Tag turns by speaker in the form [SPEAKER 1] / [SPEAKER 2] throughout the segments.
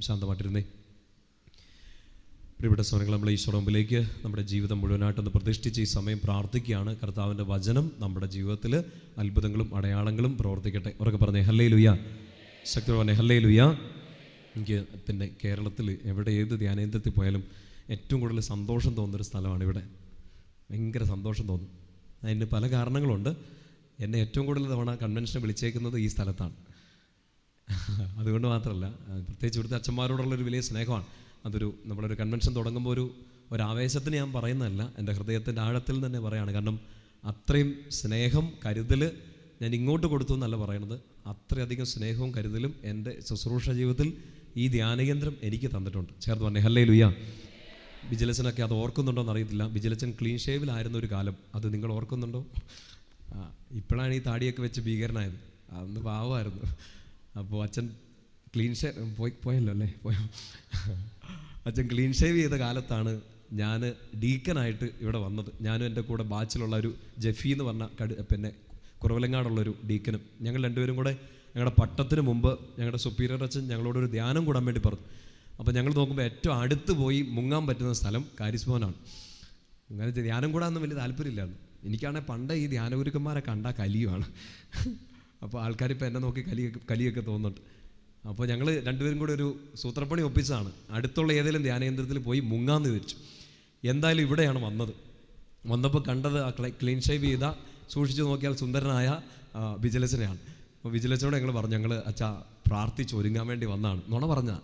[SPEAKER 1] ശാന്തമായിട്ടിരുന്നേ. പ്രിയപ്പെട്ട സ്വരങ്ങൾ, നമ്മൾ ഈശോയുടെ മുമ്പിലേക്ക് നമ്മുടെ ജീവിതം മുഴുവനായിട്ടൊന്ന് പ്രതിഷ്ഠിച്ച് ഈ സമയം പ്രാർത്ഥിക്കുകയാണ്. കർത്താവിൻ്റെ വചനം നമ്മുടെ ജീവിതത്തിൽ അത്ഭുതങ്ങളും അടയാളങ്ങളും പ്രവർത്തിക്കട്ടെ. ഉറക്കെ പറഞ്ഞേ ഹല്ലേലൂയ. ശക്തി പറഞ്ഞേ ഹല്ലേലൂയ. എനിക്ക് പിന്നെ കേരളത്തിൽ എവിടെ ഏത് ധ്യാനേന്ദ്രത്തിൽ പോയാലും ഏറ്റവും കൂടുതൽ സന്തോഷം തോന്നുന്നൊരു സ്ഥലമാണ് ഇവിടെ. ഭയങ്കര സന്തോഷം തോന്നും. അതിന് പല കാരണങ്ങളുണ്ട്. എന്നെ ഏറ്റവും കൂടുതൽ തവണ കൺവെൻഷന് വിളിച്ചേക്കുന്നത് ഈ സ്ഥലത്താണ്. അതുകൊണ്ട് മാത്രമല്ല, പ്രത്യേകിച്ച് ഇവിടുത്തെ അച്ഛന്മാരോടുള്ളൊരു വലിയ സ്നേഹമാണ്. നമ്മളൊരു കൺവെൻഷൻ തുടങ്ങുമ്പോൾ ഒരു ആവേശത്തിന് ഞാൻ പറയുന്നതല്ല, എൻ്റെ ഹൃദയത്തിൻ്റെ ആഴത്തിൽ തന്നെ പറയുകയാണ്. കാരണം അത്രയും സ്നേഹം കരുതൽ ഞാൻ ഇങ്ങോട്ട് കൊടുത്തു എന്നല്ല പറയുന്നത്. അത്രയധികം സ്നേഹവും കരുതലും എൻ്റെ ശുശ്രൂഷ ജീവിതത്തിൽ ഈ ധ്യാനകേന്ദ്രം എനിക്ക് തന്നിട്ടുണ്ട്. ചേർത്ത് പറഞ്ഞേ ഹല്ലേലൂയ. വിജിലച്ചനൊക്കെ അത് ഓർക്കുന്നുണ്ടോ എന്നറിയത്തില്ല. വിജിലച്ചൻ ക്ലീൻ ഷേവിലായിരുന്ന ഒരു കാലം, അത് നിങ്ങൾ ഓർക്കുന്നുണ്ടോ? ഇപ്പോഴാണ് ഈ താടിയൊക്കെ വെച്ച് ഭീകരനായത്. അന്ന് പാവമായിരുന്നു. അപ്പോൾ അച്ഛൻ ക്ലീൻ ഷേവ് പോയല്ലോ അല്ലേ? അച്ഛൻ ക്ലീൻ ഷേവ് ചെയ്ത കാലത്താണ് ഞാൻ ഡീക്കനായിട്ട് ഇവിടെ വന്നത്. ഞാനും എൻ്റെ കൂടെ ബാച്ചിലുള്ള ഒരു ജെഫി എന്ന് പറഞ്ഞ പിന്നെ കുറവലങ്ങാടുള്ളൊരു ഡീക്കനും ഞങ്ങൾ രണ്ടുപേരും കൂടെ ഞങ്ങളുടെ പട്ടത്തിന് മുമ്പ് ഞങ്ങളുടെ സുപ്പീരിയർ അച്ഛൻ ഞങ്ങളോടൊരു ധ്യാനം കൂടാൻ വേണ്ടി പറഞ്ഞു. അപ്പോൾ ഞങ്ങൾ നോക്കുമ്പോൾ ഏറ്റവും അടുത്ത് പോയി മുങ്ങാൻ പറ്റുന്ന സ്ഥലം കാരിസ് ഭവനാണ്. അങ്ങനെ ധ്യാനം കൂടാനൊന്നും വലിയ താല്പര്യമില്ലായിരുന്നു. എനിക്കാണെങ്കിൽ പണ്ട് ഈ ധ്യാനഗുരുക്കന്മാരെ കണ്ടാൽ കലിയുമാണ്. അപ്പോൾ ആൾക്കാരിപ്പോൾ എന്നെ നോക്കി കലിയൊക്കെ തോന്നുന്നുണ്ട്. അപ്പോൾ ഞങ്ങൾ രണ്ടുപേരും കൂടെ ഒരു സൂത്രപ്പണി ഒപ്പിച്ചതാണ്. അടുത്തുള്ള ഏതെങ്കിലും ധ്യാനകേന്ദ്രത്തിൽ പോയി മുങ്ങാന്ന് വിചാരിച്ചു. എന്തായാലും ഇവിടെയാണ് വന്നപ്പോൾ കണ്ടത് ആ ക്ലീൻ ഷേവ് ചെയ്ത, സൂക്ഷിച്ചു നോക്കിയാൽ സുന്ദരനായ വിജിലച്ചനെയാണ്. അപ്പോൾ വിജിലച്ചനോട് ഞങ്ങൾ പറഞ്ഞു, ഞങ്ങൾ അച്ഛാ പ്രാർത്ഥിച്ച് ഒരുങ്ങാൻ വേണ്ടി വന്നതാണ്. നുണ പറഞ്ഞാൽ.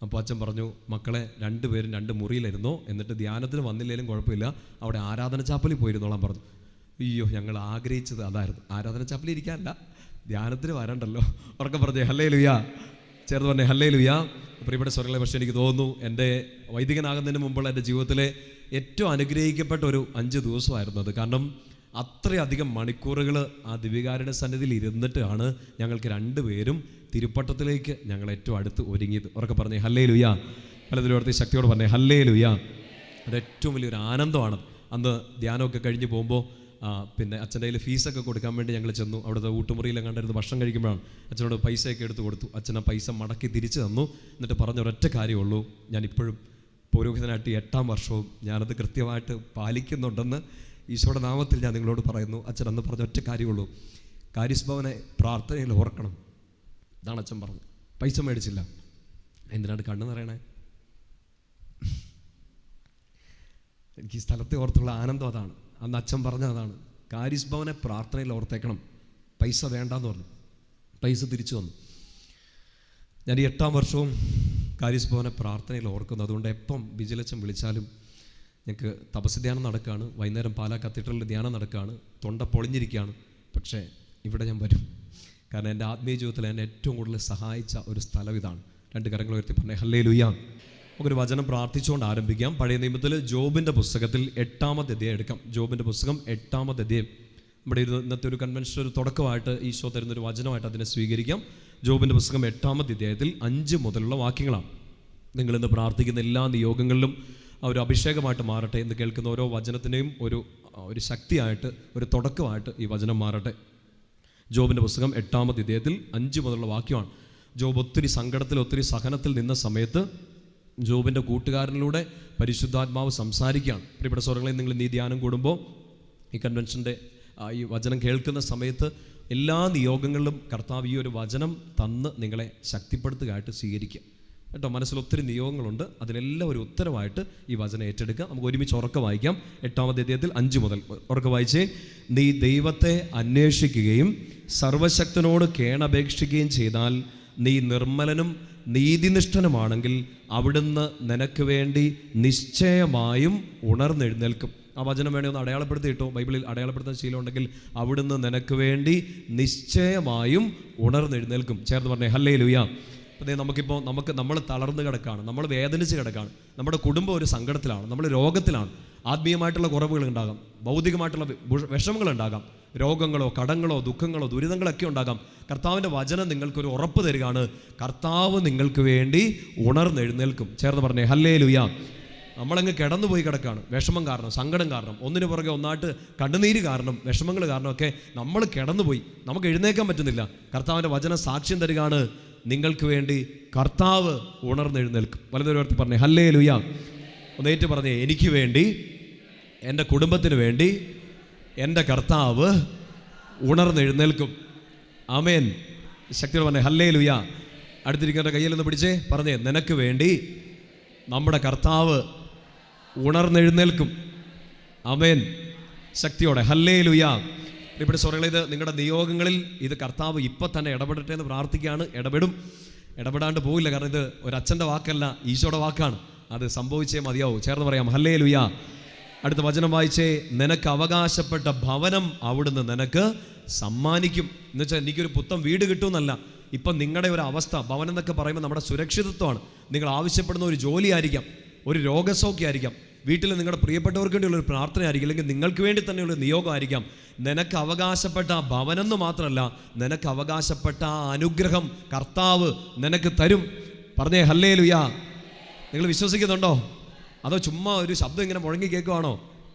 [SPEAKER 1] അപ്പോൾ അച്ഛൻ പറഞ്ഞു, മക്കളെ രണ്ടുപേരും 2 മുറിയിലിരുന്നോ, എന്നിട്ട് ധ്യാനത്തിന് വന്നില്ലെങ്കിലും കുഴപ്പമില്ല, അവിടെ ആരാധന ചാപ്പലിൽ പോയിരുന്നോളാൻ പറഞ്ഞു. അയ്യോ, ഞങ്ങൾ ആഗ്രഹിച്ചത് അതായിരുന്നു. ആരാധന ചാപ്പലിൽ ഇരിക്കാനല്ല, ധ്യാനത്തിന് വരണ്ടല്ലോ. ഉറക്കെ പറഞ്ഞേ ഹല്ലേലൂയ. ചേർന്ന് പറഞ്ഞേ ഹല്ലേലൂയ. പ്രിയപ്പെട്ട സ്വരങ്ങളെ, പക്ഷേ എനിക്ക് തോന്നുന്നു എൻ്റെ വൈദികനാകുന്നതിന് മുമ്പുള്ള എൻ്റെ ജീവിതത്തിലെ ഏറ്റവും അനുഗ്രഹിക്കപ്പെട്ട ഒരു 5 ദിവസമായിരുന്നു അത്. കാരണം അത്രയധികം മണിക്കൂറുകൾ ആ ദിവ്യകാരുടെ സന്നിധിയിൽ ഇരുന്നിട്ടാണ് ഞങ്ങൾക്ക് രണ്ടുപേരും തിരുപ്പട്ടത്തിലേക്ക് ഞങ്ങൾ ഏറ്റവും അടുത്ത് ഒരുങ്ങിയത്. ഉറക്കെ പറഞ്ഞേ ഹല്ലേലൂയ. പലതിലോടത്തെ ശക്തിയോട് പറഞ്ഞേ ഹല്ലേലൂയ. അത് ഏറ്റവും വലിയൊരു ആനന്ദമാണ്. അന്ന് ധ്യാനമൊക്കെ കഴിഞ്ഞ് പോകുമ്പോൾ പിന്നെ അച്ഛൻ്റെ കയ്യിൽ ഫീസൊക്കെ കൊടുക്കാൻ വേണ്ടി ഞങ്ങൾ ചെന്നു. അവിടുത്തെ ഊട്ടുമുറിയിലും കണ്ടിരുന്ന് ഭക്ഷണം കഴിക്കുമ്പോഴാണ് അച്ഛനോട് പൈസയൊക്കെ എടുത്ത് കൊടുത്തു. അച്ഛൻ ആ പൈസ മടക്കി തിരിച്ചു തന്നു. എന്നിട്ട് പറഞ്ഞ ഒരൊറ്റ കാര്യമുള്ളൂ, ഞാനിപ്പോഴും പുരോഹിതനായിട്ട് 8ാം വർഷവും ഞാനത് കൃത്യമായിട്ട് പാലിക്കുന്നുണ്ടെന്ന് ഈശോയുടെ നാമത്തിൽ ഞാൻ നിങ്ങളോട് പറയുന്നു. അച്ഛൻ അന്ന് പറഞ്ഞ ഒറ്റ കാര്യമുള്ളൂ, കാരിസ് ഭവനെ പ്രാർത്ഥനയിൽ ഓർക്കണം. ഇതാണ് അച്ഛൻ പറഞ്ഞു. പൈസ മേടിച്ചില്ല. എന്തിനാണ് കണ്ണു നിറയണേ? എനിക്ക് ഈ സ്ഥലത്തെ ഓർത്തുള്ള ആനന്ദം അതാണ്. അന്ന് അച്ഛൻ പറഞ്ഞത് അതാണ്, കാരിസ് ഭവനെ പ്രാർത്ഥനയിൽ ഓർത്തേക്കണം, പൈസ വേണ്ടാന്ന് പറഞ്ഞു. പൈസ തിരിച്ചു വന്നു. ഞാൻ ഈ 8ാം വർഷവും കാരിസ് ഭവനെ പ്രാർത്ഥനയിൽ ഓർക്കുന്നു. അതുകൊണ്ട് എപ്പം വിജിലച്ചൻ വിളിച്ചാലും ഞങ്ങൾക്ക് തപസ് ധ്യാനം നടക്കുകയാണ്, വൈകുന്നേരം പാലാ കത്തീഡ്രലിൽ ധ്യാനം നടക്കുകയാണ്, തൊണ്ട പൊളിഞ്ഞിരിക്കുകയാണ്, പക്ഷേ ഇവിടെ ഞാൻ വരും. കാരണം എൻ്റെ ആത്മീയ ജീവിതത്തിൽ എന്നെ ഏറ്റവും കൂടുതൽ സഹായിച്ച ഒരു സ്ഥലം ഇതാണ്. 2 കരങ്ങൾ ഉയർത്തി പറഞ്ഞേ ഹല്ലേലൂയ. നമുക്കൊരു വചനം പ്രാർത്ഥിച്ചുകൊണ്ട് ആരംഭിക്കാം. പഴയ നിയമത്തിൽ ജോബിൻ്റെ പുസ്തകത്തിൽ 8ാമത്തെ അധ്യായം എടുക്കാം. ജോബിൻ്റെ പുസ്തകം 8ാമത്തെ അധ്യായം. നമ്മുടെ ഇന്നത്തെ ഒരു കൺവെൻഷൻ ഒരു തുടക്കമായിട്ട് ഈശോ തരുന്നൊരു വചനമായിട്ട് അതിനെ സ്വീകരിക്കാം. ജോബിൻ്റെ പുസ്തകം 8ാമത്തെ അധ്യായത്തിൽ 5 മുതലുള്ള വാക്യങ്ങളാണ്. നിങ്ങളിന്ന് പ്രാർത്ഥിക്കുന്ന എല്ലാ നിയോഗങ്ങളിലും ഒരു അഭിഷേകമായിട്ട് മാറട്ടെ. എന്ന് കേൾക്കുന്ന ഓരോ വചനത്തിൻ്റെയും ഒരു ശക്തിയായിട്ട്, ഒരു തുടക്കമായിട്ട് ഈ വചനം മാറട്ടെ. ജോബിൻ്റെ പുസ്തകം 8ാമത്തെ അധ്യായത്തിൽ 5 മുതലുള്ള വാക്യമാണ്. ജോബ് ഒത്തിരി സങ്കടത്തിൽ, ഒത്തിരി സഹനത്തിൽ നിന്ന സമയത്ത് ജോബിൻ്റെ കൂട്ടുകാരനിലൂടെ പരിശുദ്ധാത്മാവ് സംസാരിക്കുകയാണ്. പ്രിയപ്പെട്ട സ്വരങ്ങളെ, നിങ്ങൾ ഈ ധ്യാനം കൂടുമ്പോൾ ഈ കൺവെൻഷൻ്റെ ഈ വചനം കേൾക്കുന്ന സമയത്ത് എല്ലാ നിയോഗങ്ങളിലും കർത്താവ് ഈ ഒരു വചനം തന്ന് നിങ്ങളെ ശക്തിപ്പെടുത്തുകയായിട്ട് സ്വീകരിക്കുക കേട്ടോ. മനസ്സിൽ ഒത്തിരി നിയോഗങ്ങളുണ്ട്, അതിനെല്ലാം ഒരു ഉത്തരവായിട്ട് ഈ വചനം ഏറ്റെടുക്കുക. നമുക്ക് ഒരുമിച്ച് ഉറക്കെ വായിക്കാം. 8ാമത്തെ അധ്യായത്തിൽ 5 മുതൽ ഉറക്കെ വായിച്ചേ. നീ ദൈവത്തെ അന്വേഷിക്കുകയും സർവശക്തനോട് കേണപേക്ഷിക്കുകയും ചെയ്താൽ നീ നിർമ്മലനും നീതിനിഷ്ഠനുമാണെങ്കിൽ അവിടുന്ന് നിനക്ക് വേണ്ടി നിശ്ചയമായും ഉണർന്നെഴുന്നേൽക്കും. ആ വചനം വേണേ ഒന്ന് അടയാളപ്പെടുത്തി കിട്ടും. ബൈബിളിൽ അടയാളപ്പെടുത്തുന്ന ശീലം ഉണ്ടെങ്കിൽ അവിടുന്ന് നിനക്ക് വേണ്ടി നിശ്ചയമായും ഉണർന്നെഴുന്നേൽക്കും. ചേർന്ന് പറഞ്ഞേ ഹല്ലേലൂയ. അതേ, നമ്മൾ തളർന്ന് കിടക്കുകയാണ്, നമ്മൾ വേദനിച്ച് കിടക്കുകയാണ്, നമ്മുടെ കുടുംബം ഒരു സങ്കടത്തിലാണ്, നമ്മൾ രോഗത്തിലാണ്, ആത്മീയമായിട്ടുള്ള കുറവുകൾ ഉണ്ടാകാം, ഭൗതികമായിട്ടുള്ള വിഷമങ്ങളുണ്ടാകാം, രോഗങ്ങളോ കടങ്ങളോ ദുഃഖങ്ങളോ ദുരിതങ്ങളൊക്കെ ഉണ്ടാകാം. കർത്താവിൻ്റെ വചനം നിങ്ങൾക്കൊരു ഉറപ്പ് തരികയാണ്, കർത്താവ് നിങ്ങൾക്ക് വേണ്ടി ഉണർന്നെഴുന്നേൽക്കും. ചേർന്ന് പറഞ്ഞേ ഹല്ലേലൂയ. നമ്മളങ്ങ് കിടന്നുപോയി കിടക്കുകയാണ്, വിഷമം കാരണം, സങ്കടം കാരണം, ഒന്നിനു പുറകെ ഒന്നായിട്ട് കണ്ണുനീര് കാരണം, വിഷമങ്ങൾ കാരണമൊക്കെ നമ്മൾ കിടന്നുപോയി, നമുക്ക് എഴുന്നേക്കാൻ പറ്റുന്നില്ല. കർത്താവിൻ്റെ വചനം സാക്ഷ്യം തരികയാണ്, നിങ്ങൾക്ക് വേണ്ടി കർത്താവ് ഉണർന്നെഴുന്നേൽക്കും. വലതുവരത്തി പറഞ്ഞേ ഹല്ലേലൂയ. ഒന്നേറ്റ് പറഞ്ഞേ, എനിക്ക് വേണ്ടി, എൻ്റെ കുടുംബത്തിന് വേണ്ടി എൻ്റെ കർത്താവ് ഉണർന്നെഴുന്നേൽക്കും. ആമേൻ. ശക്തിയോടെ പറഞ്ഞേ ഹല്ലേലൂയ. അടുത്തിരിക്കുന്നവരുടെ കയ്യിലൊന്ന് പിടിച്ചേ, പറഞ്ഞേ, നിനക്ക് വേണ്ടി നമ്മുടെ കർത്താവ് ഉണർന്നെഴുന്നേൽക്കും. ആമേൻ. ശക്തിയോടെ ഹല്ലേലൂയ. ഇവിടെ സോറികളെ, ഇത് നിങ്ങളുടെ നിയോഗങ്ങളിൽ ഇത് കർത്താവ് ഇപ്പം തന്നെ ഇടപെടട്ടെ എന്ന് പ്രാർത്ഥിക്കുകയാണ്. ഇടപെടാണ്ട് പോകില്ല. കാരണം ഇത് ഒരച്ഛൻ്റെ വാക്കല്ല, ഈശോയുടെ വാക്കാണ്. അത് സംഭവിച്ചേ മതിയാവും. ചേർന്ന് പറയാം ഹല്ലേലൂയ. അടുത്ത വചനം വായിച്ചേ, നിനക്ക് അവകാശപ്പെട്ട ഭവനം അവിടുന്ന് നിനക്ക് സമ്മാനിക്കും. എന്ന് വെച്ചാൽ എനിക്കൊരു പുത്തൻ വീട് കിട്ടുമെന്നല്ല, ഇപ്പം നിങ്ങളുടെ ഒരു അവസ്ഥ, ഭവനം എന്നൊക്കെ പറയുമ്പോൾ നമ്മുടെ സുരക്ഷിതത്വമാണ്. നിങ്ങൾ ആവശ്യപ്പെടുന്ന ഒരു ജോലി ആയിരിക്കാം, ഒരു രോഗസൗഖ്യമായിരിക്കാം, വീട്ടിൽ നിങ്ങളുടെ പ്രിയപ്പെട്ടവർക്ക് വേണ്ടിയുള്ള ഒരു പ്രാർത്ഥനയായിരിക്കും, അല്ലെങ്കിൽ നിങ്ങൾക്ക് വേണ്ടി തന്നെയുള്ള നിയോഗമായിരിക്കാം. നിനക്ക് അവകാശപ്പെട്ട ആ ഭവനം എന്ന് മാത്രമല്ല, നിനക്ക് അവകാശപ്പെട്ട ആ അനുഗ്രഹം കർത്താവ് നിനക്ക് തരും. പറഞ്ഞേ ഹല്ലേലൂയ. നിങ്ങൾ വിശ്വസിക്കുന്നുണ്ടോ? അതോ ചുമ്മാ ഒരു ശബ്ദം ഇങ്ങനെ മുഴങ്ങി കേൾക്കുവാണോ?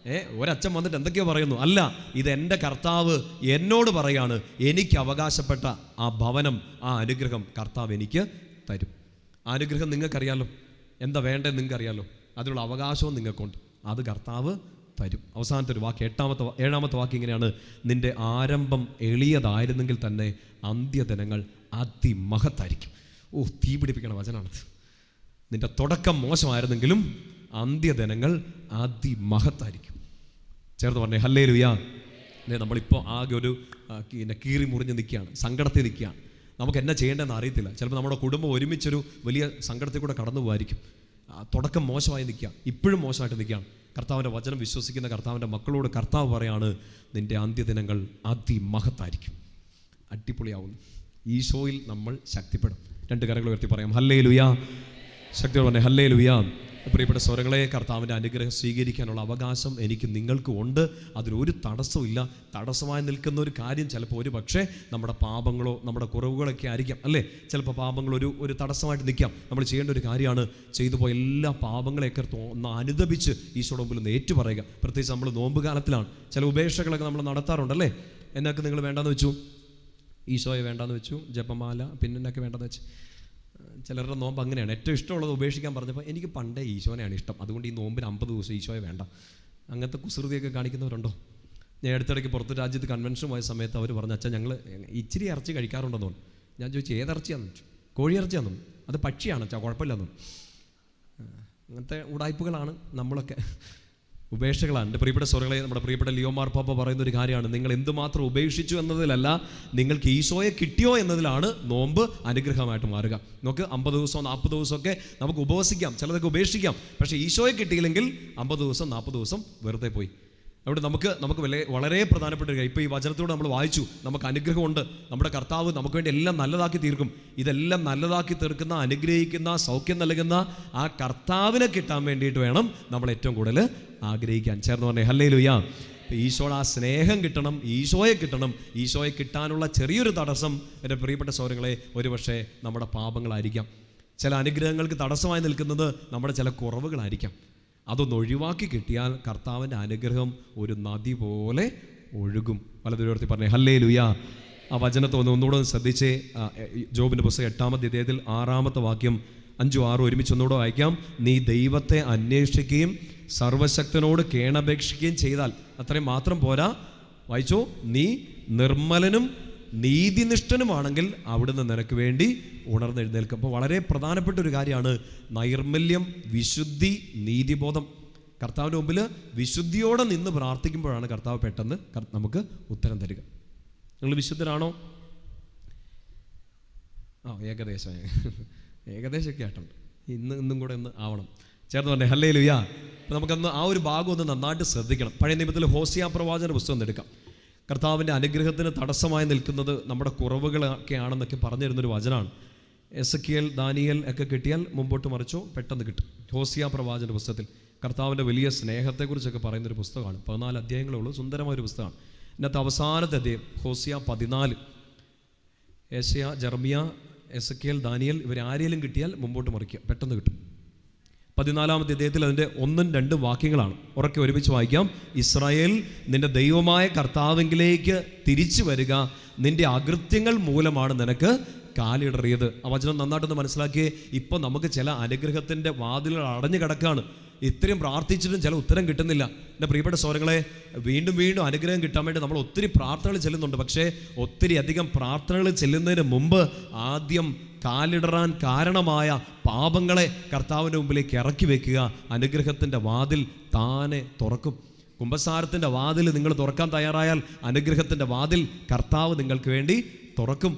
[SPEAKER 1] ഒരച്ഛൻ വന്നിട്ട് എന്തൊക്കെയോ പറയുന്നു? അല്ല, ഇത് എൻ്റെ കർത്താവ് എന്നോട് പറയാണ്, എനിക്ക് അവകാശപ്പെട്ട ആ ഭവനം, ആ അനുഗ്രഹം കർത്താവ് എനിക്ക് തരും. ആ അനുഗ്രഹം നിങ്ങൾക്കറിയാലോ, എന്താ വേണ്ടതെന്ന് നിങ്ങൾക്കറിയാലോ, അതിനുള്ള അവകാശവും നിങ്ങൾക്കുണ്ട്. അത് കർത്താവ് തരും. അവസാനത്തെ ഒരു വാക്ക്, ഏഴാമത്തെ വാക്ക് ഇങ്ങനെയാണ്, നിന്റെ ആരംഭം എളിയതായിരുന്നെങ്കിൽ തന്നെ അന്ത്യദിനങ്ങൾ അതിമഹത്തായിരിക്കും. തീ പിടിപ്പിക്കണ വചനാണത്. നിന്റെ തുടക്കം മോശമായിരുന്നെങ്കിലും അന്ത്യദിനങ്ങൾ അതിമഹത്തായിരിക്കും. ചേർത്ത് പറഞ്ഞേ ഹല്ലേലൂയ. നമ്മളിപ്പോൾ ആകെ ഒരു കീറി മുറിഞ്ഞ് നിൽക്കുകയാണ്, സങ്കടത്തിൽ നിൽക്കുകയാണ്. നമുക്ക് എന്നാ ചെയ്യേണ്ടതെന്ന് അറിയത്തില്ല. ചിലപ്പോൾ നമ്മുടെ കുടുംബം ഒരുമിച്ചൊരു വലിയ സങ്കടത്തിൽ കൂടെ കടന്നു പോകായിരിക്കും. തുടക്കം മോശമായി നിൽക്കുക, ഇപ്പോഴും മോശമായിട്ട് നിൽക്കുകയാണ്. കർത്താവിൻ്റെ വചനം വിശ്വസിക്കുന്ന കർത്താവിൻ്റെ മക്കളോട് കർത്താവ് പറയാണ്, നിൻ്റെ അന്ത്യദിനങ്ങൾ അതിമഹത്തായിരിക്കും, അടിപൊളിയാവുന്നു. ഈശോയിൽ നമ്മൾ ശക്തിപ്പെടും. രണ്ട് കരങ്ങൾ ഉയർത്തി പറയാം ഹല്ലേലൂയ. ശക്തിയോടെ പറഞ്ഞേ ഹല്ലേലൂയ. പ്രിയപ്പെട്ട സ്വരങ്ങളെ, കർത്താവിൻ്റെ അനുഗ്രഹം സ്വീകരിക്കാനുള്ള അവകാശം എനിക്ക് നിങ്ങൾക്കും ഉണ്ട്. അതിനൊരു തടസ്സമില്ല. തടസ്സമായി നിൽക്കുന്ന ഒരു കാര്യം ചിലപ്പോൾ ഒരു പക്ഷേ നമ്മുടെ പാപങ്ങളോ നമ്മുടെ കുറവുകളൊക്കെ ആയിരിക്കാം, അല്ലേ? ചിലപ്പോൾ പാപങ്ങൾ ഒരു തടസ്സമായിട്ട് നിൽക്കാം. നമ്മൾ ചെയ്യേണ്ട ഒരു കാര്യമാണ്, ചെയ്തു പോയ എല്ലാ പാപങ്ങളെയൊക്കെ ഒന്ന് അനുദപിച്ച് ഈശോയുടെ മുമ്പിൽ ഒന്ന് ഏറ്റുപറയുക. പ്രത്യേകിച്ച് നമ്മൾ നോമ്പ് കാലത്തിലാണ്. ചില ഉപേക്ഷകളൊക്കെ നമ്മൾ നടത്താറുണ്ടല്ലേ. എന്നൊക്കെ നിങ്ങൾ വേണ്ടാന്ന് വെച്ചു, ഈശോയെ വേണ്ടാന്ന് വെച്ചു, ജപമാല പിന്നെ എന്നൊക്കെ വേണ്ടെന്ന് വെച്ച്. ചിലരുടെ നോമ്പ് അങ്ങനെയാണ്. ഏറ്റവും ഇഷ്ടമുള്ളത് ഉപേക്ഷിക്കാൻ പറഞ്ഞപ്പോൾ എനിക്ക് പണ്ടേ ഈശോനെയാണ് ഇഷ്ടം, അതുകൊണ്ട് ഈ നോമ്പിന് 50 ദിവസം ഈശോയെ വേണ്ട. അങ്ങനത്തെ കുസൃതിയൊക്കെ കാണിക്കുന്നവരുണ്ടോ? ഞാൻ അടുത്തിടയ്ക്ക് പുറത്ത് രാജ്യത്ത് കൺവെൻഷൻ പോയ സമയത്ത് അവർ പറഞ്ഞു, അച്ഛാ ഞങ്ങൾ ഇച്ചിരി ഇറച്ചി കഴിക്കാറുണ്ടെന്ന് തോന്നുന്നു. ഞാൻ ചോദിച്ചു ഏതിറച്ചിയാന്ന് ചോദിച്ചു. കോഴി ഇറച്ചിയാന്നു. അത് പക്ഷിയാണ് അച്ഛാ, കുഴപ്പമില്ലെന്നു. അങ്ങനത്തെ ഉടായ്പകളാണ് നമ്മളൊക്കെ, ഉപേക്ഷകളാണ്. എൻ്റെ പ്രിയപ്പെട്ട സ്വരങ്ങളെ, നമ്മുടെ പ്രിയപ്പെട്ട ലിയോ മാർപ്പാപ്പ പറയുന്ന ഒരു കാര്യമാണ്, നിങ്ങൾ എന്തുമാത്രം ഉപേക്ഷിച്ചു എന്നതിലല്ല, നിങ്ങൾക്ക് ഈശോയെ കിട്ടിയോ എന്നതിലാണ് നോമ്പ് അനുഗ്രഹമായിട്ട് മാറുക. നമുക്ക് 50 ദിവസമോ 40 ദിവസമൊക്കെ നമുക്ക് ഉപവസിക്കാം, ചിലതൊക്കെ ഉപേക്ഷിക്കാം. പക്ഷേ ഈശോയെ കിട്ടിയില്ലെങ്കിൽ 50 ദിവസം 40 ദിവസം വെറുതെ പോയി. അവിടെ നമുക്ക് വളരെ പ്രധാനപ്പെട്ട ഒരു കാര്യം, ഇപ്പോൾ ഈ വചനത്തോട് നമ്മൾ വായിച്ചു, നമുക്ക് അനുഗ്രഹമുണ്ട്. നമ്മുടെ കർത്താവ് നമുക്ക് വേണ്ടി എല്ലാം നല്ലതാക്കി തീർക്കും. ഇതെല്ലാം നല്ലതാക്കി തീർക്കുന്ന, അനുഗ്രഹിക്കുന്ന, സൗഖ്യം നൽകുന്ന ആ കർത്താവിനെ കിട്ടാൻ വേണ്ടിയിട്ട് വേണം നമ്മൾ ഏറ്റവും കൂടുതൽ ആഗ്രഹിക്കാൻ. ചേർന്ന് പറഞ്ഞേ ഹല്ലേലൂയ. ഈശോയുടെ ആ സ്നേഹം കിട്ടണം, ഈശോയെ കിട്ടണം. ഈശോയെ കിട്ടാനുള്ള ചെറിയൊരു തടസ്സം എൻ്റെ പ്രിയപ്പെട്ട സഹോദരങ്ങളെ ഒരുപക്ഷെ നമ്മുടെ പാപങ്ങളായിരിക്കാം. ചില അനുഗ്രഹങ്ങൾക്ക് തടസ്സമായി നിൽക്കുന്നത് നമ്മുടെ ചില കുറവുകളായിരിക്കാം. അതൊന്ന് ഒഴിവാക്കി കിട്ടിയാൽ കർത്താവിൻ്റെ അനുഗ്രഹം ഒരു നദി പോലെ ഒഴുകും. വലതുയർത്തി പറഞ്ഞേ ഹല്ലേലൂയ. ആ വചനത്തെ ഒന്നുകൂടെ ശ്രദ്ധിച്ചേ. ജോബിൻ്റെ പുസ്തകം 8-ാം അധ്യായത്തിൽ 6-ാമത്തെ വാക്യം 5-6 ഒരുമിച്ച് ഒന്നുകൂടെ വായിക്കാം. നീ ദൈവത്തെ അന്വേഷിക്കുകയും സർവശക്തനോട് കേണപേക്ഷിക്കുകയും ചെയ്താൽ, അത്രയും മാത്രം പോരാ, വായിച്ചോ, നീ നിർമ്മലനും നീതിനിഷ്ഠനുമാണെങ്കിൽ അവിടുന്ന് നിനക്ക് വേണ്ടി ഉണർന്നെഴുന്നേൽക്കും. അപ്പോൾ വളരെ പ്രധാനപ്പെട്ട ഒരു കാര്യമാണ് നൈർമല്യം, വിശുദ്ധി, നീതിബോധം. കർത്താവിൻ്റെ മുമ്പിൽ വിശുദ്ധിയോടെ നിന്ന് പ്രാർത്ഥിക്കുമ്പോഴാണ് കർത്താവ് പെട്ടെന്ന് നമുക്ക് ഉത്തരം തരിക. നിങ്ങൾ വിശുദ്ധരാണോ? ഏകദേശമൊക്കെ ആയിട്ടുണ്ട്. ഇന്നും കൂടെ ഒന്ന് ആവണം. ചേർന്ന് പറഞ്ഞേ ഹല്ലേലൂയ. അപ്പോൾ നമുക്കന്ന് ആ ഒരു ഭാഗം ഒന്ന് നന്നായിട്ട് ശ്രദ്ധിക്കണം. പഴയ നിയമത്തിൽ ഹോസിയ പ്രവാചകന്റെ പുസ്തകം ഒന്ന് എടുക്കാം. കർത്താവിൻ്റെ അനുഗ്രഹത്തിന് തടസ്സമായി നിൽക്കുന്നത് നമ്മുടെ കുറവുകളൊക്കെ ആണെന്നൊക്കെ പറഞ്ഞു തരുന്നൊരു വചനമാണ്. എസക്കിയേൽ, ദാനിയേൽ ഒക്കെ കിട്ടിയാൽ മുമ്പോട്ട് മറിച്ചോ പെട്ടെന്ന് കിട്ടും. ഹോസിയ പ്രവാചകന്റെ പുസ്തകത്തിൽ കർത്താവിൻ്റെ വലിയ സ്നേഹത്തെക്കുറിച്ചൊക്കെ പറയുന്നൊരു പുസ്തകമാണ്. 14 അധ്യായങ്ങളേ ഉള്ളൂ, സുന്ദരമായൊരു പുസ്തകമാണ്. ഇന്നത്തെ അവസാനത്തെ അധ്യായം ഹോസിയ 14. ഏശയ, ജെറമിയ, എസക്കിയേൽ, ദാനിയേൽ ഇവരാരെങ്കിലും കിട്ടിയാൽ മുമ്പോട്ട് മറിക്കുക, പെട്ടെന്ന് കിട്ടും. 14-ാമത്തെ അധ്യായത്തിൽ അതിൻ്റെ 1-2 വാക്യങ്ങളാണ്. ഉറക്കെ ഒരുമിച്ച് വായിക്കാം. ഇസ്രായേൽ, നിന്റെ ദൈവമായ കർത്താവിലേക്ക് തിരിച്ചു വരിക, നിന്റെ അകൃത്യങ്ങൾ മൂലമാണ് നിനക്ക് കാലിടറിയത്. ആ വചനം നന്നായിട്ടൊന്ന് മനസ്സിലാക്കിയേ. ഇപ്പം നമുക്ക് ചില അനുഗ്രഹത്തിൻ്റെ വാതിലുകൾ അടഞ്ഞു കിടക്കുകയാണ്. ഇത്രയും പ്രാർത്ഥിച്ചിട്ടും ചില ഉത്തരം കിട്ടുന്നില്ല. എൻ്റെ പ്രിയപ്പെട്ട സഹോദരങ്ങളെ, വീണ്ടും വീണ്ടും അനുഗ്രഹം കിട്ടാൻ വേണ്ടി നമ്മൾ ഒത്തിരി പ്രാർത്ഥനകൾ ചെല്ലുന്നുണ്ട്. പക്ഷേ ഒത്തിരി അധികം പ്രാർത്ഥനകൾ ചെല്ലുന്നതിന് മുമ്പ് ആദ്യം കാലിടറാൻ കാരണമായ പാപങ്ങളെ കർത്താവിൻ്റെ മുമ്പിലേക്ക് ഇറക്കി വെക്കുക. അനുഗ്രഹത്തിൻ്റെ വാതിൽ താനെ തുറക്കും. കുമ്പസാരത്തിൻ്റെ വാതിൽ നിങ്ങൾ തുറക്കാൻ തയ്യാറായാൽ അനുഗ്രഹത്തിൻ്റെ വാതിൽ കർത്താവ് നിങ്ങൾക്ക് വേണ്ടി തുറക്കും.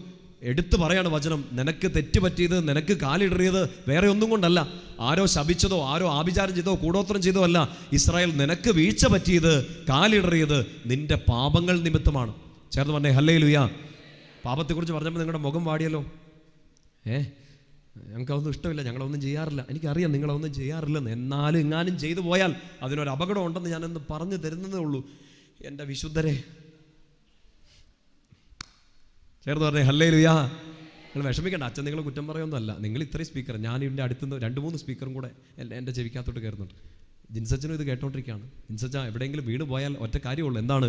[SPEAKER 1] എടുത്തു പറയാണ് വചനം, നിനക്ക് തെറ്റുപറ്റിയത്, നിനക്ക് കാലിടറിയത് വേറെ ഒന്നും കൊണ്ടല്ല. ആരോ ശപിച്ചതോ ആരോ ആഭിചാരം ചെയ്തോ കൂടോത്രം ചെയ്തോ അല്ല. ഇസ്രായേൽ, നിനക്ക് വീഴ്ച പറ്റിയത്, കാലിടറിയത് നിന്റെ പാപങ്ങൾ നിമിത്തമാണ്. ചേർന്ന് പറഞ്ഞേ ഹല്ലേലൂയ. പാപത്തെക്കുറിച്ച് പറഞ്ഞപ്പോൾ നിങ്ങളുടെ മുഖം വാടിയല്ലോ. ഞങ്ങൾക്കതൊന്നും ഇഷ്ടമില്ല, ഞങ്ങളൊന്നും ചെയ്യാറില്ല. എനിക്കറിയാം നിങ്ങളൊന്നും ചെയ്യാറില്ലെന്ന്. എന്നാലും എങ്ങാനും ചെയ്തു പോയാൽ അതിനൊരു അപകടം ഉണ്ടെന്ന് ഞാനൊന്ന് പറഞ്ഞു തരുന്നതേ ഉള്ളൂ. എൻ്റെ വിശുദ്ധരെ, ചേർന്ന് പറഞ്ഞേ ഹല്ലേലൂയ. നിങ്ങൾ വിഷമിക്കേണ്ട. അച്ഛൻ നിങ്ങൾ കുറ്റം പറയുന്നതല്ല. നിങ്ങൾ ഇത്രയും സ്പീക്കർ, ഞാൻ ഇതിൻ്റെ അടുത്തുനിന്ന് 2-3 സ്പീക്കറും കൂടെ എൻ്റെ ചെവിക്കകത്തോട്ട് കയറുന്നുണ്ട്. ജിൻസച്ചനും ഇത് കേട്ടോണ്ടിരിക്കുകയാണ്. ജിൻസച്ച എവിടെയെങ്കിലും വീണ് പോയാൽ ഒറ്റ കാര്യമുള്ളൂ. എന്താണ്?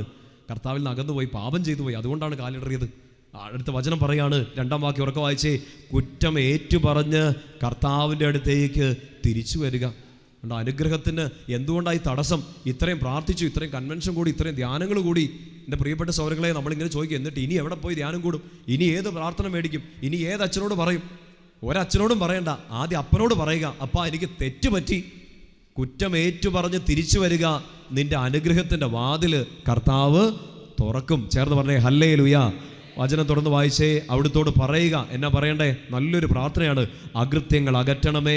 [SPEAKER 1] കർത്താവിൽ നിന്ന് അകന്നുപോയി, പാപം ചെയ്തു പോയി. അതുകൊണ്ടാണ് കാലിടറിയത്. അടുത്ത വചനം പറയാണ്, 2-ാം വാക്യം ഉറക്കെ വായിച്ചേ. കുറ്റം ഏറ്റുപറഞ്ഞ് കർത്താവിൻ്റെ അടുത്തേക്ക് തിരിച്ചു വരിക. അനുഗ്രഹത്തിന് എന്തുകൊണ്ടായി തടസ്സം? ഇത്രയും പ്രാർത്ഥിച്ചു, ഇത്രയും കൺവെൻഷൻ കൂടി, ഇത്രയും ധ്യാനങ്ങൾ കൂടി. എൻ്റെ പ്രിയപ്പെട്ട സഹോദരങ്ങളെ, നമ്മളിങ്ങനെ ചോദിക്കും, എന്നിട്ട് ഇനി എവിടെ പോയി ധ്യാനം കൂടും? ഇനി ഏത് പ്രാർത്ഥന മേടിക്കും? ഇനി ഏത് അച്ഛനോട് പറയും? ഒരച്ഛനോടും പറയണ്ട, ആദ്യം അപ്പനോട് പറയുക. അപ്പാ, എനിക്ക് തെറ്റുപറ്റി. കുറ്റം ഏറ്റുപറഞ്ഞ് തിരിച്ചു വരിക. നിന്റെ അനുഗ്രഹത്തിൻ്റെ വാതില് കർത്താവ് തുറക്കും. ചേർന്ന് പറഞ്ഞേ ഹല്ലേലൂയ. വചനം തുറന്ന് വായിച്ചേ. അവിടുത്തോട് പറയുക. എന്നാ പറയണ്ടേ? നല്ലൊരു പ്രാർത്ഥനയാണ്. അകൃത്യങ്ങൾ അകറ്റണമേ,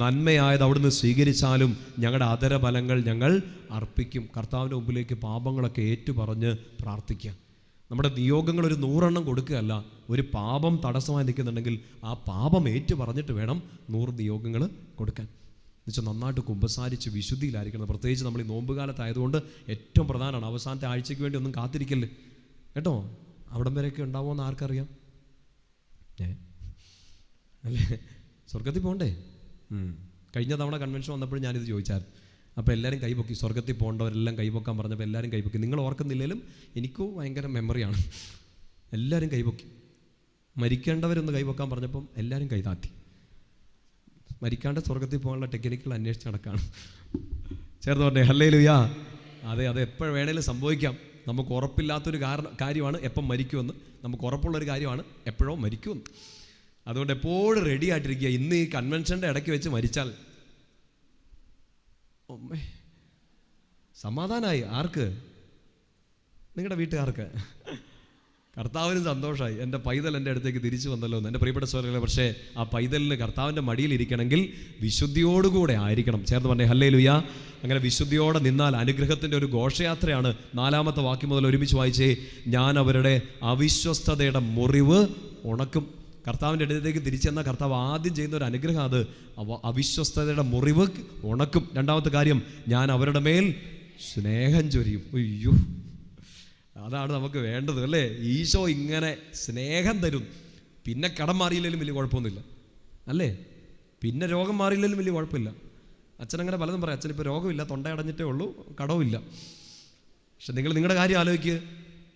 [SPEAKER 1] നന്മയായത് അവിടുന്ന് സ്വീകരിച്ചാലും ഞങ്ങളുടെ അധരഫലങ്ങൾ ഞങ്ങൾ അർപ്പിക്കും. കർത്താവിൻ്റെ മുമ്പിലേക്ക് പാപങ്ങളൊക്കെ ഏറ്റുപറഞ്ഞ് പ്രാർത്ഥിക്കുക. നമ്മുടെ നിയോഗങ്ങൾ ഒരു 100 കൊടുക്കുകയല്ല. ഒരു പാപം തടസ്സമായി നിൽക്കുന്നുണ്ടെങ്കിൽ ആ പാപം ഏറ്റുപറഞ്ഞിട്ട് വേണം 100 നിയോഗങ്ങൾ കൊടുക്കാൻ. എന്നുവെച്ചാൽ നന്നായിട്ട് കുമ്പസാരിച്ച് വിശുദ്ധിയിലായിരിക്കണം. പ്രത്യേകിച്ച് നമ്മൾ ഈ നോമ്പുകാലത്തായതുകൊണ്ട് ഏറ്റവും പ്രധാനമാണ്. അവസാനത്തെ ആഴ്ചയ്ക്ക് വേണ്ടി ഒന്നും കാത്തിരിക്കല്ലേ കേട്ടോ. അവിടം വരെയൊക്കെ ഉണ്ടാവുമെന്ന് ആർക്കറിയാം? അല്ലേ? സ്വർഗത്തിൽ പോകണ്ടേ? കഴിഞ്ഞ തവണ കൺവെൻഷൻ വന്നപ്പോഴും ഞാനിത് ചോദിച്ചായിരുന്നു. അപ്പോൾ എല്ലാവരും കൈപൊക്കി. സ്വർഗത്തിൽ പോകേണ്ടവരെല്ലാം കൈപൊക്കാൻ പറഞ്ഞപ്പോൾ എല്ലാവരും കൈപൊക്കി. നിങ്ങൾ ഓർക്കുന്നില്ലെങ്കിലും എനിക്കും ഭയങ്കര മെമ്മറിയാണ്. എല്ലാവരും കൈപൊക്കി. മരിക്കേണ്ടവരൊന്ന് കൈപൊക്കാൻ പറഞ്ഞപ്പം എല്ലാവരും കൈതാത്തി. മരിക്കാണ്ട് സ്വർഗത്തിൽ പോകാനുള്ള ടെക്നിക്കുകൾ അന്വേഷിച്ച് നടക്കുകയാണ്. ചേർന്ന് പറഞ്ഞേ ഹല്ലേലൂയ. അതെ, എപ്പോഴും വേണേലും സംഭവിക്കാം. നമുക്ക് ഉറപ്പില്ലാത്തൊരു കാര്യമാണ് എപ്പം മരിക്കുമെന്ന്. നമുക്ക് ഉറപ്പുള്ളൊരു കാര്യമാണ് എപ്പോഴോ മരിക്കുമെന്ന്. അതുകൊണ്ട് എപ്പോഴും റെഡി ആയിട്ടിരിക്കുക. ഇന്ന് ഈ കൺവെൻഷൻ്റെ ഇടയ്ക്ക് വെച്ച് മരിച്ചാൽ സമാധാനമായി. ആർക്ക്? നിങ്ങളുടെ വീട്ടുകാർക്ക്. കർത്താവിനും സന്തോഷമായി. എൻ്റെ പൈതൽ എൻ്റെ അടുത്തേക്ക് തിരിച്ചു വന്നല്ലോ എന്ന്. എൻ്റെ പ്രിയപ്പെട്ട സഹോദരങ്ങളെ, പക്ഷേ ആ പൈതലിന് കർത്താവിൻ്റെ മടിയിലിരിക്കണമെങ്കിൽ വിശുദ്ധിയോടുകൂടെ ആയിരിക്കണം. ചേർന്ന് പറഞ്ഞേ ഹല്ലേലൂയ. അങ്ങനെ വിശുദ്ധിയോടെ നിന്നാൽ അനുഗ്രഹത്തിൻ്റെ ഒരു ഘോഷയാത്രയാണ്. 4-ാമത്തെ വാക്യം മുതൽ ഒരുമിച്ച് വായിച്ചേ. ഞാൻ അവരുടെ അവിശ്വസ്തതയുടെ മുറിവ് ഉണക്കും. കർത്താവിൻ്റെ അടുത്തേക്ക് തിരിച്ചെന്നാൽ കർത്താവ് ആദ്യം ചെയ്യുന്ന ഒരു അനുഗ്രഹം അത് അവിശ്വസ്തതയുടെ മുറിവ് ഉണക്കും. 2-ാമത്തെ കാര്യം, ഞാൻ അവരുടെ മേൽ സ്നേഹം ചൊരിയും. അയ്യോ, അതാണ് നമുക്ക് വേണ്ടത് അല്ലേ? ഈശോ ഇങ്ങനെ സ്നേഹം തരും. പിന്നെ കടം മാറിയില്ലെങ്കിലും വലിയ കുഴപ്പമൊന്നുമില്ല അല്ലേ? പിന്നെ രോഗം മാറിയില്ലെങ്കിലും വലിയ കുഴപ്പമില്ല. അച്ഛനങ്ങനെ പലതും പറയാം. അച്ഛനിപ്പോൾ രോഗമില്ല, തൊണ്ടയടഞ്ഞിട്ടേ ഉള്ളൂ, കടവുമില്ല. പക്ഷെ നിങ്ങൾ നിങ്ങളുടെ കാര്യം ആലോചിക്കുക.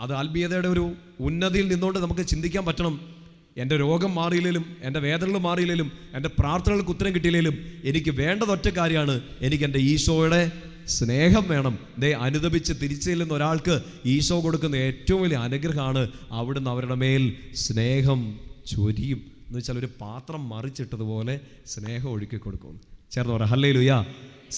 [SPEAKER 1] അത് ആത്മീയതയുടെ ഒരു ഉന്നതിയിൽ നിന്നുകൊണ്ട് നമുക്ക് ചിന്തിക്കാൻ പറ്റണം. എൻ്റെ രോഗം മാറിയില്ലെങ്കിലും, എൻ്റെ വേദനകൾ മാറിയില്ലെങ്കിലും, എൻ്റെ പ്രാർത്ഥനകൾക്ക് ഉത്തരം കിട്ടിയില്ലെങ്കിലും എനിക്ക് വേണ്ടത് ഒറ്റ കാര്യമാണ്. എനിക്ക് എൻ്റെ ഈശോയുടെ സ്നേഹം വേണം. അനുദപിച്ച് തിരിച്ചു ചെല്ലുന്ന ഒരാൾക്ക് ഈശോ കൊടുക്കുന്ന ഏറ്റവും വലിയ അനുഗ്രഹമാണ് അവിടുന്ന് അവരുടെ മേൽ സ്നേഹം ചൊരിയും. എന്ന് വെച്ചാൽ ഒരു പാത്രം മറിച്ചിട്ടതുപോലെ സ്നേഹം ഒഴുക്കി കൊടുക്കും. ചേർന്ന് പറ ഹല്ലേലൂയ.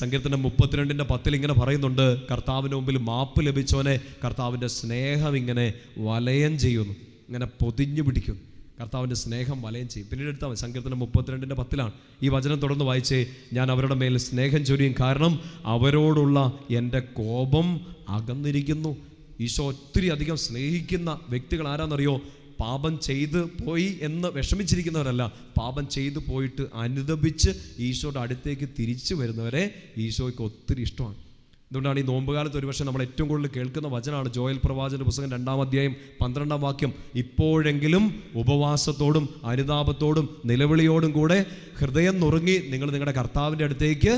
[SPEAKER 1] സങ്കീർത്തനം 32:10 ഇങ്ങനെ പറയുന്നുണ്ട്, കർത്താവിൻ്റെ മുമ്പിൽ മാപ്പ് ലഭിച്ചവനെ കർത്താവിൻ്റെ സ്നേഹം ഇങ്ങനെ വലയം ചെയ്യുന്നു, ഇങ്ങനെ പൊതിഞ്ഞു പിടിക്കും. കർത്താവിൻ്റെ സ്നേഹം വലയം ചെയ്യും. പിന്നീട് എടുത്താൽ സങ്കീർത്തനം 32:10 ഈ വചനം തുടർന്ന് വായിച്ചേ. ഞാൻ അവരുടെ മേൽ സ്നേഹം ചൊരിയും, കാരണം അവരോടുള്ള എൻ്റെ കോപം അകന്നിരിക്കുന്നു. ഈശോ ഒത്തിരി അധികം സ്നേഹിക്കുന്ന വ്യക്തികൾ ആരാന്നറിയോ? പാപം ചെയ്ത് പോയി എന്ന് വിഷമിച്ചിരിക്കുന്നവരല്ല, പാപം ചെയ്തു പോയിട്ട് അനുദപിച്ച് ഈശോയുടെ അടുത്തേക്ക് തിരിച്ചു വരുന്നവരെ ഈശോയ്ക്ക് ഒത്തിരി ഇഷ്ടമാണ്. അതുകൊണ്ടാണ് ഈ നോമ്പുകാലത്ത് ഒരുപക്ഷെ നമ്മൾ ഏറ്റവും കൂടുതൽ കേൾക്കുന്ന വചനമാണ് ജോയൽ പ്രവാചകന്റെ പുസ്തകം 2-ാം അധ്യായം 12-ാം വാക്യം. ഇപ്പോഴെങ്കിലും ഉപവാസത്തോടും അനുതാപത്തോടും നിലവിളിയോടും കൂടെ ഹൃദയം നുറുങ്ങി നിങ്ങൾ നിങ്ങളുടെ കർത്താവിൻ്റെ അടുത്തേക്ക്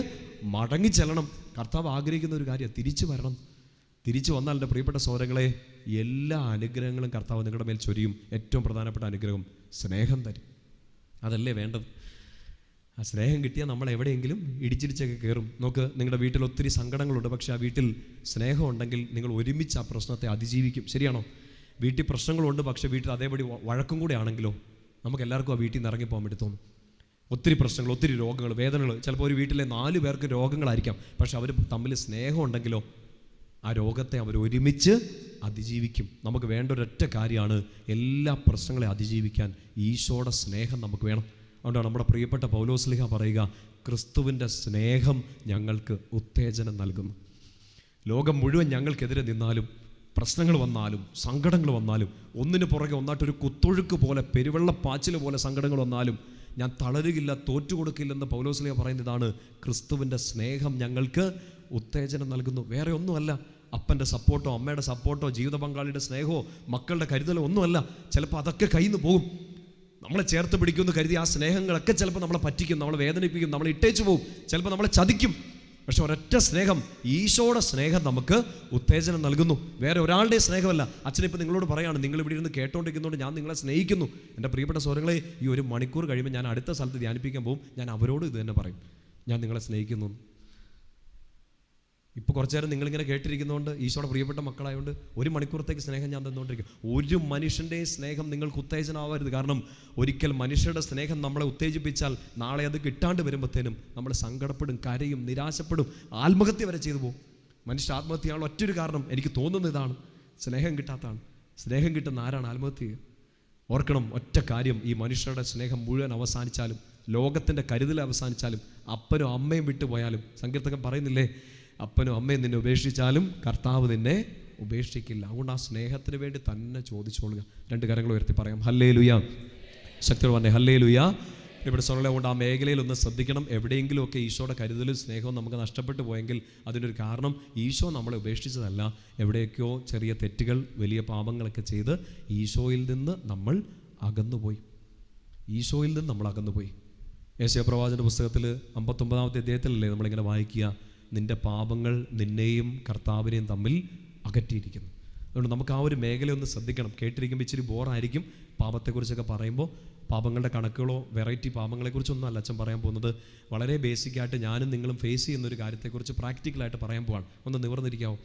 [SPEAKER 1] മടങ്ങി ചെല്ലണം. കർത്താവ് ആഗ്രഹിക്കുന്ന ഒരു കാര്യം, തിരിച്ചു വരണം. തിരിച്ചു വന്നാൽ എൻ്റെ പ്രിയപ്പെട്ട സഹോദരങ്ങളെ, എല്ലാ അനുഗ്രഹങ്ങളും കർത്താവ് നിങ്ങളുടെ മേൽ ചൊരിയും. ഏറ്റവും പ്രധാനപ്പെട്ട അനുഗ്രഹം സ്നേഹം തരും. അതല്ലേ വേണ്ടത്? ആ സ്നേഹം കിട്ടിയാൽ നമ്മൾ എവിടെയെങ്കിലും ഇടിച്ചിടിച്ചൊക്കെ കയറും. നോക്ക്, നിങ്ങളുടെ വീട്ടിൽ ഒത്തിരി സങ്കടങ്ങളുണ്ട്, പക്ഷേ ആ വീട്ടിൽ സ്നേഹം ഉണ്ടെങ്കിൽ നിങ്ങൾ ഒരുമിച്ച് ആ പ്രശ്നത്തെ അതിജീവിക്കും. ശരിയാണോ? വീട്ടിൽ പ്രശ്നങ്ങളുണ്ട്, പക്ഷേ വീട്ടിൽ അതേപടി വഴക്കും കൂടെ ആണെങ്കിലോ നമുക്ക് എല്ലാവർക്കും ആ വീട്ടിൽ നിന്ന് ഇറങ്ങിപ്പോകാൻ വേണ്ടി തോന്നും. ഒത്തിരി പ്രശ്നങ്ങൾ, ഒത്തിരി രോഗങ്ങൾ, വേദനകൾ. ചിലപ്പോൾ ഒരു വീട്ടിലെ 4 പേർക്ക് രോഗങ്ങളായിരിക്കാം, പക്ഷെ അവർ തമ്മിൽ സ്നേഹം ഉണ്ടെങ്കിലോ ആ രോഗത്തെ അവർ ഒരുമിച്ച് അതിജീവിക്കും. നമുക്ക് വേണ്ട ഒരൊറ്റ കാര്യമാണ്, എല്ലാ പ്രശ്നങ്ങളെ അതിജീവിക്കാൻ ഈശോയുടെ സ്നേഹം നമുക്ക് വേണം. അതുകൊണ്ടാണ് നമ്മുടെ പ്രിയപ്പെട്ട പൗലോസ്ലീഹ പറയുക, ക്രിസ്തുവിൻ്റെ സ്നേഹം ഞങ്ങൾക്ക് ഉത്തേജനം നൽകുന്നു. ലോകം മുഴുവൻ ഞങ്ങൾക്കെതിരെ നിന്നാലും, പ്രശ്നങ്ങൾ വന്നാലും, സങ്കടങ്ങൾ വന്നാലും, ഒന്നിന് പുറകെ ഒന്നായിട്ടൊരു കുത്തൊഴുക്ക് പോലെ, പെരുവെള്ളപ്പാച്ചിൽ പോലെ സങ്കടങ്ങൾ വന്നാലും ഞാൻ തളരുകില്ല, തോറ്റുകൊടുക്കില്ലെന്ന് പൗലോസ്ലീഹ പറയുന്നതാണ്, ക്രിസ്തുവിൻ്റെ സ്നേഹം ഞങ്ങൾക്ക് ഉത്തേജനം നൽകുന്നു. വേറെ ഒന്നുമല്ല, അപ്പൻ്റെ സപ്പോർട്ടോ അമ്മയുടെ സപ്പോർട്ടോ ജീവിത പങ്കാളിയുടെ സ്നേഹമോ മക്കളുടെ കരുതലോ ഒന്നുമല്ല. ചിലപ്പോൾ അതൊക്കെ കയ്യിൽ നിന്ന് പോകും. നമ്മളെ ചേർത്ത് പിടിക്കുമെന്ന് കരുതി ആ സ്നേഹങ്ങളൊക്കെ ചിലപ്പോൾ നമ്മളെ പറ്റിക്കും, നമ്മളെ വേദനിപ്പിക്കും, നമ്മളെ ഇട്ടേച്ചു പോകും, ചിലപ്പോൾ നമ്മളെ ചതിക്കും. പക്ഷെ ഒരൊറ്റ സ്നേഹം, ഈശോയുടെ സ്നേഹം നമുക്ക് ഉത്തേജനം നൽകുന്നു. വേറെ ഒരാളുടെ സ്നേഹമല്ല. അച്ഛനിപ്പോൾ നിങ്ങളോട് പറയാണ്, നിങ്ങൾ ഇവിടെ ഇരുന്ന് കേട്ടോണ്ടിരിക്കുന്നതുകൊണ്ട് ഞാൻ നിങ്ങളെ സ്നേഹിക്കുന്നു. എൻ്റെ പ്രിയപ്പെട്ട സഹോദരങ്ങളെ, ഈ 1 മണിക്കൂർ കഴിയുമ്പോൾ ഞാൻ അടുത്ത സ്ഥലത്ത് ധ്യാനിപ്പിക്കാൻ പോകും. ഞാൻ അവരോട് ഇത് തന്നെ പറയും, ഞാൻ നിങ്ങളെ സ്നേഹിക്കുന്നു. ഇപ്പോൾ കുറച്ചു നേരം നിങ്ങളിങ്ങനെ കേട്ടിരിക്കുന്നതുകൊണ്ട്, ഈശോയുടെ പ്രിയപ്പെട്ട മക്കളായതുകൊണ്ട് 1 മണിക്കൂറത്തേക്ക് സ്നേഹം ഞാൻ തന്നുകൊണ്ടിരിക്കും. ഒരു മനുഷ്യൻ്റെ സ്നേഹം നിങ്ങൾക്ക് ഉത്തേജനമാവരുത്. കാരണം ഒരിക്കൽ മനുഷ്യരുടെ സ്നേഹം നമ്മളെ ഉത്തേജിപ്പിച്ചാൽ നാളെ അത് കിട്ടാണ്ട് വരുമ്പോഴത്തേനും നമ്മൾ സങ്കടപ്പെടും, കരയും, നിരാശപ്പെടും, ആത്മഹത്യ വരെ ചെയ്തു പോകും. മനുഷ്യ ആത്മഹത്യയാണ് ഒറ്റൊരു കാരണം. എനിക്ക് തോന്നുന്നത് ഇതാണ്, സ്നേഹം കിട്ടാത്തതാണ്. സ്നേഹം കിട്ടുന്ന ആരാണ് ആത്മഹത്യ ചെയ്യുക? ഓർക്കണം ഒറ്റ കാര്യം, ഈ മനുഷ്യരുടെ സ്നേഹം മുഴുവൻ അവസാനിച്ചാലും, ലോകത്തിൻ്റെ കരുതൽ അവസാനിച്ചാലും, അപ്പനും അമ്മയും വിട്ടുപോയാലും, സങ്കീർത്തകൻ പറയുന്നില്ലേ, അപ്പനും അമ്മയും നിന്നെ ഉപേക്ഷിച്ചാലും കർത്താവ് നിന്നെ ഉപേക്ഷിക്കില്ല. അതുകൊണ്ട് ആ സ്നേഹത്തിന് വേണ്ടി തന്നെ ചോദിച്ചോളുക. 2 കരങ്ങൾ ഉയർത്തി പറയാം, ഹല്ലേലൂയ. ശക്തിയോടെ പറഞ്ഞേ ഹല്ലേലൂയ. ഇവിടെ സ്വരങ്ങളെ കൊണ്ട് ആ മേഖലയിൽ ഒന്ന് ശ്രദ്ധിക്കണം. എവിടെയെങ്കിലുമൊക്കെ ഈശോയുടെ കരുതലും സ്നേഹവും നമുക്ക് നഷ്ടപ്പെട്ടു പോയെങ്കിൽ അതിനൊരു കാരണം ഈശോ നമ്മളെ ഉപേക്ഷിച്ചതല്ല. എവിടെയൊക്കെയോ ചെറിയ തെറ്റുകൾ, വലിയ പാപങ്ങളൊക്കെ ചെയ്ത് ഈശോയിൽ നിന്ന് നമ്മൾ അകന്നുപോയി. ഈശോയിൽ നിന്ന് നമ്മൾ അകന്നുപോയി. യെശയ്യാ പ്രവാചകന്റെ പുസ്തകത്തിൽ 59-ാമത്തെ അധ്യായത്തിലല്ലേ നമ്മളിങ്ങനെ വായിക്കുക, നിന്റെ പാപങ്ങൾ നിന്നെയും കർത്താവിനെയും തമ്മിൽ അകറ്റിയിരിക്കുന്നു. അതുകൊണ്ട് നമുക്ക് ആ ഒരു മേഖല ഒന്ന് ശ്രദ്ധിക്കണം. കേട്ടിരിക്കുമ്പോൾ ഇച്ചിരി ബോറായിരിക്കും പാപത്തെക്കുറിച്ചൊക്കെ പറയുമ്പോൾ. പാപങ്ങളുടെ കണക്കുകളോ വെറൈറ്റി പാപങ്ങളെക്കുറിച്ചൊന്നും അല്ല അച്ഛൻ പറയാൻ പോകുന്നത്. വളരെ ബേസിക്കായിട്ട് ഞാനും നിങ്ങളും ഫേസ് ചെയ്യുന്നൊരു കാര്യത്തെക്കുറിച്ച് പ്രാക്ടിക്കലായിട്ട് പറയാൻ പോവാണ്. ഒന്ന് നിവർന്നിരിക്കാമോ?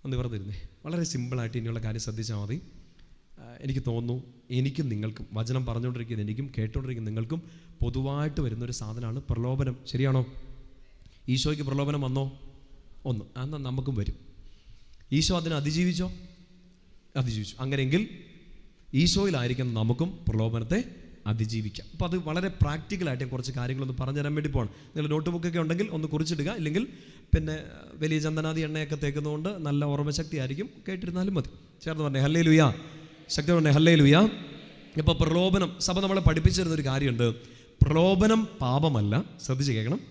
[SPEAKER 1] ഒന്ന് നിവർന്നിരുന്നേ. വളരെ സിമ്പിളായിട്ട് ഇനിയുള്ള കാര്യം ശ്രദ്ധിച്ചാൽ മതി. എനിക്ക് തോന്നുന്നു എനിക്കും നിങ്ങൾക്കും, വചനം പറഞ്ഞുകൊണ്ടിരിക്കുന്ന എനിക്കും കേട്ടുകൊണ്ടിരിക്കുന്ന നിങ്ങൾക്കും പൊതുവായിട്ട് വരുന്നൊരു സാധനമാണ് പ്രലോഭനം. ശരിയാണോ? ഈശോയ്ക്ക് പ്രലോഭനം വന്നോ? ഒന്ന്. എന്നാൽ നമുക്കും വരും. ഈശോ അതിനെ അതിജീവിച്ചോ? അതിജീവിച്ചു. അങ്ങനെയെങ്കിൽ ഈശോയിലായിരിക്കുന്ന നമുക്കും പ്രലോഭനത്തെ അതിജീവിക്കാം. അപ്പോൾ അത് വളരെ പ്രാക്ടിക്കലായിട്ട് കുറച്ച് കാര്യങ്ങളൊന്ന് പറഞ്ഞു തരാൻ വേണ്ടി പോകണം. നിങ്ങൾ നോട്ട് ബുക്കൊക്കെ ഉണ്ടെങ്കിൽ ഒന്ന് കുറിച്ചിടുക. ഇല്ലെങ്കിൽ പിന്നെ വലിയ ചന്ദനാദി എണ്ണയൊക്കെ തേക്കുന്നതുകൊണ്ട് നല്ല ഓർമ്മശക്തി ആയിരിക്കും, കേട്ടിരുന്നാലും മതി. ചേർന്ന് പറഞ്ഞേ ഹല്ലേലൂയ. ശക്തി പറഞ്ഞേ ഹല്ലേലൂയ. ഇപ്പോൾ പ്രലോഭനം, സഭ നമ്മളെ പഠിപ്പിച്ചിരുന്നൊരു കാര്യമുണ്ട്. പ്രലോഭനം പാപമല്ല. ശ്രദ്ധിച്ച് കേൾക്കണം.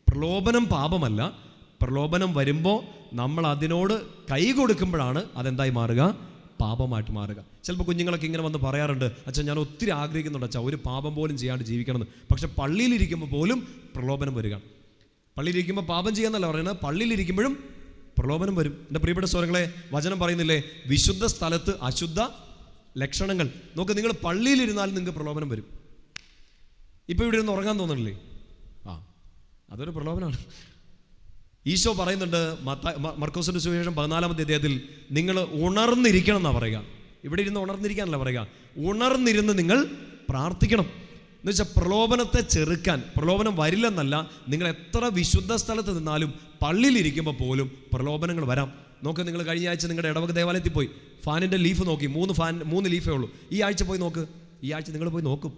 [SPEAKER 1] പ്രലോഭനം പാപമല്ല. പ്രലോഭനം വരുമ്പോൾ നമ്മൾ അതിനോട് കൈ കൊടുക്കുമ്പോഴാണ് അതെന്തായി മാറുക? പാപമായിട്ട് മാറുക. ചിലപ്പോൾ കുഞ്ഞുങ്ങളൊക്കെ ഇങ്ങനെ വന്ന് പറയാറുണ്ട്, അച്ഛൻ ഞാൻ ഒത്തിരി ആഗ്രഹിക്കുന്നുണ്ട് അച്ഛാ, ഒരു പാപം പോലും ചെയ്യാണ്ട് ജീവിക്കണമെന്ന്. പക്ഷെ പള്ളിയിലിരിക്കുമ്പോൾ പോലും പ്രലോഭനം വരിക. പള്ളിയിലിരിക്കുമ്പോൾ പാപം ചെയ്യാന്നല്ല പറയുന്നത്, പള്ളിയിലിരിക്കുമ്പോഴും പ്രലോഭനം വരും. എൻ്റെ പ്രിയപ്പെട്ട സ്വരങ്ങളെ, വചനം പറയുന്നില്ലേ, വിശുദ്ധ സ്ഥലത്ത് അശുദ്ധ ലക്ഷണങ്ങൾ. നോക്ക്, നിങ്ങൾ പള്ളിയിലിരുന്നാലും നിങ്ങൾക്ക് പ്രലോഭനം വരും. ഇപ്പോൾ ഇവിടെ ഇരുന്ന് ഉറങ്ങാൻ തോന്നുന്നില്ലേ? അതൊരു പ്രലോഭനമാണ്. ഈശോ പറയുന്നുണ്ട് മർക്കോസിന്റെ സുവിശേഷം 14-ാമത്തെ അധ്യായത്തിൽ, നിങ്ങൾ ഉണർന്നിരിക്കണം എന്നാണ് പറയുക. ഇവിടെ ഇരുന്ന് ഉണർന്നിരിക്കാനല്ല പറയുക, ഉണർന്നിരുന്ന് നിങ്ങൾ പ്രാർത്ഥിക്കണം. എന്ന് വെച്ചാൽ പ്രലോഭനത്തെ ചെറുക്കാൻ. പ്രലോഭനം വരില്ലെന്നല്ല, നിങ്ങൾ എത്ര വിശുദ്ധ സ്ഥലത്ത് നിന്നാലും പള്ളിയിലിരിക്കുമ്പോൾ പോലും പ്രലോഭനങ്ങൾ വരാം. നോക്ക്, നിങ്ങൾ കഴിഞ്ഞ ആഴ്ച നിങ്ങളുടെ ഇടവക ദേവാലയത്തിൽ പോയി ഫാനിൻ്റെ ലീഫ് നോക്കി. 3 ലീഫേ ഉള്ളൂ. ഈ ആഴ്ച പോയി നോക്ക്. ഈ ആഴ്ച നിങ്ങൾ പോയി നോക്കും.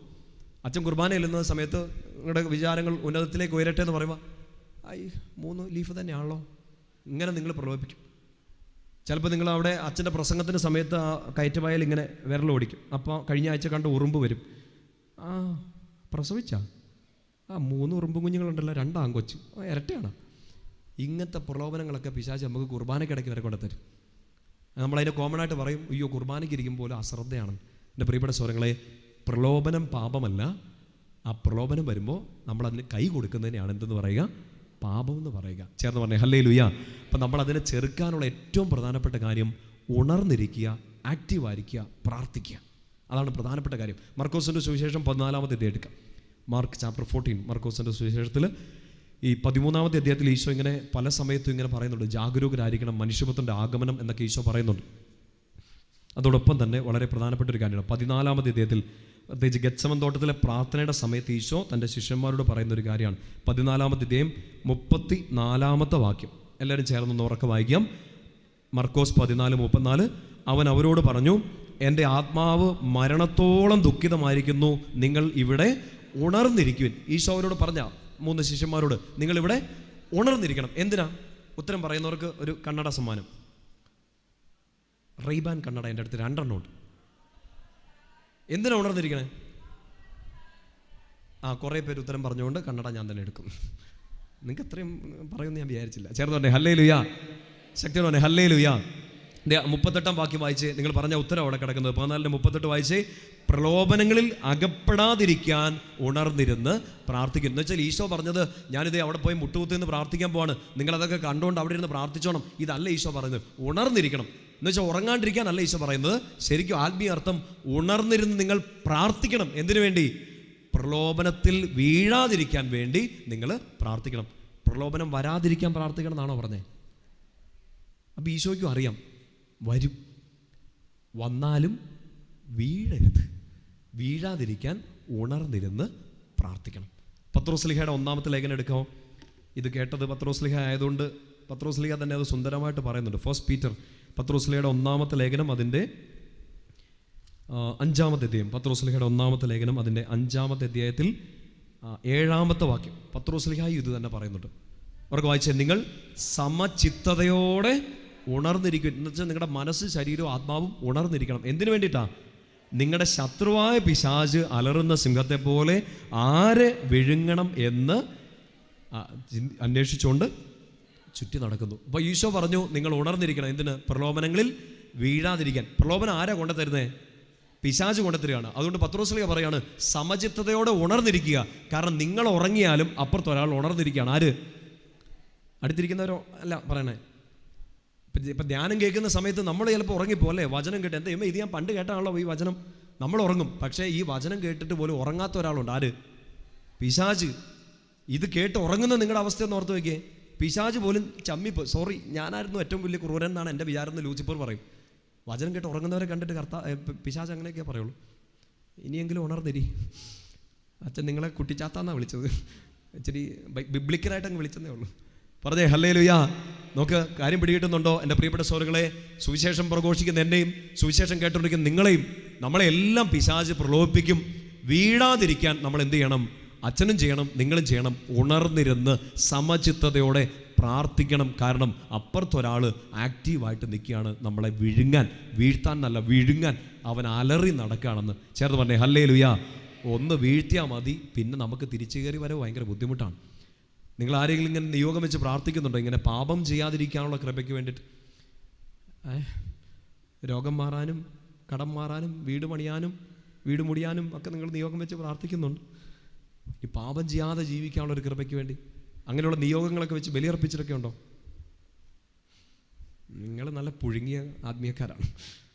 [SPEAKER 1] അച്ഛൻ കുർബാന ചെല്ലുന്ന സമയത്ത് നിങ്ങളുടെ വിചാരങ്ങൾ ഉന്നതത്തിലേക്ക് ഉയരട്ടെ എന്ന് പറയുമ്പോൾ 3 ലീഫ് തന്നെയാണല്ലോ. ഇങ്ങനെ നിങ്ങൾ പ്രലോഭിപ്പിക്കും. ചിലപ്പോൾ നിങ്ങൾ അവിടെ അച്ഛൻ്റെ പ്രസംഗത്തിൻ്റെ സമയത്ത് കയറ്റുപായൽ ഇങ്ങനെ വിരലോടിക്കും. അപ്പോൾ കഴിഞ്ഞ ആഴ്ച കണ്ട ഉറുമ്പ് വരും. പ്രസവിച്ചാ 3 ഉറുമ്പ് കുഞ്ഞുങ്ങളുണ്ടല്ലോ, 2 ആൺകൊച്ച്, ഇരട്ടയാണ്. ഇങ്ങനത്തെ പ്രലോഭനങ്ങളൊക്കെ പിശാച് നമുക്ക് കുർബാനയ്ക്കിടയ്ക്ക് വരെ കൊണ്ടുത്തരും. നമ്മളതിനെ കോമൺ ആയിട്ട് പറയും, അയ്യോ കുർബാനയ്ക്ക് ഇരിക്കുമ്പോൾ അശ്രദ്ധയാണ്. എൻ്റെ പ്രിയപ്പെട്ട സ്വരങ്ങളെ, പ്രലോഭനം പാപമല്ല. ആ പ്രലോഭനം വരുമ്പോൾ നമ്മൾ അതിന് കൈ കൊടുക്കുന്നതിനെയാണ് എന്തെന്ന് പറയുക? പാപം എന്ന് പറയുക. ചേർന്ന് പറഞ്ഞേ ഹല്ലേലൂയ. അപ്പം നമ്മൾ അതിനെ ചെറുക്കാനുള്ള ഏറ്റവും പ്രധാനപ്പെട്ട കാര്യം ഉണർന്നിരിക്കുക, ആക്റ്റീവായിരിക്കുക, പ്രാർത്ഥിക്കുക. അതാണ് പ്രധാനപ്പെട്ട കാര്യം. മർക്കോസിൻ്റെ സുവിശേഷം 14-ാമത്തെ അധ്യായം എടുക്കാം. Mark chapter 14. മർക്കോസിൻ്റെ സുവിശേഷത്തിൽ ഈ 13-ാമത്തെ അധ്യായത്തിൽ ഈശോ ഇങ്ങനെ പല സമയത്തും ഇങ്ങനെ പറയുന്നുണ്ട്, ജാഗരൂകരായിരിക്കണം, മനുഷ്യപുത്രൻ്റെ ആഗമനം എന്നൊക്കെ ഈശോ പറയുന്നുണ്ട്. അതോടൊപ്പം തന്നെ വളരെ പ്രധാനപ്പെട്ട ഒരു കാര്യമാണ് 14-ാമത്തെ അധ്യായത്തിൽ, പ്രത്യേകിച്ച് ഗെത്സമൻ തോട്ടത്തിലെ പ്രാർത്ഥനയുടെ സമയത്ത് ഈശോ തൻ്റെ ശിഷ്യന്മാരോട് പറയുന്ന ഒരു കാര്യമാണ്. 14-ാമത്തെ അധ്യായം 34-ാമത്തെ വാക്യം എല്ലാവരും ചേർന്നൊന്ന് ഉറക്കെ വായിക്കാം. മർക്കോസ് 14:34. അവൻ അവരോട് പറഞ്ഞു, എൻ്റെ ആത്മാവ് മരണത്തോളം ദുഃഖിതമായിരിക്കുന്നു, നിങ്ങൾ ഇവിടെ ഉണർന്നിരിക്കുവിൻ. ഈശോ അവരോട് പറഞ്ഞ 3 ശിഷ്യന്മാരോട്, നിങ്ങളിവിടെ ഉണർന്നിരിക്കണം. എന്തിനാ? ഉത്തരം പറയുന്നവർക്ക് ഒരു കണ്ണട സമ്മാനം. റെയ്ബാൻ കണ്ണട എൻ്റെ അടുത്ത് 2 ഉണ്ട്. എന്തിനാ ഉണർന്നിരിക്കണേ? കുറേ പേര് ഉത്തരം പറഞ്ഞുകൊണ്ട് കണ്ണട ഞാൻ തന്നെ എടുക്കും. നിങ്ങൾക്ക് അത്രയും പറയുമെന്ന് ഞാൻ വിചാരിച്ചില്ല. ചേർന്ന് പറഞ്ഞേ ഹല്ലേലൂയ. ശക്തി പറഞ്ഞേ ഹല്ലേലൂയ. 38-ാം വാക്യം വായിച്ചേ. നിങ്ങൾ പറഞ്ഞ ഉത്തരം അവിടെ കിടക്കുന്നത് 14:38 വായിച്ചേ. പ്രലോഭനങ്ങളിൽ അകപ്പെടാതിരിക്കാൻ ഉണർന്നിരുന്ന് പ്രാർത്ഥിക്കുന്നു. എന്ന് വെച്ചാൽ ഈശോ പറഞ്ഞത്, ഞാനിതേ അവിടെ പോയി മുട്ടുകുത്തിന്ന് പ്രാർത്ഥിക്കാൻ പോവാണ്, നിങ്ങളതൊക്കെ കണ്ടുകൊണ്ട് അവിടെ ഇരുന്ന് പ്രാർത്ഥിച്ചോണം, ഇതല്ല ഈശോ പറയുന്നത്. ഉണർന്നിരിക്കണം എന്ന് വെച്ചാൽ ഉറങ്ങാണ്ടിരിക്കാനല്ല ഈശോ പറയുന്നത്. ശരിക്കും ആത്മീയ അർത്ഥം ഉണർന്നിരുന്ന് നിങ്ങൾ പ്രാർത്ഥിക്കണം. എന്തിനു വേണ്ടി? പ്രലോഭനത്തിൽ വീഴാതിരിക്കാൻ വേണ്ടി നിങ്ങൾ പ്രാർത്ഥിക്കണം. പ്രലോഭനം വരാതിരിക്കാൻ പ്രാർത്ഥിക്കണം എന്നാണോ പറഞ്ഞത്? അപ്പം ഈശോയ്ക്കും അറിയാം വരും, വന്നാലും വീഴരുത്. വീഴാതിരിക്കാൻ ഉണർന്നിരുന്ന് പ്രാർത്ഥിക്കണം. പത്രോസ്ലീഹയുടെ 1-ാമത്തെ ലേഖനം എടുക്കാമോ? ഇത് കേട്ടത് പത്രോസ്ലീഹ ആയതുകൊണ്ട് പത്രോസ്ലീഹ തന്നെ അത് സുന്ദരമായിട്ട് പറയുന്നുണ്ട്. ഫസ്റ്റ് പീറ്റർ, പത്രോസ്ലീഹയുടെ 1-ാമത്തെ ലേഖനം അതിൻ്റെ 5-ാമത്തെ അധ്യായം. പത്രോസ്ലീഹയുടെ 1-ാമത്തെ ലേഖനം അതിൻ്റെ 5-ാമത്തെ അധ്യായത്തിൽ 7-ാമത്തെ വാക്യം പത്രോസ്ലീഹ ഇത് തന്നെ പറയുന്നുണ്ട്. അവർക്ക് വായിച്ചേ. നിങ്ങൾ സമചിത്തതയോടെ ഉണർന്നിരിക്കും. എന്ന് വെച്ചാൽ നിങ്ങളുടെ മനസ്സ്, ശരീരവും ആത്മാവും ഉണർന്നിരിക്കണം. എന്തിനു വേണ്ടിയിട്ടാണ്? നിങ്ങളുടെ ശത്രുവായ പിശാച് അലറുന്ന സിംഹത്തെ പോലെ ആരെ വിഴുങ്ങണം എന്ന് അന്വേഷിച്ചുകൊണ്ട് ചുറ്റി നടക്കുന്നു. അപ്പോൾ ഈശോ പറഞ്ഞു നിങ്ങൾ ഉണർന്നിരിക്കണം. എന്തിന്? പ്രലോഭനങ്ങളിൽ വീഴാതിരിക്കാൻ. പ്രലോഭനം ആരാ കൊണ്ടുതരുന്നേ? പിശാച് കൊണ്ടുതരികയാണ്. അതുകൊണ്ട് പത്രോസ്ലീഹ പറയാണ്, സമചിത്തതയോടെ ഉണർന്നിരിക്കുക. കാരണം നിങ്ങൾ ഉറങ്ങിയാലും അപ്പുറത്ത് ഒരാൾ ഉണർന്നിരിക്കുകയാണ്. ആര്? അടുത്തിരിക്കുന്നവരോ അല്ല പറയണേ. ഇപ്പം ധ്യാനം കേൾക്കുന്ന സമയത്ത് നമ്മൾ ചിലപ്പോൾ ഉറങ്ങിപ്പോ അല്ലേ? വചനം കേട്ട് എന്താ ഇത് ഞാൻ പണ്ട് കേട്ടാണല്ലോ ഈ വചനം. നമ്മൾ ഉറങ്ങും. പക്ഷേ ഈ വചനം കേട്ടിട്ട് പോലും ഉറങ്ങാത്ത ഒരാളുണ്ട്. ആര്? പിശാച്. ഇത് കേട്ട് ഉറങ്ങുന്ന നിങ്ങളുടെ അവസ്ഥ ഒന്ന് ഓർത്ത് വയ്ക്കേ. പിശാച് പോലും സോറി ഞാനായിരുന്നു ഏറ്റവും വലിയ ക്രൂരൻ എന്നാണ് എൻ്റെ വിചാരം എന്ന് ലൂസിഫർ പറയും. വചനം കേട്ട് ഉറങ്ങുന്നവരെ കണ്ടിട്ട് പിശാച് അങ്ങനെയൊക്കെയാണ് പറയുള്ളൂ. ഇനിയെങ്കിലും ഉണർന്നിരി. അച്ഛൻ നിങ്ങളെ കുട്ടിച്ചാത്താന്നാണ് വിളിച്ചത്. ഇച്ചിരി ബിബ്ലിക്കലായിട്ട് അങ്ങ് വിളിച്ചതേ ഉള്ളൂ. പറഞ്ഞേ ഹല്ലേലൂയ. നോക്ക്, കാര്യം പിടികിട്ടുന്നുണ്ടോ എൻ്റെ പ്രിയപ്പെട്ട സഹോദരങ്ങളെ? സുവിശേഷം പ്രഘോഷിക്കുന്ന എന്നെയും സുവിശേഷം കേട്ടുകൊണ്ടിരിക്കുന്ന നിങ്ങളെയും നമ്മളെല്ലാം പിശാച് പ്രലോഭിപ്പിക്കും. വീഴാതിരിക്കാൻ നമ്മൾ എന്ത് ചെയ്യണം? അച്ഛനും ചെയ്യണം, നിങ്ങളും ചെയ്യണം. ഉണർന്നിരുന്ന് സമചിത്തതയോടെ പ്രാർത്ഥിക്കണം. കാരണം അപ്പുറത്തൊരാൾ ആക്റ്റീവായിട്ട് നിൽക്കുകയാണ് നമ്മളെ വീഴ്ത്താൻ എന്നല്ല, വിഴുങ്ങാൻ അവൻ അലറി നടക്കുകയാണെന്ന്. ചേർന്ന് പറഞ്ഞേ ഹല്ലേലൂയ. ഒന്ന് വീഴ്ത്തിയാൽ മതി, പിന്നെ നമുക്ക് തിരിച്ചു കയറി വരെ ഭയങ്കര ബുദ്ധിമുട്ടാണ്. നിങ്ങൾ ആരെങ്കിലും ഇങ്ങനെ നിയോഗം വെച്ച് പ്രാർത്ഥിക്കുന്നുണ്ടോ? ഇങ്ങനെ പാപം ചെയ്യാതിരിക്കാനുള്ള കൃപയ്ക്ക് വേണ്ടിയിട്ട്? രോഗം മാറാനും കടം മാറാനും വീട് പണിയാനും വീട് മുടിയാനും ഒക്കെ നിങ്ങൾ നിയോഗം വെച്ച് പ്രാർത്ഥിക്കുന്നുണ്ട്. ഈ പാപം ചെയ്യാതെ ജീവിക്കാനുള്ളൊരു കൃപയ്ക്ക് വേണ്ടി അങ്ങനെയുള്ള നിയോഗങ്ങളൊക്കെ വെച്ച് ബലിയർപ്പിച്ചിട്ടൊക്കെ ഉണ്ടോ? നിങ്ങൾ നല്ല പുഴുങ്ങിയ ആത്മീയക്കാരാണ്.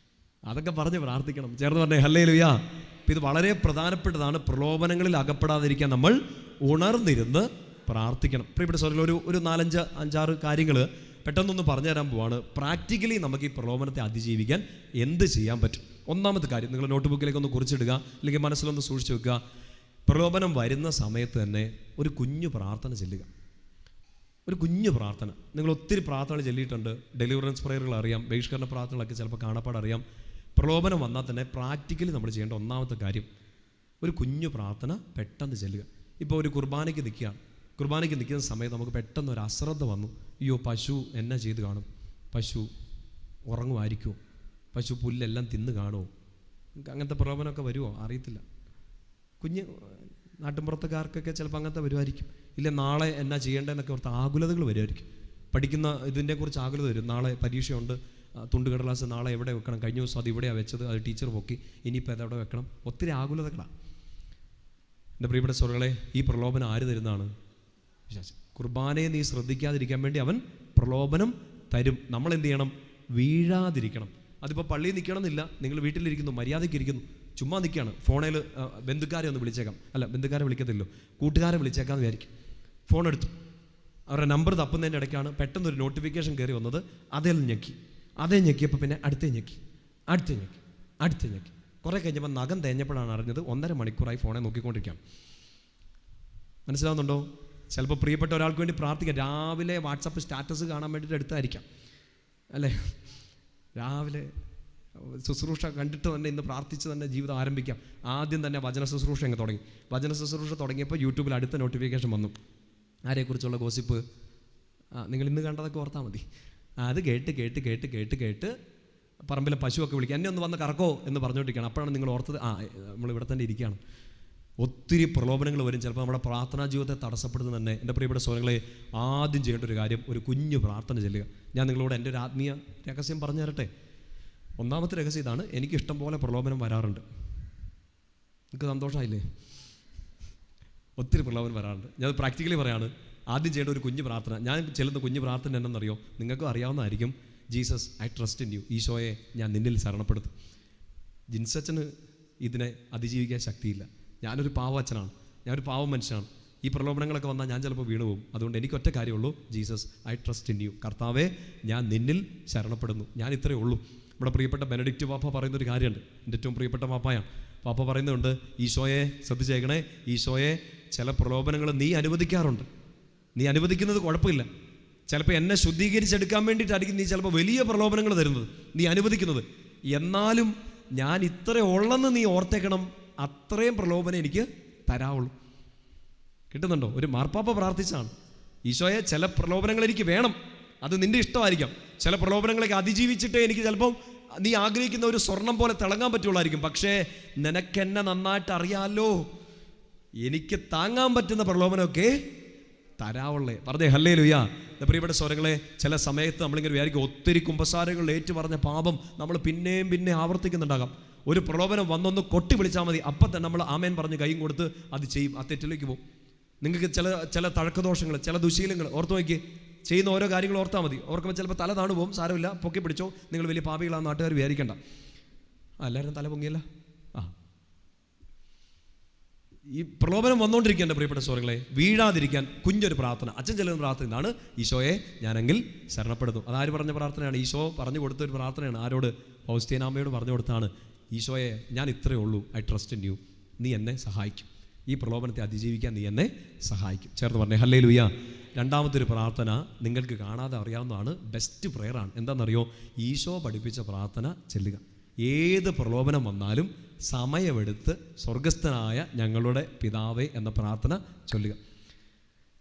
[SPEAKER 1] അതൊക്കെ പറഞ്ഞ് പ്രാർത്ഥിക്കണം. ചേർന്ന് പറഞ്ഞേ ഹല്ലേലൂയ. ഇത് വളരെ പ്രധാനപ്പെട്ടതാണ്. പ്രലോഭനങ്ങളിൽ അകപ്പെടാതിരിക്കാൻ നമ്മൾ ഉണർന്നിരുന്ന് പ്രാർത്ഥിക്കണം. പ്രിയപ്പെട്ട സഹോദരങ്ങളെ, ഒരു 4-5-6 കാര്യങ്ങൾ പെട്ടെന്നൊന്ന് പറഞ്ഞു തരാൻ പോവാണ്. പ്രാക്ടിക്കലി നമുക്ക് ഈ പ്രലോഭനത്തെ അതിജീവിക്കാൻ എന്ത് ചെയ്യാൻ പറ്റും? 1-ാമത്തെ കാര്യം നിങ്ങൾ നോട്ട് ബുക്കിലേക്ക് ഒന്ന് കുറിച്ചിടുക, അല്ലെങ്കിൽ മനസ്സിലൊന്ന് സൂക്ഷിച്ചു വെക്കുക. പ്രലോഭനം വരുന്ന സമയത്ത് തന്നെ ഒരു കുഞ്ഞു പ്രാർത്ഥന ചെല്ലുക. ഒരു കുഞ്ഞു പ്രാർത്ഥന. നിങ്ങൾ ഒത്തിരി പ്രാർത്ഥനകൾ ചൊല്ലിയിട്ടുണ്ട്. ഡെലിവറൻസ് പ്രയറുകൾ അറിയാം, ബഹിഷ്കരണ പ്രാർത്ഥനകളൊക്കെ ചിലപ്പോൾ കാണപ്പാടറിയാം. പ്രലോഭനം വന്നാൽ തന്നെ പ്രാക്ടിക്കലി നമ്മൾ ചെയ്യേണ്ട 1-ാമത്തെ കാര്യം ഒരു കുഞ്ഞു പ്രാർത്ഥന പെട്ടെന്ന് ചെല്ലുക. ഇപ്പോൾ ഒരു കുർബാനയ്ക്ക് നിൽക്കുകയാണ്. കുർബാനയ്ക്ക് നിൽക്കുന്ന സമയത്ത് നമുക്ക് പെട്ടെന്ന് ഒരു അശ്രദ്ധ വന്നു. അയ്യോ, പശു എന്നാ ചെയ്ത് കാണും? പശു ഉറങ്ങുമായിരിക്കുമോ? പശു പുല്ലെല്ലാം തിന്ന് കാണുമോ? അങ്ങനത്തെ പ്രലോഭനമൊക്കെ വരുമോ? അറിയത്തില്ല. കുഞ്ഞ് നാട്ടിൻപുറത്തുകാർക്കൊക്കെ ചിലപ്പോൾ അങ്ങനത്തെ വരുമായിരിക്കും. ഇല്ല, നാളെ എന്നാ ചെയ്യേണ്ടതെന്നൊക്കെ ഓർത്ത് ആകുലതകൾ വരുമായിരിക്കും. പഠിക്കുന്ന ഇതിനെക്കുറിച്ച് ആകുലത വരും. നാളെ പരീക്ഷയുണ്ട്, തുണ്ടുകടലാസ് നാളെ എവിടെ വെക്കണം? കഴിഞ്ഞ ദിവസം അത് ഇവിടെയാണ് വെച്ചത്, അത് ടീച്ചർ പൊക്കി, ഇനിയിപ്പോൾ അതെവിടെ വെക്കണം? ഒത്തിരി ആകുലതകളാണ്. എൻ്റെ പ്രിയപ്പെട്ട സഹോദരങ്ങളെ, ഈ പ്രലോഭനം ആര് തരുന്നതാണ്? പിശാച്. കുർബാനയെ നീ ശ്രദ്ധിക്കാതിരിക്കാൻ വേണ്ടി അവൻ പ്രലോഭനം തരും. നമ്മൾ എന്ത് ചെയ്യണം? വീഴാതിരിക്കണം. അതിപ്പോൾ പള്ളിയിൽ നിൽക്കണമെന്നില്ല, നിങ്ങൾ വീട്ടിലിരിക്കുന്നു, മര്യാദയ്ക്ക് ഇരിക്കുന്നു, ചുമ്മാ നിൽക്കുകയാണ്, ഫോണിൽ ബന്ധുക്കാരെ ഒന്ന് വിളിച്ചേക്കാം, അല്ല ബന്ധുക്കാരെ വിളിക്കത്തില്ലോ, കൂട്ടുകാരെ വിളിച്ചേക്കാമെന്ന് വിചാരിക്കും. ഫോൺ എടുത്തു, അവരുടെ നമ്പർ തപ്പുന്നതിൻ്റെ ഇടയ്ക്കാണ് പെട്ടെന്നൊരു നോട്ടിഫിക്കേഷൻ കയറി വന്നത്. അതേ ഞെക്കിയപ്പോൾ പിന്നെ അടുത്തേ ഞെക്കി. കുറേ കഴിഞ്ഞപ്പോൾ നഖം തേഞ്ഞപ്പോഴാണ് അറിഞ്ഞത് 1.5 മണിക്കൂറായി ഫോണെ നോക്കിക്കൊണ്ടിരിക്കുകയാണ്. മനസ്സിലാവുന്നുണ്ടോ? ചിലപ്പോൾ പ്രിയപ്പെട്ട ഒരാൾക്ക് വേണ്ടി പ്രാർത്ഥിക്കാം. രാവിലെ വാട്സപ്പ് സ്റ്റാറ്റസ് കാണാൻ വേണ്ടിയിട്ട് എടുത്തായിരിക്കാം, അല്ലേ? രാവിലെ ശുശ്രൂഷ കണ്ടിട്ട് തന്നെ ഇന്ന് പ്രാർത്ഥിച്ച് തന്നെ ജീവിതം ആരംഭിക്കാം. ആദ്യം തന്നെ വചന ശുശ്രൂഷ അങ്ങ് തുടങ്ങി. വചന ശുശ്രൂഷ തുടങ്ങിയപ്പോൾ യൂട്യൂബിൽ അടുത്ത നോട്ടിഫിക്കേഷൻ വന്നു. ആരെക്കുറിച്ചുള്ള ഗോസിപ്പ്? നിങ്ങൾ ഇന്ന് കണ്ടതൊക്കെ ഓർത്താൽ മതി. അത് കേട്ട് പറമ്പിലെ പശുവൊക്കെ വിളിക്കുക, എന്നെ ഒന്ന് വന്ന് കറക്കോ എന്ന് പറഞ്ഞുകൊണ്ടിരിക്കുകയാണ്. അപ്പോഴാണ് നിങ്ങൾ ഓർത്തത്, നമ്മൾ ഇവിടെ തന്നെ ഇരിക്കുകയാണ്. ഒത്തിരി പ്രലോഭനങ്ങൾ വരും. ചിലപ്പോൾ നമ്മുടെ പ്രാർത്ഥനാ ജീവിതത്തെ തടസ്സപ്പെടുന്നത് തന്നെ. എൻ്റെ പ്രിയപ്പെട്ട സഹോദരങ്ങളെ, ആദ്യം ചെയ്യേണ്ട ഒരു കാര്യം, ഒരു കുഞ്ഞു പ്രാർത്ഥന ചെല്ലുക. ഞാൻ നിങ്ങളോട് എൻ്റെ ഒരു ആത്മീയ രഹസ്യം പറഞ്ഞു തരട്ടെ. ഒന്നാമത്തെ രഹസ്യം ഇതാണ്: എനിക്ക് ഇഷ്ടം പോലെ പ്രലോഭനം വരാറുണ്ട്. എനിക്ക് സന്തോഷമായില്ലേ? ഒത്തിരി പ്രലോഭനം വരാറുണ്ട്. ഞാൻ പ്രാക്ടിക്കലി പറയാണ്. ആദ്യം ചെയ്യേണ്ട ഒരു കുഞ്ഞു പ്രാർത്ഥന. ഞാൻ ചെല്ലുന്ന കുഞ്ഞു പ്രാർത്ഥന എന്നറിയോ? നിങ്ങൾക്കും അറിയാവുന്നതായിരിക്കും. Jesus, I trust in you. ഈശോയെ, ഞാൻ നിന്നിൽ ശരണപ്പെടുത്തും. ജിൻസച്ചന് ഇതിനെ അതിജീവിക്കാൻ ശക്തിയില്ല. ഞാനൊരു പാവ അച്ഛനാണ്, ഞാനൊരു പാവം മനുഷ്യനാണ്. ഈ പ്രലോഭനങ്ങളൊക്കെ വന്നാൽ ഞാൻ ചിലപ്പോൾ വീണു പോകും. അതുകൊണ്ട് എനിക്ക് ഒറ്റ കാര്യമുള്ളൂ: Jesus, I trust in you. കർത്താവേ, ഞാൻ നിന്നിൽ ശരണപ്പെടുന്നു. ഞാൻ ഇത്രയേ ഉള്ളൂ. നമ്മുടെ പ്രിയപ്പെട്ട ബെനഡിക്റ്റ് പാപ്പ പറയുന്നൊരു കാര്യമുണ്ട്. എൻ്റെ ഏറ്റവും പ്രിയപ്പെട്ട പാപ്പയാണ്. പാപ്പ പറയുന്നുണ്ട്, ഈശോയെ ശ്രദ്ധിച്ചേക്കണേ, ഈശോയെ, ചില പ്രലോഭനങ്ങൾ നീ അനുവദിക്കാറുണ്ട്. നീ അനുവദിക്കുന്നത് കുഴപ്പമില്ല. ചിലപ്പോൾ എന്നെ ശുദ്ധീകരിച്ചെടുക്കാൻ വേണ്ടിയിട്ടായിരിക്കും നീ ചിലപ്പോൾ വലിയ പ്രലോഭനങ്ങൾ തരുന്നത്, നീ അനുവദിക്കുന്നത്. എന്നാലും ഞാൻ ഇത്ര ഉള്ളെന്ന് നീ ഓർത്തേക്കണം, അത്രയും പ്രലോഭനം എനിക്ക് തരാവുള്ളൂ. കിട്ടുന്നുണ്ടോ? ഒരു മാർപ്പാപ്പ പ്രാർത്ഥിച്ചാണ്, ഈശോയെ, ചില പ്രലോഭനങ്ങൾ എനിക്ക് വേണം, അത് നിന്റെ ഇഷ്ടമായിരിക്കാം. ചില പ്രലോഭനങ്ങളൊക്കെ അതിജീവിച്ചിട്ടേ എനിക്ക് ചിലപ്പം നീ ആഗ്രഹിക്കുന്ന ഒരു സ്വർണം പോലെ തിളങ്ങാൻ പറ്റുള്ളായിരിക്കും. പക്ഷേ നിനക്കെന്നെ നന്നായിട്ട് അറിയാമല്ലോ, എനിക്ക് താങ്ങാൻ പറ്റുന്ന പ്രലോഭനമൊക്കെ തരാവുള്ളേ. പറഞ്ഞേ ഹല്ലേലൂയ. പ്രിയപ്പെട്ട സ്വരങ്ങളെ, ചില സമയത്ത് നമ്മളിങ്ങനെ വിചാരിക്കും, ഒത്തിരി കുമ്പസാരങ്ങൾ ഏറ്റു പറഞ്ഞ പാപം നമ്മൾ പിന്നെ ആവർത്തിക്കുന്നുണ്ടാകാം. ഒരു പ്രലോഭനം വന്നൊന്ന് കൊട്ടി വിളിച്ചാൽ മതി, അപ്പം തന്നെ നമ്മൾ ആമേൻ പറഞ്ഞ് കൈയും കൊടുത്ത് അത് ചെയ്യും, ആ തെറ്റിലേക്ക് പോകും. നിങ്ങൾക്ക് ചില തഴക്കദോഷങ്ങൾ, ചില ദുശീലങ്ങൾ ഓർത്തു നോക്കി, ചെയ്യുന്ന ഓരോ കാര്യങ്ങൾ ഓർത്താൽ മതി. ഓർക്കുമ്പോൾ ചിലപ്പോൾ തല താണു പോകും. സാരമില്ല, പൊക്കി പിടിച്ചോ, നിങ്ങൾ വലിയ പാപികളാണ് നാട്ടുകാർ വിചാരിക്കേണ്ട. എല്ലാവരും തല പൊങ്ങിയല്ല. ഈ പ്രലോഭനം വന്നുകൊണ്ടിരിക്കേണ്ട പ്രിയപ്പെട്ട സഹോദരങ്ങളെ, വീഴാതിരിക്കാൻ കുഞ്ഞൊരു പ്രാർത്ഥന. അച്ഛൻ ചെല്ലുന്ന പ്രാർത്ഥന ഇതാണ്: ഈശോയെ, ഞാനെങ്കിൽ ശരണപ്പെടുന്നു. അതാര് പറഞ്ഞ പ്രാർത്ഥനയാണ്? ഈശോ പറഞ്ഞു കൊടുത്ത ഒരു പ്രാർത്ഥനയാണ്. ആരോട്? ഫൗസ്തീനാമ്മയോട് പറഞ്ഞു കൊടുത്താണ്. ഈശോയെ, ഞാൻ ഇത്രയേ ഉള്ളൂ, ഐ ട്രസ്റ്റ് ഇൻ യു. നീ എന്നെ സഹായിക്കും, ഈ പ്രലോഭനത്തെ അതിജീവിക്കാൻ നീ എന്നെ സഹായിക്കും. ചേർത്ത് പറഞ്ഞേ ഹല്ലേലൂയ. രണ്ടാമത്തെ ഒരു പ്രാർത്ഥന നിങ്ങൾക്ക് കാണാതെ അറിയാവുന്നതാണ്, ബെസ്റ്റ് പ്രെയറാണ്. എന്താണെന്നറിയോ? ഈശോ പഠിപ്പിച്ച പ്രാർത്ഥന ചെല്ലുക. ഏത് പ്രലോഭനം വന്നാലും സമയമെടുത്ത് സ്വർഗസ്ഥനായ ഞങ്ങളുടെ പിതാവേ എന്ന പ്രാർത്ഥന ചൊല്ലുക.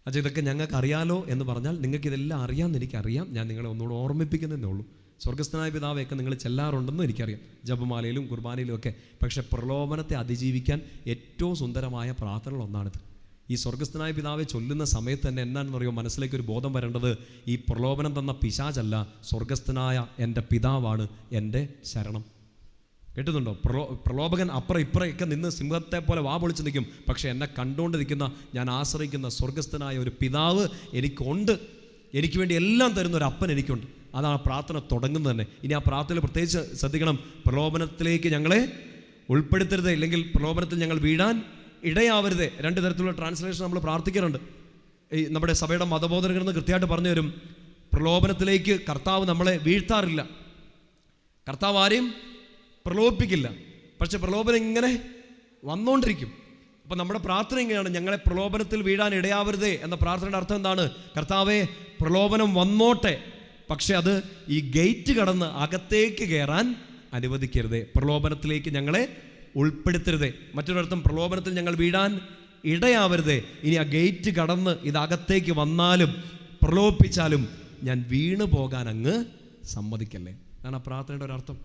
[SPEAKER 1] അച്ഛാ, ഇതൊക്കെ ഞങ്ങൾക്ക് അറിയാലോ എന്ന് പറഞ്ഞാൽ നിങ്ങൾക്കിതെല്ലാം അറിയാമെന്ന് എനിക്കറിയാം. ഞാൻ നിങ്ങളെ ഒന്നുകൂടെ ഓർമ്മിപ്പിക്കുന്നതേ ഉള്ളൂ. സ്വർഗസ്ഥനായ പിതാവെയൊക്കെ നിങ്ങൾ ചെല്ലാറുണ്ടെന്നും എനിക്കറിയാം, ജപമാലയിലും കുർബാനയിലും ഒക്കെ. പക്ഷേ പ്രലോഭനത്തെ അതിജീവിക്കാൻ ഏറ്റവും സുന്ദരമായ പ്രാർത്ഥനകൾ ഒന്നാണിത്. ഈ സ്വർഗസ്ഥനായ പിതാവെ ചൊല്ലുന്ന സമയത്ത് തന്നെ എന്താണെന്ന് പറയുമോ, മനസ്സിലേക്ക് ഒരു ബോധം വരേണ്ടത്, ഈ പ്രലോഭനം തന്ന പിശാചല്ല, സ്വർഗസ്ഥനായ എൻ്റെ പിതാവാണ് എൻ്റെ ശരണം. കേട്ടുന്നുണ്ടോ? പ്രലോഭകൻ അപ്പുറം ഇപ്പുറയൊക്കെ നിന്ന് സിംഹത്തെ പോലെ വാ പൊളിച്ച് നിൽക്കും. പക്ഷേ എന്നെ കണ്ടുകൊണ്ടിരിക്കുന്ന, ഞാൻ ആശ്രയിക്കുന്ന സ്വർഗസ്ഥനായ ഒരു പിതാവ് എനിക്കുണ്ട്. എനിക്ക് വേണ്ടി എല്ലാം തരുന്ന ഒരു അപ്പൻ എനിക്കുണ്ട്. അതാണ് പ്രാർത്ഥന തുടങ്ങുന്നത് തന്നെ. ഇനി ആ പ്രാർത്ഥനയിൽ പ്രത്യേകിച്ച് ശ്രദ്ധിക്കണം, പ്രലോഭനത്തിലേക്ക് ഞങ്ങളെ ഉൾപ്പെടുത്തരുത്, ഇല്ലെങ്കിൽ പ്രലോഭനത്തിൽ ഞങ്ങൾ വീഴാൻ ഇടയാവരുത്. 2 തരത്തിലുള്ള ട്രാൻസ്ലേഷൻ നമ്മൾ പ്രാർത്ഥിക്കാറുണ്ട്. ഈ നമ്മുടെ സഭയുടെ മതബോധകരെന്ന് കൃത്യമായിട്ട് പറഞ്ഞു തരും, പ്രലോഭനത്തിലേക്ക് കർത്താവ് നമ്മളെ വീഴ്ത്താറില്ല, കർത്താവ് ആരെയും പ്രലോഭിപ്പിക്കില്ല. പക്ഷെ പ്രലോഭനം ഇങ്ങനെ വന്നുകൊണ്ടിരിക്കും. അപ്പം നമ്മുടെ പ്രാർത്ഥന ഇങ്ങനെയാണ്: ഞങ്ങളെ പ്രലോഭനത്തിൽ വീഴാൻ ഇടയാവരുതേ എന്ന പ്രാർത്ഥനയുടെ അർത്ഥം എന്താണ്? കർത്താവേ, പ്രലോഭനം വന്നോട്ടെ, പക്ഷെ അത് ഈ ഗേറ്റ് കടന്ന് അകത്തേക്ക് കയറാൻ അനുവദിക്കരുതേ, പ്രലോഭനത്തിലേക്ക് ഞങ്ങളെ ഉൾപ്പെടുത്തരുതേ. മറ്റൊരർത്ഥം, പ്രലോഭനത്തിൽ ഞങ്ങൾ വീഴാൻ ഇടയാവരുതേ. ഇനി ആ ഗേറ്റ് കടന്ന് ഇതകത്തേക്ക് വന്നാലും പ്രലോഭിപ്പിച്ചാലും ഞാൻ വീണു പോകാൻ അങ്ങ് സമ്മതിക്കല്ലേ. അതാണ് ആ പ്രാർത്ഥനയുടെ ഒരർത്ഥം.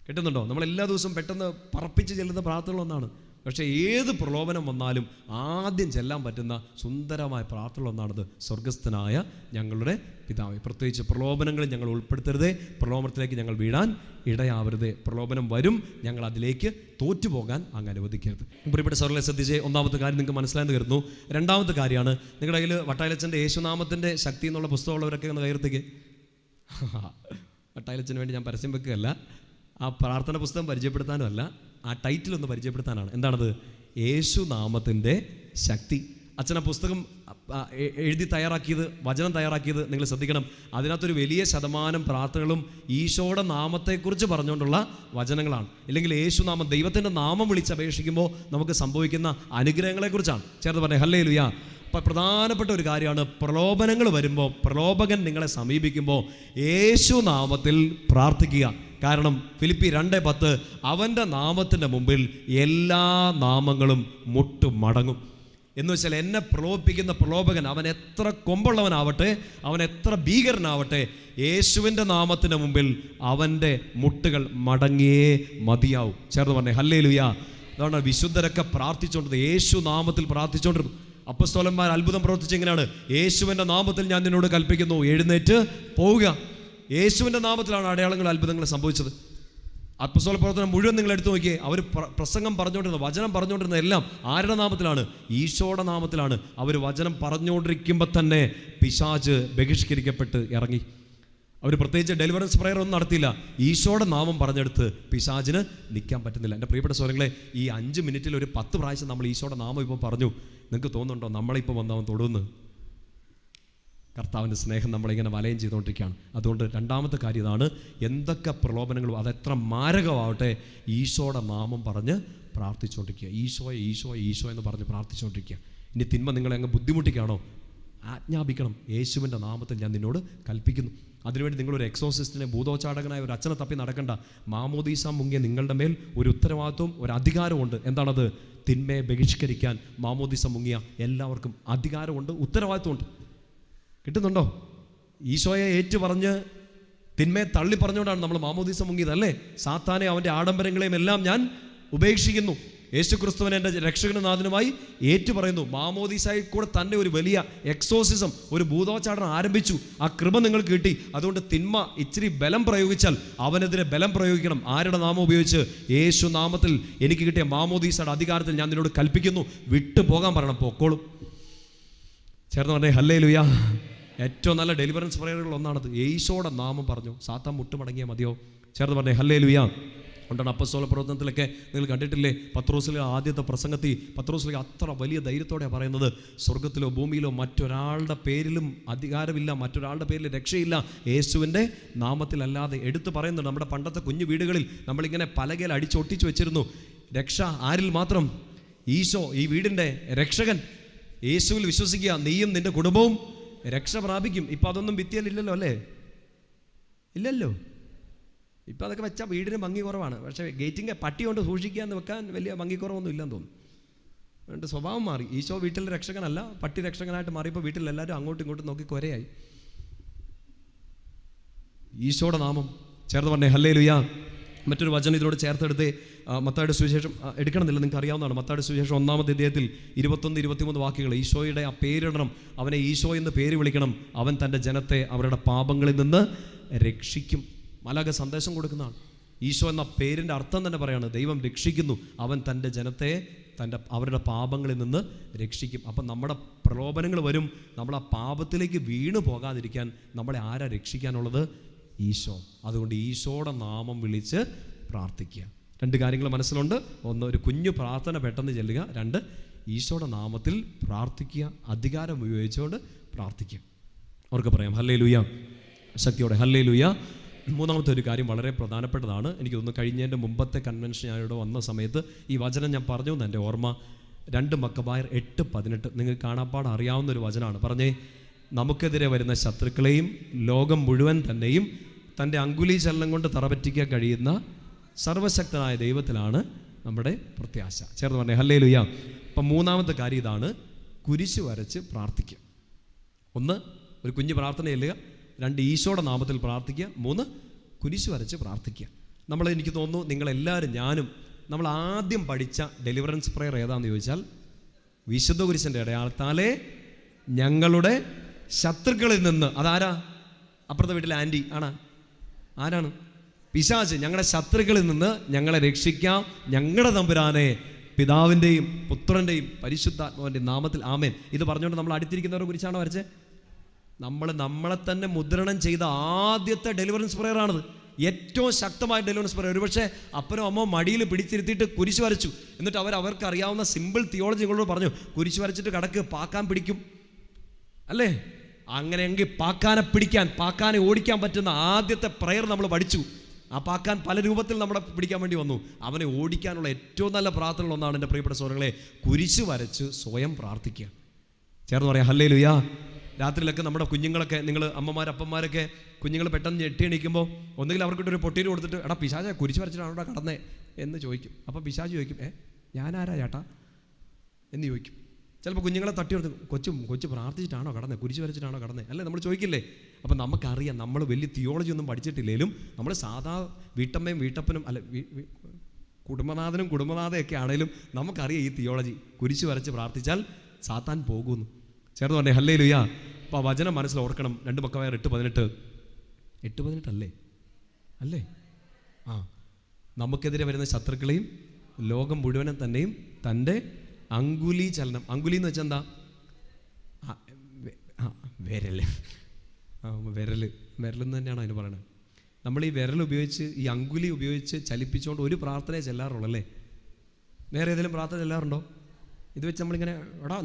[SPEAKER 1] കിട്ടുന്നുണ്ടോ? നമ്മളെല്ലാ ദിവസവും പെട്ടെന്ന് പറപ്പിച്ച് ചെല്ലുന്ന പ്രാർത്ഥനകളൊന്നാണ്. പക്ഷേ ഏത് പ്രലോഭനം വന്നാലും ആദ്യം ചെല്ലാൻ പറ്റുന്ന സുന്ദരമായ പ്രാർത്ഥന ഒന്നാണത്, സ്വർഗസ്ഥനായ ഞങ്ങളുടെ പിതാവേ. പ്രത്യേകിച്ച് പ്രലോഭനങ്ങളിൽ ഞങ്ങൾ ഉൾപ്പെടുത്തരുതേ, പ്രലോഭനത്തിലേക്ക് ഞങ്ങൾ വീഴാൻ ഇടയാവരുതേ. പ്രലോഭനം വരും, ഞങ്ങൾ അതിലേക്ക് തോറ്റുപോകാൻ അങ്ങ് അനുവദിക്കരുത്. പ്രിയപ്പെട്ട സഹോദരങ്ങളെ ശ്രദ്ധിച്ചേ, ഒന്നാമത്തെ കാര്യം നിങ്ങൾക്ക് മനസ്സിലായെന്ന് കരുതുന്നു. രണ്ടാമത്തെ കാര്യമാണ്, നിങ്ങളുടെ കയ്യിൽ വട്ടായിലച്ചൻ്റെ യേശുനാമത്തിൻ്റെ ശക്തി എന്നുള്ള പുസ്തകമുള്ളവരൊക്കെ ഒന്ന് കയർത്തിക്ക്. വട്ടായിലച്ചന് വേണ്ടി ഞാൻ പരസ്യം വെക്കുകയല്ല, ആ പ്രാർത്ഥന പുസ്തകം പരിചയപ്പെടുത്താനും അല്ല, ആ ടൈറ്റിൽ ഒന്ന് പരിചയപ്പെടുത്താനാണ്. എന്താണത്? യേശുനാമത്തിൻ്റെ ശക്തി. അച്ഛൻ ആ പുസ്തകം എഴുതി തയ്യാറാക്കിയത്, വചനം തയ്യാറാക്കിയത് നിങ്ങൾ ശ്രദ്ധിക്കണം. അതിനകത്തൊരു വലിയ ശതമാനം പ്രാർത്ഥനകളും ഈശോയുടെ നാമത്തെക്കുറിച്ച് പറഞ്ഞുകൊണ്ടുള്ള വചനങ്ങളാണ്. ഇല്ലെങ്കിൽ യേശുനാമം, ദൈവത്തിൻ്റെ നാമം വിളിച്ചപേക്ഷിക്കുമ്പോൾ നമുക്ക് സംഭവിക്കുന്ന അനുഗ്രഹങ്ങളെക്കുറിച്ചാണ്. ചേർത്ത് പറഞ്ഞേ ഹല്ലേലൂയ. അപ്പം പ്രധാനപ്പെട്ട ഒരു കാര്യമാണ്, പ്രലോഭനങ്ങൾ വരുമ്പോൾ, പ്രലോഭകൻ നിങ്ങളെ സമീപിക്കുമ്പോൾ യേശുനാമത്തിൽ പ്രാർത്ഥിക്കുക. കാരണം ഫിലിപ്പി 2:10, അവൻ്റെ നാമത്തിൻ്റെ മുമ്പിൽ എല്ലാ നാമങ്ങളും മുട്ടുമടങ്ങും. എന്ന് വെച്ചാൽ എന്നെ പ്രലോഭിപ്പിക്കുന്ന പ്രലോഭകൻ, അവൻ എത്ര കൊമ്പുള്ളവനാവട്ടെ, അവൻ എത്ര ഭീകരനാവട്ടെ, യേശുവിൻ്റെ നാമത്തിൻ്റെ മുമ്പിൽ അവൻ്റെ മുട്ടുകൾ മടങ്ങിയേ മതിയാവും. ചേർന്ന് പറഞ്ഞേ ഹല്ലേലൂയ. അതാണ് വിശുദ്ധരൊക്കെ പ്രാർത്ഥിച്ചുകൊണ്ടിരുന്നത്, യേശു നാമത്തിൽ പ്രാർത്ഥിച്ചുകൊണ്ടിരുന്നു. അപ്പസ്തോലന്മാർ അത്ഭുതം പ്രവർത്തിച്ചെങ്ങനെയാണ്? യേശുവിൻ്റെ നാമത്തിൽ ഞാൻ നിന്നോട് കൽപ്പിക്കുന്നു, എഴുന്നേറ്റ് പോവുക. യേശുവിൻ്റെ നാമത്തിലാണ് അടയാളങ്ങൾ അത്ഭുതങ്ങൾ സംഭവിച്ചത്. അപ്പസ്തോല പ്രവർത്തനം മുഴുവൻ നിങ്ങൾ എടുത്തു നോക്കിയേ. അവർ പ്രസംഗം പറഞ്ഞുകൊണ്ടിരുന്നത്, വചനം പറഞ്ഞുകൊണ്ടിരുന്നത് എല്ലാം ആരുടെ നാമത്തിലാണ്? ഈശോയുടെ നാമത്തിലാണ്. അവർ വചനം പറഞ്ഞുകൊണ്ടിരിക്കുമ്പോൾ തന്നെ പിശാച് ബഹിഷ്കരിക്കപ്പെട്ട് ഇറങ്ങി. അവർ പ്രത്യേകിച്ച് ഡെലിവറൻസ് പ്രയർ ഒന്നും നടത്തിയില്ല. ഈശോയുടെ നാമം പറഞ്ഞെടുത്ത് പിശാചിന് നിൽക്കാൻ പറ്റുന്നില്ല. എൻ്റെ പ്രിയപ്പെട്ട സഹോദരങ്ങളെ, ഈ 5 മിനിറ്റിൽ ഒരു 10 പ്രാവശ്യം നമ്മൾ ഈശോയുടെ നാമം ഇപ്പോൾ പറഞ്ഞു. നിങ്ങൾക്ക് തോന്നുന്നുണ്ടോ നമ്മളിപ്പോൾ വന്നവൻ തൊടുന്നു? കർത്താവിൻ്റെ സ്നേഹം നമ്മളിങ്ങനെ വലയം ചെയ്തുകൊണ്ടിരിക്കുകയാണ്. അതുകൊണ്ട് രണ്ടാമത്തെ കാര്യം ഇതാണ്, എന്തൊക്കെ പ്രലോഭനങ്ങളും അതെത്ര മാരകമാവട്ടെ, ഈശോയുടെ നാമം പറഞ്ഞ് പ്രാർത്ഥിച്ചുകൊണ്ടിരിക്കുക. ഈശോയെ ഈശോയെ ഈശോ എന്ന് പറഞ്ഞ് പ്രാർത്ഥിച്ചുകൊണ്ടിരിക്കുക. ഇനി തിന്മ നിങ്ങളെ അങ്ങ് ബുദ്ധിമുട്ടിക്കുകയാണോ? ആജ്ഞാപിക്കണം, യേശുവിൻ്റെ നാമത്തിൽ ഞാൻ നിന്നോട് കൽപ്പിക്കുന്നു. അതിനുവേണ്ടി നിങ്ങളൊരു എക്സോസിസ്റ്റിനെ, ഭൂതോച്ചാടകനായ ഒരു അച്ഛനെ തപ്പി നടക്കണ്ട. മാമോദീസ മുങ്ങിയ നിങ്ങളുടെ മേൽ ഒരു ഉത്തരവാദിത്വവും ഒരു അധികാരമുണ്ട്. എന്താണത്? തിന്മയെ ബഹിഷ്കരിക്കാൻ മാമോദീസ മുങ്ങിയ എല്ലാവർക്കും അധികാരമുണ്ട്, ഉത്തരവാദിത്വമുണ്ട്. കിട്ടുന്നുണ്ടോ? ഈശോയെ ഏറ്റു പറഞ്ഞ് തിന്മയെ തള്ളി പറഞ്ഞുകൊണ്ടാണ് നമ്മൾ മാമോദീസ മുങ്ങിയത്, അല്ലേ? സാത്താനെ അവൻ്റെ ആഡംബരങ്ങളെയും എല്ലാം ഞാൻ ഉപേക്ഷിക്കുന്നു, യേശു ക്രിസ്തുവിനെ എൻ്റെ രക്ഷകനും നാഥനുമായി ഏറ്റു പറയുന്നു. മാമോദീസായി കൂടെ തന്നെ ഒരു വലിയ എക്സോസിസം, ഒരു ഭൂതോച്ചാടനം ആരംഭിച്ചു. ആ കൃപ നിങ്ങൾക്ക് കിട്ടി. അതുകൊണ്ട് തിന്മ ഇച്ചിരി ബലം പ്രയോഗിച്ചാൽ അവനെതിരെ ബലം പ്രയോഗിക്കണം. ആരുടെ നാമം ഉപയോഗിച്ച്? യേശു നാമത്തിൽ എനിക്ക് കിട്ടിയ മാമോദീസയുടെ അധികാരത്തിൽ ഞാൻ നിന്നോട് കൽപ്പിക്കുന്നു, വിട്ടു പോകാൻ പറയണം, പൊക്കോളും. ചേർന്ന് പറഞ്ഞേ ഹല്ലേലൂയ. ഏറ്റവും നല്ല ഡെലിവറൻസ് പ്രയറുകൾ ഒന്നാണത്. യേശോയുടെ നാമം പറഞ്ഞു സാത്താൻ മുട്ടുമടങ്ങിയാൽ മതിയോ? ചേർന്ന് പറഞ്ഞേ ഹല്ലേലൂയ. കൊണ്ടാണ് അപ്പസ്തോല പ്രവർത്തനത്തിലൊക്കെ നിങ്ങൾ കണ്ടിട്ടില്ലേ, പത്രോസിലെ ആദ്യത്തെ പ്രസംഗത്തിൽ പത്രോസിലേക്ക് അത്ര വലിയ ധൈര്യത്തോടെ പറയുന്നത്, സ്വർഗത്തിലോ ഭൂമിയിലോ മറ്റൊരാളുടെ പേരിലും അധികാരമില്ല, മറ്റൊരാളുടെ പേരിൽ രക്ഷയില്ല, യേശുവിൻ്റെ നാമത്തിലല്ലാതെ. എടുത്തു പറയുന്നുണ്ട്. നമ്മുടെ പണ്ടത്തെ കുഞ്ഞു വീടുകളിൽ നമ്മളിങ്ങനെ പലകയിൽ അടിച്ചൊട്ടിച്ച് വെച്ചിരുന്നു, രക്ഷ ആരിൽ മാത്രം? ഈശോ, ഈ വീടിൻ്റെ രക്ഷകൻ. യേശുവിൽ വിശ്വസിക്കുക, നീയും നിൻ്റെ കുടുംബവും രക്ഷ പ്രാപിക്കും. ഇപ്പം അതൊന്നും ഭിത്തിയല്ലില്ലല്ലോ, അല്ലേ? ഇല്ലല്ലോ. ഇപ്പം അതൊക്കെ വെച്ചാൽ വീടിന് ഭംഗി കുറവാണ്. പക്ഷേ ഗേറ്റിങ് പട്ടി കൊണ്ട് സൂക്ഷിക്കുക എന്ന് വെക്കാൻ വലിയ ഭംഗിക്കുറവൊന്നും ഇല്ലെന്ന് തോന്നുന്നു. അതുകൊണ്ട് സ്വഭാവം മാറി. ഈശോ വീട്ടിൽ രക്ഷകനല്ല, പട്ടി രക്ഷകനായിട്ട് മാറിയപ്പോൾ വീട്ടിൽ എല്ലാവരും അങ്ങോട്ടും ഇങ്ങോട്ടും നോക്കി കൊരയായി. ഈശോയുടെ നാമം ചേർത്ത് പറഞ്ഞേ ഹല്ലേലൂയ. മറ്റൊരു വചനം ഇതിനോട് ചേർത്തെടുത്ത് മത്തായിയുടെ സുവിശേഷം എടുക്കണമെന്നില്ല, നിങ്ങൾക്ക് അറിയാവുന്നതാണ്. മത്തായിയുടെ സുവിശേഷം 1-ാമത്തെ അധ്യായത്തിൽ 21-23 വാക്യങ്ങൾ. ഈശോയുടെ ആ പേരിടണം, അവനെ ഈശോ എന്ന് പേര് വിളിക്കണം. അവൻ തൻ്റെ ജനത്തെ അവരുടെ പാപങ്ങളിൽ നിന്ന് രക്ഷിക്കും. മലാഖ സന്ദേശം കൊടുക്കുന്നതാണ്. ഈശോ എന്ന പേരിൻ്റെ അർത്ഥം തന്നെ പറയാണ്, ദൈവം രക്ഷിക്കുന്നു, അവൻ തൻ്റെ ജനത്തെ അവരുടെ പാപങ്ങളിൽ നിന്ന് രക്ഷിക്കും. അപ്പം നമ്മുടെ പ്രലോഭനങ്ങൾ വരും, നമ്മൾ ആ പാപത്തിലേക്ക് വീണു പോകാതിരിക്കാൻ നമ്മളെ ആരാ രക്ഷിക്കാനുള്ളത്? ഈശോ. അതുകൊണ്ട് ഈശോയുടെ നാമം വിളിച്ച് പ്രാർത്ഥിക്കുക. 2 കാര്യങ്ങൾ മനസ്സിലുണ്ട്. 1, ഒരു കുഞ്ഞു പ്രാർത്ഥന പെട്ടെന്ന് ചെല്ലുക. 2, ഈശോയുടെ നാമത്തിൽ പ്രാർത്ഥിക്കുക, അധികാരം ഉപയോഗിച്ചുകൊണ്ട് പ്രാർത്ഥിക്കുക. അവർക്ക് പറയാം ഹല്ലേലൂയ, ശക്തിയോടെ ഹല്ലേലൂയ. 3-ാമത്തെ ഒരു കാര്യം വളരെ പ്രധാനപ്പെട്ടതാണ്. എനിക്ക് തോന്നുന്നു കഴിഞ്ഞതിൻ്റെ മുമ്പത്തെ കൺവെൻഷൻ ഞാനിവിടെ വന്ന സമയത്ത് ഈ വചനം ഞാൻ പറഞ്ഞു എന്ന് എൻ്റെ ഓർമ്മ. 2 മക്കബായർ 8:18 നിങ്ങൾക്ക് കാണാപ്പാട് അറിയാവുന്ന ഒരു വചനമാണ്. പറഞ്ഞേ, നമുക്കെതിരെ വരുന്ന ശത്രുക്കളെയും ലോകം മുഴുവൻ തന്നെയും തൻ്റെ അങ്കുലി ചലനം കൊണ്ട് തറപറ്റിക്കാൻ കഴിയുന്ന സർവശക്തനായ ദൈവത്തിലാണ് നമ്മുടെ പ്രത്യാശ. ചേർന്ന് പറഞ്ഞേ ഹല്ലേലൂയ. അപ്പം 3-ാമത്തെ കാര്യം ഇതാണ്, കുരിശ് വരച്ച് പ്രാർത്ഥിക്കുക. 1, ഒരു കുഞ്ഞു പ്രാർത്ഥന ചെല്ലുക. 2, ഈശോയുടെ നാമത്തിൽ പ്രാർത്ഥിക്കുക. 3, കുരിശ് വരച്ച് പ്രാർത്ഥിക്കുക. എനിക്ക് തോന്നുന്നു നിങ്ങളെല്ലാവരും, ഞാനും നമ്മൾ ആദ്യം പഠിച്ച ഡെലിവറൻസ് പ്രെയർ ഏതാണെന്ന് ചോദിച്ചാൽ, വിശുദ്ധ കുരിശിൻ്റെ അടയാളത്താലേ ഞങ്ങളുടെ ശത്രുക്കളിൽ നിന്ന്. അതാരാ? അപ്പുറത്തെ വീട്ടിലെ ആൻറ്റി ആരാണ്? പിശാച്. ഞങ്ങളുടെ ശത്രുക്കളിൽ നിന്ന് ഞങ്ങളെ രക്ഷിക്കാം ഞങ്ങളുടെ തമ്പുരാനെ, പിതാവിൻ്റെയും പുത്രൻ്റെയും പരിശുദ്ധാത്മാവിൻ്റെയും നാമത്തിൽ ആമേൻ. ഇത് പറഞ്ഞുകൊണ്ട് നമ്മൾ അടുത്തിരിക്കുന്നവരെ കുറിച്ചാണോ വരച്ചേ? നമ്മളെ തന്നെ മുദ്രണം ചെയ്ത ആദ്യത്തെ ഡെലിവറൻസ് പ്രെയർ ആണിത്. ഏറ്റവും ശക്തമായ ഡെലിവറൻസ് പ്രെയർ. ഒരുപക്ഷെ അപ്പനോ അമ്മോ മടിയിൽ പിടിച്ചിരുത്തിയിട്ട് കുരിശ് വരച്ചു. എന്നിട്ട് അവർക്ക് അറിയാവുന്ന സിമ്പിൾ തിയോളജി നിങ്ങളോട് പറഞ്ഞു, കുരിശ് വരച്ചിട്ട് കിടക്ക്, പാക്കാൻ പിടിക്കും അല്ലേ? അങ്ങനെയെങ്കിൽ പാക്കാനെ ഓടിക്കാൻ പറ്റുന്ന ആദ്യത്തെ പ്രെയർ നമ്മൾ പഠിച്ചു. ആ പാക്കാൻ പല രൂപത്തിൽ നമ്മളെ പിടിക്കാൻ വേണ്ടി വന്നു. അവനെ ഓടിക്കാനുള്ള ഏറ്റവും നല്ല പ്രാർത്ഥനകളൊന്നാണ് എൻ്റെ പ്രിയപ്പെട്ട സഹോദരങ്ങളെ, കുരിശ് വരച്ച് സ്വയം പ്രാർത്ഥിക്കുക. ചേർന്ന് പറയാം ഹല്ലേലൂയ. രാത്രിയിലൊക്കെ നമ്മുടെ കുഞ്ഞുങ്ങളൊക്കെ, നിങ്ങൾ അപ്പന്മാരൊക്കെ കുഞ്ഞുങ്ങൾ പെട്ടെന്ന് ഞെട്ടി എണീക്കുമ്പോൾ ഒന്നുകിൽ അവർക്കിട്ടൊരു പൊട്ടീര് കൊടുത്തിട്ട്, എടാ പിശാച കുരിശ് വരച്ചിട്ടാണ് അവിടെ കടന്നേ എന്ന് ചോദിക്കും. അപ്പോൾ പിശാച് ചോദിക്കും, ഞാനാരാ ചേട്ടാ എന്ന് ചോദിക്കും. ചിലപ്പോൾ കുഞ്ഞുങ്ങളെ തട്ടി കൊടുത്ത്, കൊച്ചു പ്രാർത്ഥിച്ചിട്ടാണോ കടന്നേ, കുരിശ് വരച്ചിട്ടാണോ കടന്നേ അല്ലേ നമ്മൾ ചോദിക്കില്ലേ? അപ്പം നമുക്കറിയാം, നമ്മൾ വലിയ തിയോളജി ഒന്നും പഠിച്ചിട്ടില്ലെങ്കിലും നമ്മൾ സാധാ വീട്ടമ്മയും വീട്ടപ്പനും അല്ല കുടുംബനാഥനും കുടുംബനാഥയൊക്കെ ആണെങ്കിലും നമുക്കറിയാം ഈ തിയോളജി. കുരിശ് വരച്ച് പ്രാർത്ഥിച്ചാൽ സാത്താൻ പോകുന്നു. ചേർന്ന് പറഞ്ഞേ ഹല്ലേലൂയ. അപ്പോൾ ആ വചനം മനസ്സിൽ ഓർക്കണം. 2 മക്കവായർ 8:18 അല്ലേ? നമുക്കെതിരെ വരുന്ന ശത്രുക്കളെയും ലോകം മുഴുവനും തന്നെയും തൻ്റെ അങ്കുലി ചലനം. അങ്കുലി എന്ന് വെച്ചാൽ എന്താ? വിരലെന്ന് തന്നെയാണ് അതിന് പറയുന്നത്. നമ്മൾ ഈ വിരൽ ഉപയോഗിച്ച്, ഈ അങ്കുലി ഉപയോഗിച്ച് ചലിപ്പിച്ചുകൊണ്ട് ഒരു പ്രാർത്ഥനയെ ചെല്ലാറുള്ളൂ അല്ലേ? വേറെ ഏതെങ്കിലും പ്രാർത്ഥന ചെല്ലാറുണ്ടോ? ഇത് വെച്ച് നമ്മളിങ്ങനെ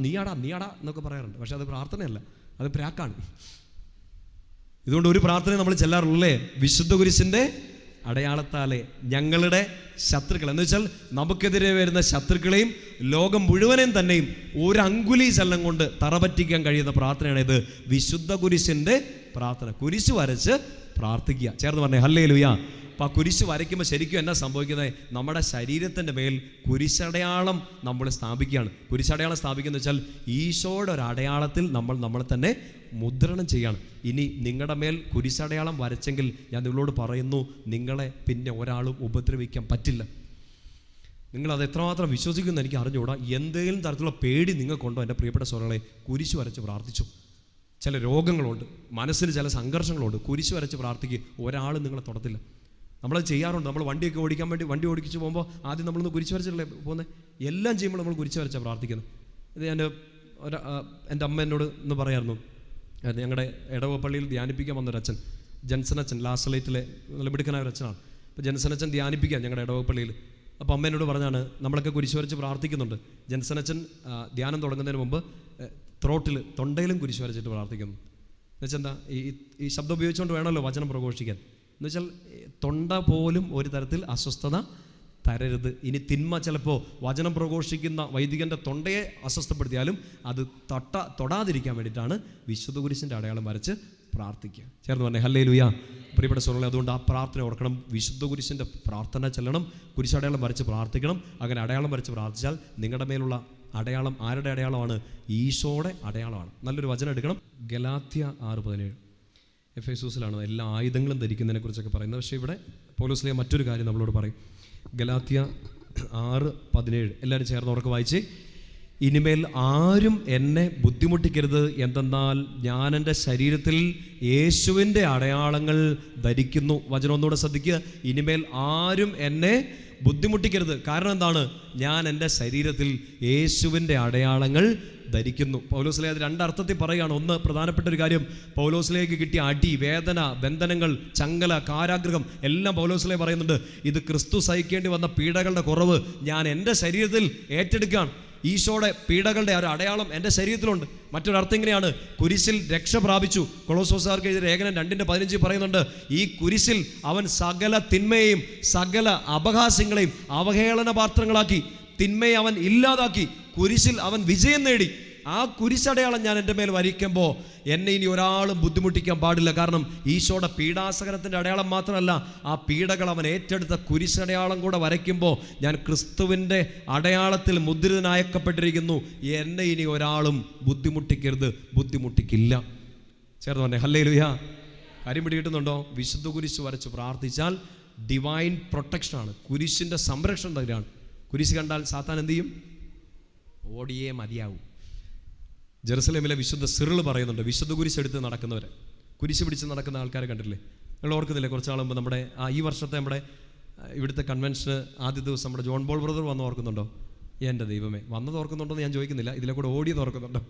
[SPEAKER 1] നീയാടാ എന്നൊക്കെ പറയാറുണ്ട്. പക്ഷെ അത് പ്രാർത്ഥനയല്ല, അത് പ്രാക്കാണ്. ഇതുകൊണ്ട് ഒരു പ്രാർത്ഥന നമ്മൾ ചെല്ലാറുള്ളേ, വിശുദ്ധ കുരിശിൻ്റെ അടയാളത്താലെ ഞങ്ങളുടെ ശത്രുക്കൾ എന്ന് വെച്ചാൽ നമുക്കെതിരെ വരുന്ന ശത്രുക്കളെയും ലോകം മുഴുവനെയും തന്നെയും ഒരു അങ്കുലി ചലനം കൊണ്ട് തറപറ്റിക്കാൻ കഴിയുന്ന പ്രാർത്ഥനയാണ് ഇത്, വിശുദ്ധ കുരിശിൻ്റെ പ്രാർത്ഥന. കുരിശ് വരച്ച് പ്രാർത്ഥിക്കുക. ചേർന്ന് പറഞ്ഞേ ഹല്ലേലൂയ. അപ്പോൾ ആ കുരിശ് വരയ്ക്കുമ്പോൾ ശരിക്കും എന്നാ സംഭവിക്കുന്നത്? നമ്മുടെ ശരീരത്തിൻ്റെ മേൽ കുരിശടയാളം നമ്മൾ സ്ഥാപിക്കുകയാണ്. കുരിശടയാളം സ്ഥാപിക്കുക എന്ന് വെച്ചാൽ ഈശോയുടെ ഒരു അടയാളത്തിൽ നമ്മളെ തന്നെ മുദ്രണം ചെയ്യാണ്. ഇനി നിങ്ങളുടെ മേൽ കുരിശടയാളം വരച്ചെങ്കിൽ ഞാൻ നിങ്ങളോട് പറയുന്നു, നിങ്ങളെ പിന്നെ ഒരാളും ഉപദ്രവിക്കാൻ പറ്റില്ല. നിങ്ങളത് എത്രമാത്രം വിശ്വസിക്കുമെന്ന് എനിക്ക് അറിഞ്ഞുകൂടാ. എന്തെങ്കിലും തരത്തിലുള്ള പേടി നിങ്ങൾക്കുണ്ടോ എൻ്റെ പ്രിയപ്പെട്ട സഹോദരങ്ങളെ? കുരിശ് വരച്ച് പ്രാർത്ഥിച്ചു. ചില രോഗങ്ങളുണ്ട്, മനസ്സിന് ചില സംഘർഷങ്ങളുണ്ട്, കുരിശ് വരച്ച് പ്രാർത്ഥിക്കുക, ഒരാളും നിങ്ങളെ തൊടത്തില്ല. നമ്മളത് ചെയ്യാറുണ്ട്. നമ്മൾ വണ്ടിയൊക്കെ ഓടിക്കാൻ വേണ്ടി വണ്ടി ഓടിച്ചു പോകുമ്പോൾ ആദ്യം നമ്മളൊന്ന് കുരിശ് വരച്ചിട്ടല്ലേ പോകുന്നത്. എല്ലാം ചെയ്യുമ്പോൾ നമ്മൾ കുരിശ് വരച്ചാണ് പ്രാർത്ഥിക്കുന്നത്. ഇത് എൻ്റെ അമ്മ എന്നോട് ഒന്ന് പറയായിരുന്നു. ഞങ്ങളുടെ ഇടവപ്പള്ളിയിൽ ധ്യാനിപ്പിക്കാൻ വന്നൊരച്ഛൻ, ജൻസൺ അച്ഛൻ, ലാസലൈറ്റിലെ നല്ല മിടുക്കനായ ഒരു അച്ഛനാണ്. അപ്പോൾ ജൻസൺ അച്ഛൻ ധ്യാനിപ്പിക്കുക ഞങ്ങളുടെ ഇടവപ്പള്ളിയിൽ. അപ്പോൾ അമ്മ എന്നോട് പറഞ്ഞാണ്, നമ്മളൊക്കെ കുരിശ് വരച്ച് പ്രാർത്ഥിക്കുന്നുണ്ട്. ജൻസൺ അച്ഛൻ ധ്യാനം തുടങ്ങുന്നതിന് മുമ്പ് തൊണ്ടയിലും കുരിശ് വരച്ചിട്ട് പ്രാർത്ഥിക്കുന്നു. എന്നുവെച്ചാൽ എന്താ? ഈ ശബ്ദം ഉപയോഗിച്ചുകൊണ്ട് വേണമല്ലോ വചനം പ്രഘോഷിക്കാൻ. എന്നുവെച്ചാൽ തൊണ്ട പോലും ഒരു തരത്തിൽ അസ്വസ്ഥത തരരുത്. ഇനി തിന്മ ചിലപ്പോൾ വചനം പ്രഘോഷിക്കുന്ന വൈദികൻ്റെ തൊണ്ടയെ അസ്വസ്ഥപ്പെടുത്തിയാലും അത് തൊടാതിരിക്കാൻ വേണ്ടിയിട്ടാണ് വിശുദ്ധ കുരിശിൻ്റെ അടയാളം വരച്ച് പ്രാർത്ഥിക്കുക. ചേർന്ന് പറഞ്ഞേ ഹല്ലേലൂയ. പ്രിയപ്പെട്ട സഹോദരങ്ങളെ, അതുകൊണ്ട് ആ പ്രാർത്ഥന ഓർക്കണം. വിശുദ്ധ കുരിശിൻ്റെ പ്രാർത്ഥന ചെല്ലണം, കുരിശടയാളം വരച്ച് പ്രാർത്ഥിക്കണം. അങ്ങനെ അടയാളം വരച്ച് പ്രാർത്ഥിച്ചാൽ നിങ്ങളുടെ മേലുള്ള അടയാളം ആരുടെ അടയാളമാണ്? ഈശോയുടെ അടയാളമാണ്. നല്ലൊരു വചനം എടുക്കണം. ഗലാത്യ 6:17. എഫേസൂസിലാണ് എല്ലാ ആയുധങ്ങളും ധരിക്കുന്നതിനെ കുറിച്ചൊക്കെ പറയുന്നത്. പക്ഷേ ഇവിടെ പൗലോസ്ലീഹ മറ്റൊരു കാര്യം നമ്മളോട് പറയും. ഗലാത്യ 6:17 എല്ലാവരും ചേർന്ന് ഉറക്കെ വായിച്ച്, ഇനിമേൽ ആരും എന്നെ ബുദ്ധിമുട്ടിക്കരുത്, എന്തെന്നാൽ ഞാൻ എൻ്റെ ശരീരത്തിൽ യേശുവിൻ്റെ അടയാളങ്ങൾ ധരിക്കുന്നു. വചനം ഒന്നുകൂടെ ശ്രദ്ധിക്കുക. ഇനിമേൽ ആരും എന്നെ ബുദ്ധിമുട്ടിക്കരുത്. കാരണം എന്താണ്? ഞാൻ എൻ്റെ ശരീരത്തിൽ യേശുവിൻ്റെ അടയാളങ്ങൾ ധരിക്കുന്നു. പൗലോസ്ലീഹ അത് 2 അർത്ഥത്തിൽ പറയുകയാണ്. ഒന്ന്, പ്രധാനപ്പെട്ട ഒരു കാര്യം, പൗലോസ്ലീഹയ്ക്ക് കിട്ടിയ അടി, വേദന, ബന്ധനങ്ങൾ, ചങ്ങല, കാരാഗ്രഹം എല്ലാം പൗലോസ്ലീഹ പറയുന്നുണ്ട്. ഇത് ക്രിസ്തു സഹിക്കേണ്ടി വന്ന പീഡകളുടെ കുറവ് ഞാൻ എൻ്റെ ശരീരത്തിൽ ഏറ്റെടുക്കുകയാണ്. ഈശോയുടെ പീഡകളുടെ ഒരു അടയാളം എൻ്റെ ശരീരത്തിലുണ്ട്. മറ്റൊരർത്ഥം ഇങ്ങനെയാണ്, കുരിശിൽ രക്ഷ പ്രാപിച്ചു. കൊളോസ്യോസുകാർക്ക് എഴുതിയ ലേഖനം 2:15 പറയുന്നുണ്ട്, ഈ കുരിശിൽ അവൻ സകല തിന്മയെയും സകല അപഹാസ്യങ്ങളെയും അവഹേളന പാത്രങ്ങളാക്കി, തിന്മയെ അവൻ ഇല്ലാതാക്കി, കുരിശിൽ അവൻ വിജയം നേടി. ആ കുരിശടയാളം ഞാൻ എൻ്റെ മേൽ വരയ്ക്കുമ്പോൾ എന്നെ ഇനി ഒരാളും ബുദ്ധിമുട്ടിക്കാൻ പാടില്ല. കാരണം ഈശോയുടെ പീഡാസഹനത്തിൻ്റെ അടയാളം മാത്രമല്ല, ആ പീഡകൾ അവൻ ഏറ്റെടുത്ത കുരിശടയാളം കൂടെ വരയ്ക്കുമ്പോൾ ഞാൻ ക്രിസ്തുവിൻ്റെ അടയാളത്തിൽ മുദ്രിതനായക്കപ്പെട്ടിരിക്കുന്നു. എന്നെ ഇനി ഒരാളും ബുദ്ധിമുട്ടിക്കരുത്, ബുദ്ധിമുട്ടിക്കില്ല. ചേർന്ന് പറഞ്ഞേ ഹല്ലേലൂയ. കാര്യം പിടികിട്ടുന്നുണ്ടോ? വിശുദ്ധ കുരിശ് വരച്ച് പ്രാർത്ഥിച്ചാൽ ഡിവൈൻ പ്രൊട്ടക്ഷനാണ്, കുരിശിൻ്റെ സംരക്ഷണം തന്നെയാണ്. കുരിശ് കണ്ടാൽ സാത്താൻ എന്ത് ചെയ്യും? ഓടിയേ മതിയാവും. ജെറുസലേമിലെ വിശുദ്ധ സിറിൽ പറയുന്നുണ്ട്, വിശുദ്ധ കുരിശ് എടുത്ത് നടക്കുന്നവരെ, കുരിശ് പിടിച്ച് നടക്കുന്ന ആൾക്കാരെ കണ്ടിട്ടില്ലേ? നിങ്ങൾ ഓർക്കുന്നില്ലേ? കുറച്ച് നാൾ മുമ്പ് നമ്മുടെ ഈ വർഷത്തെ നമ്മുടെ ഇവിടുത്തെ കൺവെൻഷന് ആദ്യ ദിവസം നമ്മുടെ ജോൺ ബോൾ ബ്രദർ വന്ന് ഓർക്കുന്നുണ്ടോ? എൻ്റെ ദൈവമേ, വന്നത് ഓർക്കുന്നുണ്ടോ എന്ന് ഞാൻ ചോദിക്കുന്നില്ല, ഇതിലെ കൂടെ ഓടിയത് ഓർക്കുന്നുണ്ടോ?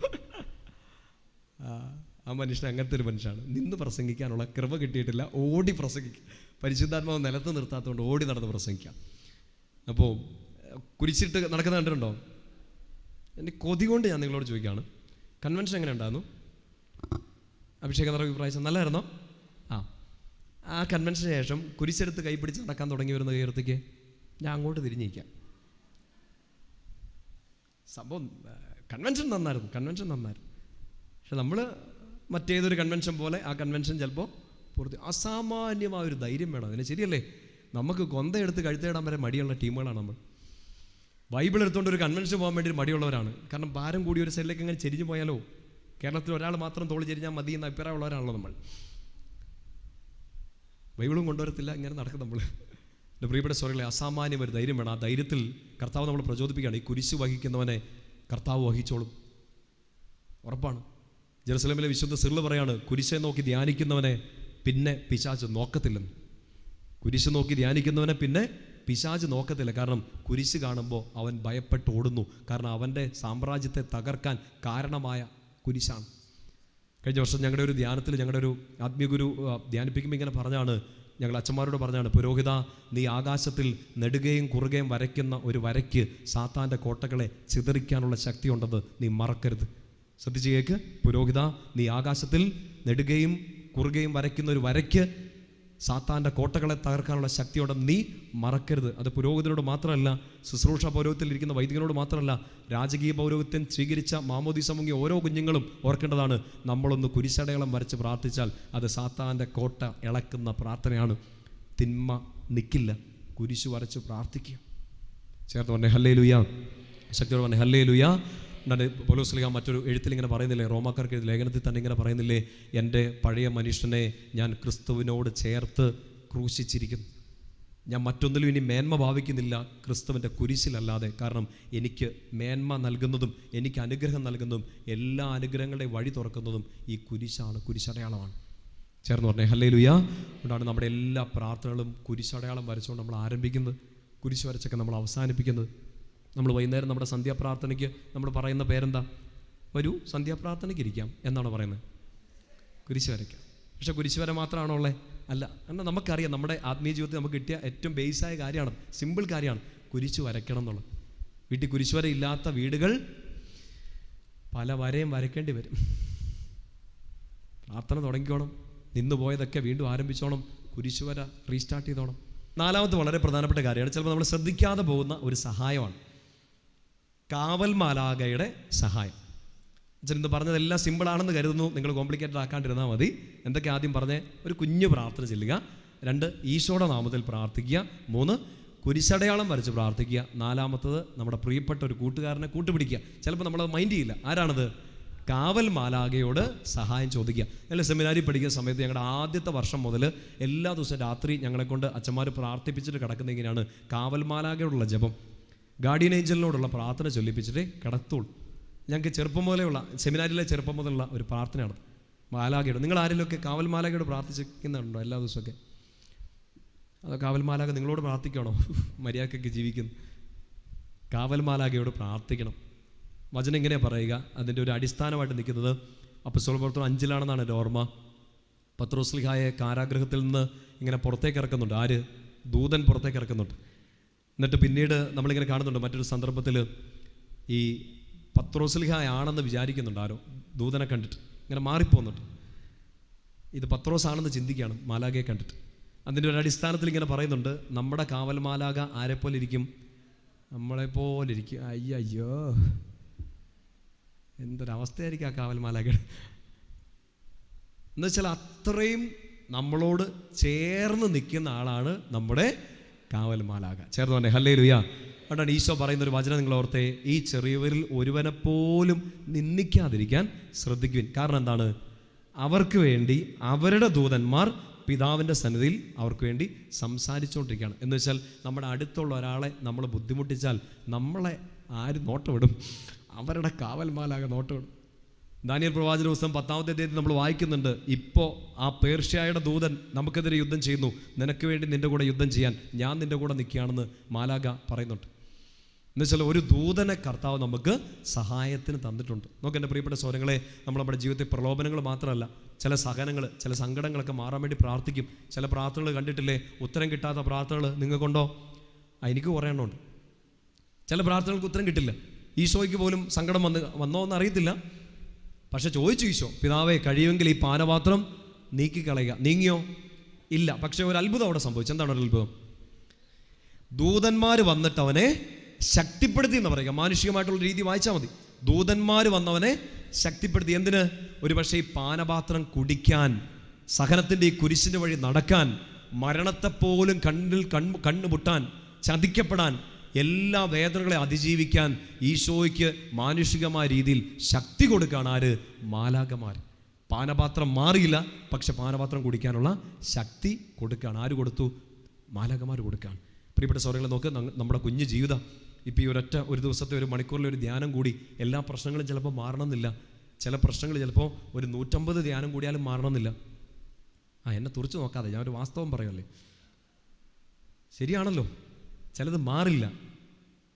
[SPEAKER 1] ആ മനുഷ്യൻ അങ്ങനത്തെ ഒരു മനുഷ്യനാണ്. നിന്ന് പ്രസംഗിക്കാനുള്ള കൃപ കിട്ടിയിട്ടില്ല, ഓടി പ്രസംഗിക്കുക. പരിശുദ്ധാത്മാവ് നിലത്ത് നിർത്താത്തതുകൊണ്ട് ഓടി നടന്ന് പ്രസംഗിക്കാം. അപ്പോൾ കുരിശിട്ട് നടക്കുന്ന കണ്ടിട്ടുണ്ടോ? എൻ്റെ കൊതി കൊണ്ട് ഞാൻ നിങ്ങളോട് ചോദിക്കുകയാണ്, കൺവെൻഷൻ എങ്ങനെ ഉണ്ടായിരുന്നു? അഭിഷേകം നിറവ് പ്രാവശ്യം നല്ലതായിരുന്നോ? ആ കൺവെൻഷന് ശേഷം കുരിശെടുത്ത് കൈപ്പിടിച്ച് നടക്കാൻ തുടങ്ങി വരുന്ന കീർത്തിക്ക് ഞാൻ അങ്ങോട്ട് തിരിഞ്ഞിരിക്കാം. സംഭവം കൺവെൻഷൻ നന്നായിരുന്നു. പക്ഷെ നമ്മൾ മറ്റേതൊരു കൺവെൻഷൻ പോലെ ആ കൺവെൻഷൻ ചിലപ്പോൾ പൂർത്തി അസാമാന്യമായൊരു ധൈര്യം വേണം അതിന്. ശരിയല്ലേ? നമുക്ക് കൊന്തയെടുത്ത് കഴുത്തേടാൻ വരെ മടിയുള്ള ടീമുകളാണ് നമ്മൾ. ബൈബിൾ എടുത്തുകൊണ്ട് ഒരു കൺവെൻഷൻ പോകാൻ വേണ്ടി മടിയുള്ളവരാണ്. കാരണം ഭാരം കൂടി ഒരു സൈഡിലേക്ക് അങ്ങനെ ചെരിഞ്ഞു പോയാലോ, കേരളത്തിൽ ഒരാൾ മാത്രം തോളി ചെരിഞ്ഞാൽ മതി എന്ന അഭിപ്രായമുള്ളവരാണല്ലോ നമ്മൾ. ബൈബിളും കൊണ്ടുവരത്തില്ല, ഇങ്ങനെ നടക്കും നമ്മൾ. എൻ്റെ പ്രിയപ്പെട്ട സോറികളെ, അസാമാന്യം ഒരു ധൈര്യം വേണം. ആ ധൈര്യത്തിൽ കർത്താവ് നമ്മൾ പ്രചോദിപ്പിക്കുകയാണ്. ഈ കുരിശ് വഹിക്കുന്നവനെ കർത്താവ് വഹിച്ചോളും, ഉറപ്പാണ്. ജെറുസലേമിലെ വിശുദ്ധ സിറിൽ പറയാണ്, കുരിശെ നോക്കി ധ്യാനിക്കുന്നവനെ പിന്നെ പിശാച് നോക്കത്തില്ലെന്ന്. കുരിശ് നോക്കി ധ്യാനിക്കുന്നവനെ പിന്നെ പിശാച് നോക്കത്തില്ല. കാരണം കുരിശ് കാണുമ്പോൾ അവൻ ഭയപ്പെട്ട് ഓടുന്നു. കാരണം അവൻ്റെ സാമ്രാജ്യത്തെ തകർക്കാൻ കാരണമായ കുരിശാണ്. കഴിഞ്ഞ വർഷം ഞങ്ങളുടെ ഒരു ധ്യാനത്തിൽ ഞങ്ങളുടെ ഒരു ആത്മീയ ഗുരു ധ്യാനിപ്പിക്കുമ്പോൾ ഇങ്ങനെ പറഞ്ഞാണ്, ഞങ്ങൾ അച്ഛന്മാരോട് പറഞ്ഞാണ്, പുരോഹിത, നീ ആകാശത്തിൽ നെടുകയും കുറുകയും വരയ്ക്കുന്ന ഒരു വരയ്ക്ക് സാത്താൻ്റെ കോട്ടകളെ ചിതറിക്കാനുള്ള ശക്തിയുണ്ടെന്ന് നീ മറക്കരുത്. ശ്രദ്ധിച്ച് കേൾക്ക് പുരോഹിത, നീ ആകാശത്തിൽ നെടുകയും കുറുകയും വരയ്ക്കുന്ന ഒരു വരയ്ക്ക് സാത്താൻ്റെ കോട്ടകളെ തകർക്കാനുള്ള ശക്തിയോടെ നീ മറക്കരുത്. അത് പുരോഹിതനോട് മാത്രമല്ല, ശുശ്രൂഷ പൗരോഹിത്യത്തിലിരിക്കുന്ന വൈദികനോട് മാത്രമല്ല, രാജകീയ പൗരോഹിത്യം സ്വീകരിച്ച മാമോദീസ മുങ്ങിയ ഓരോ കുഞ്ഞുങ്ങളും ഓർക്കേണ്ടതാണ്, നമ്മളൊന്ന് കുരിശടയാളം വരച്ച് പ്രാർത്ഥിച്ചാൽ അത് സാത്താൻ്റെ കോട്ട ഇളക്കുന്ന പ്രാർത്ഥനയാണ്. തിന്മ നിൽക്കില്ല, കുരിശ് വരച്ച് പ്രാർത്ഥിക്കുക. ചേർത്ത് പറഞ്ഞേ ഹല്ലേലൂയ, ശക്തിയോട് പറഞ്ഞേ ഹല്ലേലൂയ. പൗലോസ് ശ്ലീഹ മറ്റൊരു എഴുത്തിൽ ഇങ്ങനെ പറയുന്നില്ലേ, റോമാക്കാർക്ക് ലേഖനത്തിൽ തന്നെ ഇങ്ങനെ പറയുന്നില്ലേ, എൻ്റെ പഴയ മനുഷ്യനെ ഞാൻ ക്രിസ്തുവിനോട് ചേർത്ത് ക്രൂശിച്ചിരിക്കുന്നു. ഞാൻ മറ്റൊന്നിലും ഇനി മേന്മ ഭാവിക്കുന്നില്ല ക്രിസ്തുവിൻ്റെ കുരിശിലല്ലാതെ. കാരണം എനിക്ക് മേന്മ നൽകുന്നതും എനിക്ക് അനുഗ്രഹം നൽകുന്നതും എല്ലാ അനുഗ്രഹങ്ങളുടെയും വഴി തുറക്കുന്നതും ഈ കുരിശാണ്, കുരിശടയാളമാണ്. ചേർന്ന് പറഞ്ഞേ ഹല്ലേലൂയ. അതുകൊണ്ടാണ് നമ്മുടെ എല്ലാ പ്രാർത്ഥനകളും കുരിശടയാളം വരച്ചുകൊണ്ട് നമ്മൾ ആരംഭിക്കുന്നത്, കുരിശ് വരച്ചൊക്കെ നമ്മൾ അവസാനിപ്പിക്കുന്നത്. നമ്മൾ വൈകുന്നേരം നമ്മുടെ സന്ധ്യാപ്രാർത്ഥനയ്ക്ക് നമ്മൾ പറയുന്ന പേരെന്താ? വരൂ സന്ധ്യാപ്രാർത്ഥനയ്ക്ക് ഇരിക്കാം എന്നാണ് പറയുന്നത്, കുരിശ് വരയ്ക്കാം. പക്ഷെ കുരിശ് വര മാത്രമാണോ ഉള്ളത്? അല്ല. എന്നാൽ നമുക്കറിയാം നമ്മുടെ ആത്മീയ ജീവിതത്തിൽ നമുക്ക് കിട്ടിയ ഏറ്റവും ബേസായ കാര്യമാണ്, സിമ്പിൾ കാര്യമാണ് കുരിശ് വരയ്ക്കണം എന്നുള്ളത്. വീട്ടിൽ കുരിശ് വര ഇല്ലാത്ത വീടുകൾ പല വരയും വരയ്ക്കേണ്ടി വരും. പ്രാർത്ഥന തുടങ്ങിക്കോണം, നിന്ന് പോയതൊക്കെ വീണ്ടും ആരംഭിച്ചോണം, കുരിശ് വര റീസ്റ്റാർട്ട് ചെയ്തോണം. നാലാമത്തെ വളരെ പ്രധാനപ്പെട്ട കാര്യമാണ്, ചിലപ്പോൾ നമ്മൾ ശ്രദ്ധിക്കാതെ പോകുന്ന ഒരു സഹായമാണ് കാവൽ മാലാഖയുടെ സഹായം. ഇന്ന് പറഞ്ഞതെല്ലാം സിമ്പിളാണെന്ന് കരുതുന്നു, നിങ്ങൾ കോംപ്ലിക്കേറ്റഡ് ആക്കാണ്ടിരുന്നാൽ മതി. എന്തൊക്കെ ആദ്യം പറഞ്ഞേ? ഒരു കുഞ്ഞു പ്രാർത്ഥന ചെല്ലുക. 2 ഈശോയുടെ നാമത്തിൽ പ്രാർത്ഥിക്കുക. 3 കുരിശടയാളം വരച്ച് പ്രാർത്ഥിക്കുക. 4 നമ്മുടെ പ്രിയപ്പെട്ട ഒരു കൂട്ടുകാരനെ കൂട്ടുപിടിക്കുക. ചിലപ്പോൾ നമ്മളത് മൈൻഡ് ചെയ്യില്ല. ആരാണത്? കാവൽ മാലാഖയോട് സഹായം ചോദിക്കുക. ഞങ്ങൾ സെമിനാരിൽ പഠിക്കുന്ന സമയത്ത് ഞങ്ങളുടെ ആദ്യത്തെ വർഷം മുതൽ എല്ലാ ദിവസവും രാത്രി ഞങ്ങളെക്കൊണ്ട് അച്ഛന്മാർ പ്രാർത്ഥിപ്പിച്ചിട്ട് കിടക്കുന്ന ഇങ്ങനെയാണ്, കാവൽ മാലാഖയോടുള്ള ജപം, ഗാർഡിയൻ ഏഞ്ചലിനോടുള്ള പ്രാർത്ഥന ചൊല്ലിപ്പിച്ചിട്ട് കിടത്തുള്ളൂ. ഞങ്ങൾക്ക് ചെറുപ്പം മുതലുള്ള സെമിനാരിലെ ചെറുപ്പം മുതലുള്ള ഒരു പ്രാർത്ഥനയാണ് മാലാഖയോട്. നിങ്ങൾ ആരെങ്കിലുമൊക്കെ കാവൽ മാലാഖയോട് പ്രാർത്ഥിക്കുന്നുണ്ടോ എല്ലാ ദിവസമൊക്കെ? അത് കാവൽ മാലാഖ നിങ്ങളോട് പ്രാർത്ഥിക്കണോ? മര്യാദക്കൊക്കെ ജീവിക്കുന്നു. കാവൽ മാലാഖയോട് പ്രാർത്ഥിക്കണം. വചനം ഇങ്ങനെ പറയുക, അതിൻ്റെ ഒരു അടിസ്ഥാനമായിട്ട് നിൽക്കുന്നത് അപ്പോസ്തല പ്രവർത്തനം 5-ലാണെന്നാണ് എൻ്റെ ഓർമ്മ. പത്രോസ് ശ്ലീഹായെ കാരാഗൃഹത്തിൽ നിന്ന് ഇങ്ങനെ പുറത്തേക്ക് ഇറക്കുന്നുണ്ട്. ആര്? ദൂതൻ പുറത്തേക്ക് ഇറക്കുന്നുണ്ട്. എന്നിട്ട് പിന്നീട് നമ്മളിങ്ങനെ കാണുന്നുണ്ട് മറ്റൊരു സന്ദർഭത്തിൽ ഈ പത്രോസ് ശ്ലീഹായാണെന്ന് വിചാരിക്കുന്നുണ്ട് ആരോ, ദൂതനെ കണ്ടിട്ട് ഇങ്ങനെ മാറിപ്പോകുന്നുണ്ട്. ഇത് പത്രോസ് ആണെന്ന് ചിന്തിക്കുകയാണ് മാലാഖയെ കണ്ടിട്ട്. അതിൻ്റെ ഒരു അടിസ്ഥാനത്തിൽ ഇങ്ങനെ പറയുന്നുണ്ട്, നമ്മുടെ കാവൽ മാലാഖ ആരെപ്പോലെ ഇരിക്കും? നമ്മളെപ്പോലെ ഇരിക്കും. അയ്യോ, എന്തൊരവസ്ഥയായിരിക്കും ആ കാവൽ മാലാഖയുടെ. എന്നുവെച്ചാൽ അത്രയും നമ്മളോട് ചേർന്ന് നിൽക്കുന്ന ആളാണ് നമ്മുടെ കാവൽ മാലാഖ. ചേർന്ന് പറഞ്ഞേ ഹല്ലേലൂയ. അതുകൊണ്ടാണ് ഈശോ പറയുന്നൊരു വചനം നിങ്ങൾ ഓർത്തേ, ഈ ചെറിയവരിൽ ഒരുവനെപ്പോലും നിന്ദിക്കാതിരിക്കാൻ ശ്രദ്ധിക്കുവിൻ. കാരണം എന്താണ്? അവർക്ക് വേണ്ടി അവരുടെ ദൂതന്മാർ പിതാവിൻ്റെ സന്നിധിയിൽ അവർക്ക് വേണ്ടി സംസാരിച്ചുകൊണ്ടിരിക്കുകയാണ്. എന്ന് വെച്ചാൽ നമ്മുടെ അടുത്തുള്ള ഒരാളെ നമ്മൾ ബുദ്ധിമുട്ടിച്ചാൽ നമ്മളെ ആര് നോട്ടമിടും? അവരുടെ കാവൽമാലാകെ നോട്ടമിടും. ദാനിയേൽ പ്രവാചന പുസ്തകം 10-ാമത്തെ അധ്യായത്തിൽ നമ്മൾ വായിക്കുന്നുണ്ട്, ഇപ്പോൾ ആ പേർഷ്യയുടെ ദൂതൻ നമുക്കെതിരെ യുദ്ധം ചെയ്യുന്നു, നിനക്ക് വേണ്ടി നിൻ്റെ കൂടെ യുദ്ധം ചെയ്യാൻ ഞാൻ നിൻ്റെ കൂടെ നിൽക്കുകയാണെന്ന് മാലാഖ പറയുന്നുണ്ട്. എന്നുവെച്ചാൽ ഒരു ദൂതനെ കർത്താവ് നമുക്ക് സഹായത്തിന് തന്നിട്ടുണ്ട്. നോക്ക് എൻ്റെ പ്രിയപ്പെട്ട സഹോദരങ്ങളെ, നമ്മുടെ ജീവിതത്തിൽ പ്രലോഭനങ്ങൾ മാത്രമല്ല, ചില സഹനങ്ങൾ, ചില സങ്കടങ്ങളൊക്കെ മാറാൻ വേണ്ടി പ്രാർത്ഥിക്കും. ചില പ്രാർത്ഥനകൾ കണ്ടിട്ടില്ലേ, ഉത്തരം കിട്ടാത്ത പ്രാർത്ഥനകൾ നിങ്ങൾക്കുണ്ടോ? എനിക്ക് കുറേ എണ്ണമുണ്ട്. ചില പ്രാർത്ഥനകൾക്ക് ഉത്തരം കിട്ടില്ല. ഈശോയ്ക്ക് പോലും സങ്കടം വന്നോ എന്നറിയത്തില്ല. പക്ഷെ ചോദിച്ചു ഈശോ, പിതാവേ കഴിയുമെങ്കിൽ ഈ പാനപാത്രം നീക്കിക്കളയുക. നീങ്ങിയോ? ഇല്ല. പക്ഷെ ഒരു അത്ഭുതം അവിടെ സംഭവിച്ചു. എന്താണ് ഒരു അത്ഭുതം? ദൂതന്മാർ വന്നിട്ട് അവനെ ശക്തിപ്പെടുത്തി എന്ന് പറയുക. മാനുഷികമായിട്ടുള്ള രീതി വായിച്ചാൽ മതി. ദൂതന്മാർ വന്നവനെ ശക്തിപ്പെടുത്തി. എന്തിന്? ഒരു പക്ഷേ ഈ പാനപാത്രം കുടിക്കാൻ, സഹനത്തിൻ്റെ ഈ കുരിശിൻ്റെ വഴി നടക്കാൻ, മരണത്തെപ്പോലും കണ്ണുമുട്ടാൻ, ചതിക്കപ്പെടാൻ, എല്ലാ വേദനകളെ അതിജീവിക്കാൻ ഈശോയ്ക്ക് മാനുഷികമായ രീതിയിൽ ശക്തി കൊടുക്കുകയാണ്. ആര്? മാലാഖമാർ. പാനപാത്രം മാറിയില്ല, പക്ഷെ പാനപാത്രം കുടിക്കാനുള്ള ശക്തി കൊടുക്കുകയാണ്. ആര് കൊടുത്തു? മാലാഖമാർ കൊടുക്കുകയാണ്. പ്രിയപ്പെട്ട സഹോദരങ്ങളെ, നോക്ക്, നമ്മുടെ കുഞ്ഞു ജീവിതം ഇപ്പോൾ ഈ ഒരു ദിവസത്തെ ഒരു മണിക്കൂറിലെ ഒരു ധ്യാനം കൂടി എല്ലാ പ്രശ്നങ്ങളും ചിലപ്പോൾ മാറണമെന്നില്ല. ചില പ്രശ്നങ്ങൾ ചിലപ്പോൾ ഒരു 150 ധ്യാനം കൂടിയാലും മാറണമെന്നില്ല. എന്നെ തുറച്ചു നോക്കാതെ, ഞാൻ ഒരു വാസ്തവം പറയുമല്ലേ, ശരിയാണല്ലോ. ചിലത് മാറില്ല.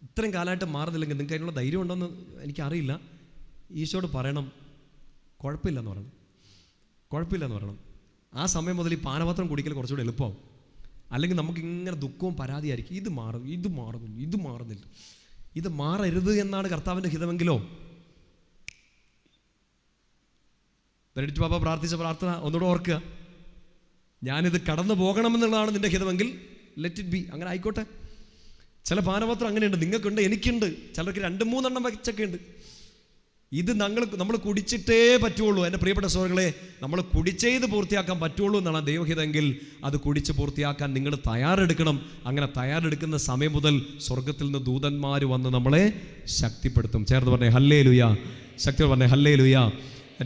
[SPEAKER 1] ഇത്രയും കാലമായിട്ട് മാറുന്നില്ലെങ്കിൽ നിങ്ങൾക്ക് അതിനുള്ള ധൈര്യം ഉണ്ടോയെന്ന് എനിക്കറിയില്ല. ഈശോയോട് പറയണം, കുഴപ്പമില്ലെന്ന് പറയണം, കുഴപ്പമില്ലെന്ന് പറയണം. ആ സമയം മുതൽ ഈ പാനപാത്രം കുടിക്കൽ കുറച്ചുകൂടി എളുപ്പമാവും. അല്ലെങ്കിൽ നമുക്കിങ്ങനെ ദുഃഖവും പരാതിയായിരിക്കും. ഇത് മാറുന്നില്ല. ഇത് മാറരുത് എന്നാണ് കർത്താവിൻ്റെ ഹിതമെങ്കിലോ. ബെനഡിക്ട് പാപ്പ പ്രാർത്ഥിച്ച പ്രാർത്ഥന ഒന്നുകൂടെ ഓർക്കുക. ഞാനിത് കടന്നു പോകണമെന്നുള്ളതാണ് നിൻ്റെ ഹിതമെങ്കിൽ ലെറ്റ് ഇറ്റ് ബി, അങ്ങനെ ആയിക്കോട്ടെ. ചില പാനപാത്രം അങ്ങനെയുണ്ട്, നിങ്ങൾക്കുണ്ട്, എനിക്കുണ്ട്, ചിലർക്ക് 2-3 എണ്ണം വെച്ചൊക്കെ ഉണ്ട്. ഇത് നമ്മൾ കുടിച്ചിട്ടേ പറ്റുള്ളൂ. എൻ്റെ പ്രിയപ്പെട്ട സഹോദരങ്ങളെ, നമ്മൾ കുടിച്ചത് പൂർത്തിയാക്കാൻ പറ്റുള്ളൂ എന്നാണ് ദൈവഹിതമെങ്കിൽ അത് കുടിച്ച് പൂർത്തിയാക്കാൻ നിങ്ങൾ തയ്യാറെടുക്കണം. അങ്ങനെ തയ്യാറെടുക്കുന്ന സമയം മുതൽ സ്വർഗത്തിൽ നിന്ന് ദൂതന്മാർ വന്ന് നമ്മളെ ശക്തിപ്പെടുത്തും. ചേർന്ന് പറഞ്ഞേ ഹല്ലേലൂയ. ശക്തി പറഞ്ഞേ ഹല്ലേലൂയ.